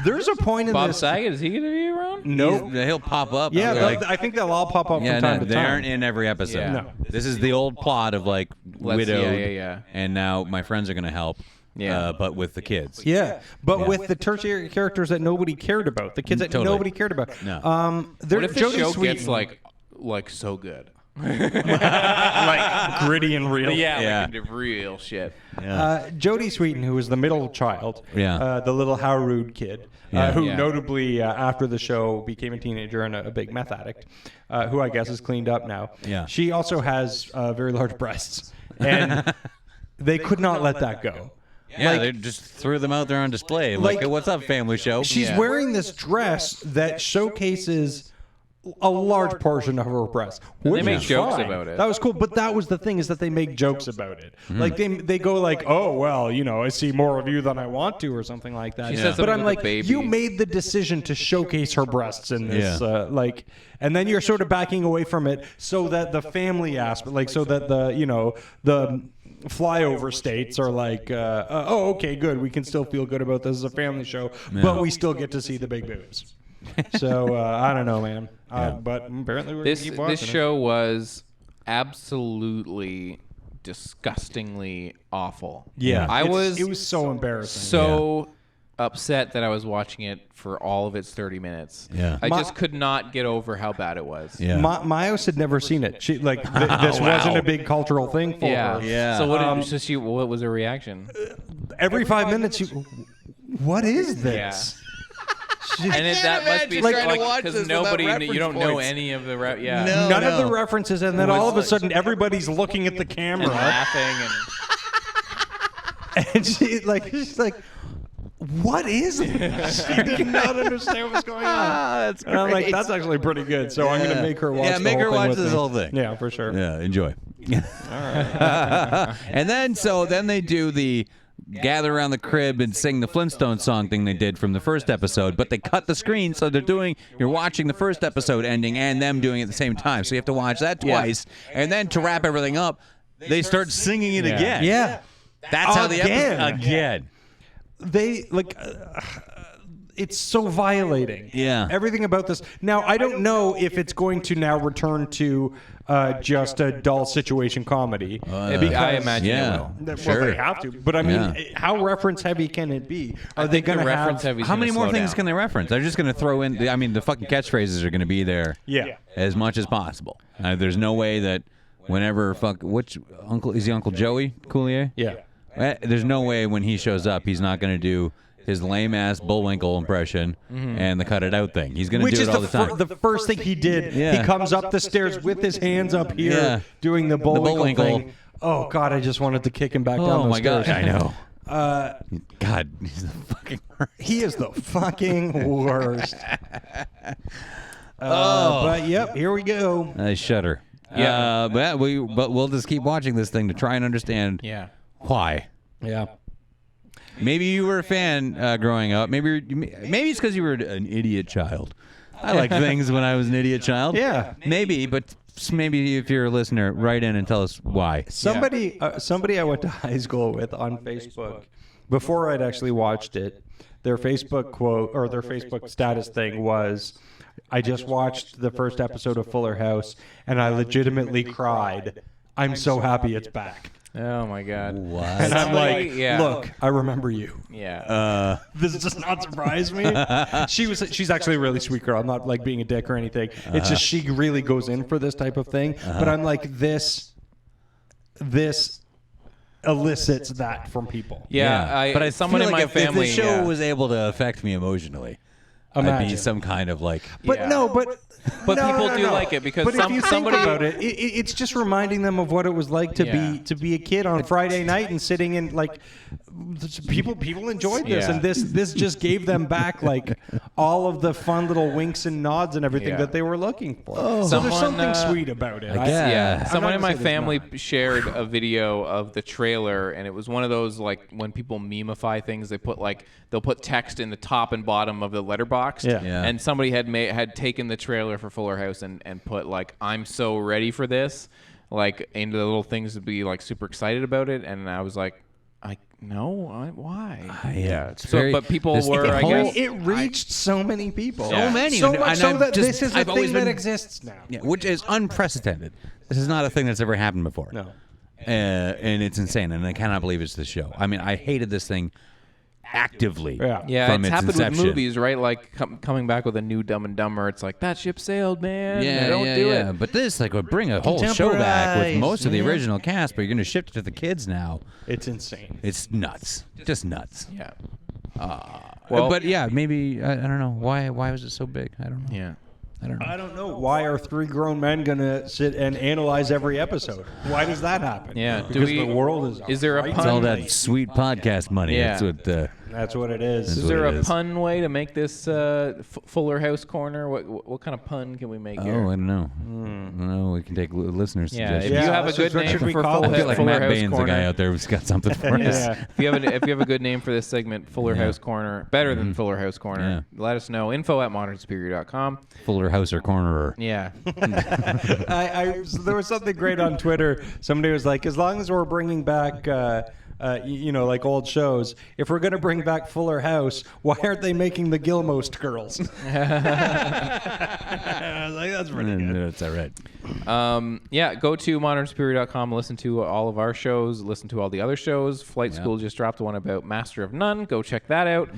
There's a point in Bob this. Saget, is he going to be around? No. He'll pop up. Yeah, I think they'll all pop up from time to time. They aren't in every episode. Yeah. No. This is the old plot of, like, widowed. Yeah. And now my friends are going to help. Yeah. But with the kids. Yeah, but with the tertiary characters that nobody cared about, the kids that nobody cared about. No. What if the show gets like so good? Like gritty and real. Like real shit. Jodie Sweetin, who was the middle child, the little Howard kid, who notably after the show became a teenager and a big meth addict, who I guess is cleaned up now. Yeah. She also has very large breasts, and they could not let that go. Yeah, they just threw them out there on display. Like, what's up, family show? She's wearing this dress that showcases a large portion of her breasts. They make jokes about it. That was cool, but that was the thing, is that they make jokes about it. Like they go like, "Oh well, I see more of you than I want to," or something like that. She says but I'm like, you made the decision to showcase her breasts in this, and then you're sort of backing away from it so that the family aspect, like so that the flyover states are like, oh, okay, good. We can still feel good about this as a family show, but we still get to see the big boobs. So I don't know, man. But apparently we're gonna keep watching this show was absolutely disgustingly awful. Yeah, it was so embarrassing. So upset that I was watching it for all of its 30 minutes. Yeah, I just could not get over how bad it was. Yeah, Myos had never seen it. She this wasn't a big cultural thing for her. Yeah. So what was her reaction? Every 5 minutes, what is this? Yeah. And that must be like because nobody, you don't know any of the none of the references, and then all of a sudden everybody's looking at the camera and laughing, and she's like, what is this? I did not understand what's going on. That's great. And I'm like, that's actually pretty good. So I'm going to make her watch. Yeah, make her watch this whole thing. Yeah, for sure. Yeah, enjoy. All right. And then they do the gather around the crib and sing the Flintstone song thing they did from the first episode, but they cut the screen, so you're watching the first episode ending and them doing it at the same time, so you have to watch that twice, and then to wrap everything up, they start singing it again. Yeah. That's how the episode... Again. They, it's so violating. Yeah. Everything about this. Now, I don't know if it's going to now return to just a dull situation comedy. I imagine it will. Well, they have to. But I mean, how reference heavy can it be? Are they going to reference heavy? How many more things can they reference? They're just going to throw in. The fucking catchphrases are going to be there. Yeah. As much as possible. There's no way that whenever which uncle is he? Uncle Joey Coulier? Yeah. There's no way when he shows up, he's not going to do his lame ass Bullwinkle impression and the cut it out thing. He's going to do it all the time. The first thing he did, Yeah. he comes up the stairs with his hands up here, Yeah. doing the Bullwinkle Bullwinkle. thing. Oh God, I just wanted to kick him back down Oh those my stairs. God, I know. God, he's the fucking worst. He is the fucking worst. But yep, here we go. I shudder. Yeah. But we'll just keep watching this thing to try and understand Yeah. why. Yeah. Maybe you were a fan growing up. Maybe it's because you were an idiot child. I liked things when I was an idiot child. Yeah. Maybe, but maybe if you're a listener, write in and tell us why. Somebody I went to high school with on Facebook, before I'd actually watched it, their Facebook quote or their Facebook status thing was, I just watched the first episode of Fuller House and I legitimately cried. I'm so happy it's back. Oh my God. What? And I'm like, Yeah. look, I remember you. Yeah. This does not surprise me. She's actually a really sweet girl. I'm not like being a dick or anything. It's just she really goes in for this type of thing. But I'm like, this elicits that from people. Yeah. but I someone feel in like my family. if the show yeah. was able to affect me emotionally, I'd be Imagine. some kind of like. But Yeah. no, but people do like it because but if you somebody- think about it, it's just reminding them of what it was like to be a kid on Friday night and sitting in like people enjoyed this Yeah. and this just gave them back like all of the fun little winks and nods and everything Yeah. that they were looking for. So Someone, there's something sweet about it. I guess. Yeah, I'm someone not in gonna my say there's family not. shared a video of the trailer, and it was one of those like when people memeify things, they'll put text in the top and bottom of the letterbox. Yeah. Yeah. And somebody had taken the trailer for Fuller House and put like, I'm so ready for this, like into the little things to be like super excited about it, and I was like, why? Yeah, it's So, very, but people this were, I whole- guess, It reached so many people. So many. So And much so I've that just- this is a I've always thing that been- exists now. Yeah, which is unprecedented. This is not a thing that's ever happened before. No. And it's insane, and I cannot believe it's the show. I mean, I hated this thing actively. Yeah, from it's its happened inception. with movies, right? Like coming back with a new Dumb and Dumber, it's like that ship sailed, man. Yeah, don't do it. But this would bring a whole show back with Contemporize, most of the yeah. original cast, but you're going to shift it to the kids now. It's insane. It's nuts, just nuts. Yeah. But yeah, maybe I don't know why. Why was it so big? I don't know. Yeah. I don't know. I don't know. Why are three grown men gonna sit and analyze every episode? Why does that happen? Yeah. Because the world Is there a right pun? It's all that sweet podcast money. Yeah. That's what. That's what it is. That's Is what there it a is. pun way to make this Fuller House corner? What kind of pun can we make here? Oh, I don't know. I don't know. We can take listeners' Yeah, suggestions. if Yeah, you have a let's good just- what name should we for call it? I feel like Fuller Matt House Bain's the corner, guy out there who's got something for us. Yeah. if you have a good name for this segment, Fuller House Corner, better than Fuller House Corner, let us know. info@modernsuperior.com. Fuller House or Cornerer. Yeah. There was something great on Twitter. Somebody was like, as long as we're bringing back, like old shows, if we're going to bring back Fuller House, why aren't they making the Gilmost girls? I was like, that's pretty good. That's all right. Go to modernsuperior.com, listen to all of our shows, listen to all the other shows. Flight School just dropped one about Master of None. Go check that out.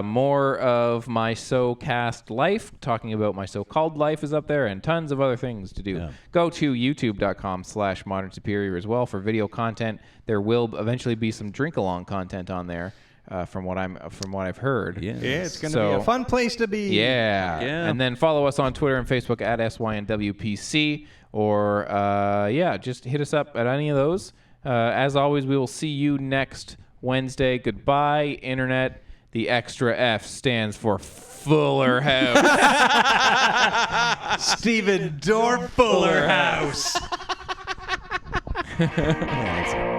More of my so-cast life, talking about my so-called life is up there, and tons of other things to do. Yeah. Go to youtube.com/modernsuperior as well for video content. There will eventually be some drink-along content on there. From what I've heard. Yeah. Yeah, it's going to be a fun place to be. Yeah. Yeah. And then follow us on Twitter and Facebook at SYNWPC, or just hit us up at any of those. As always, we will see you next Wednesday. Goodbye, Internet. The extra F stands for Fuller House. Stephen Dorff Fuller House. Yeah, that's it.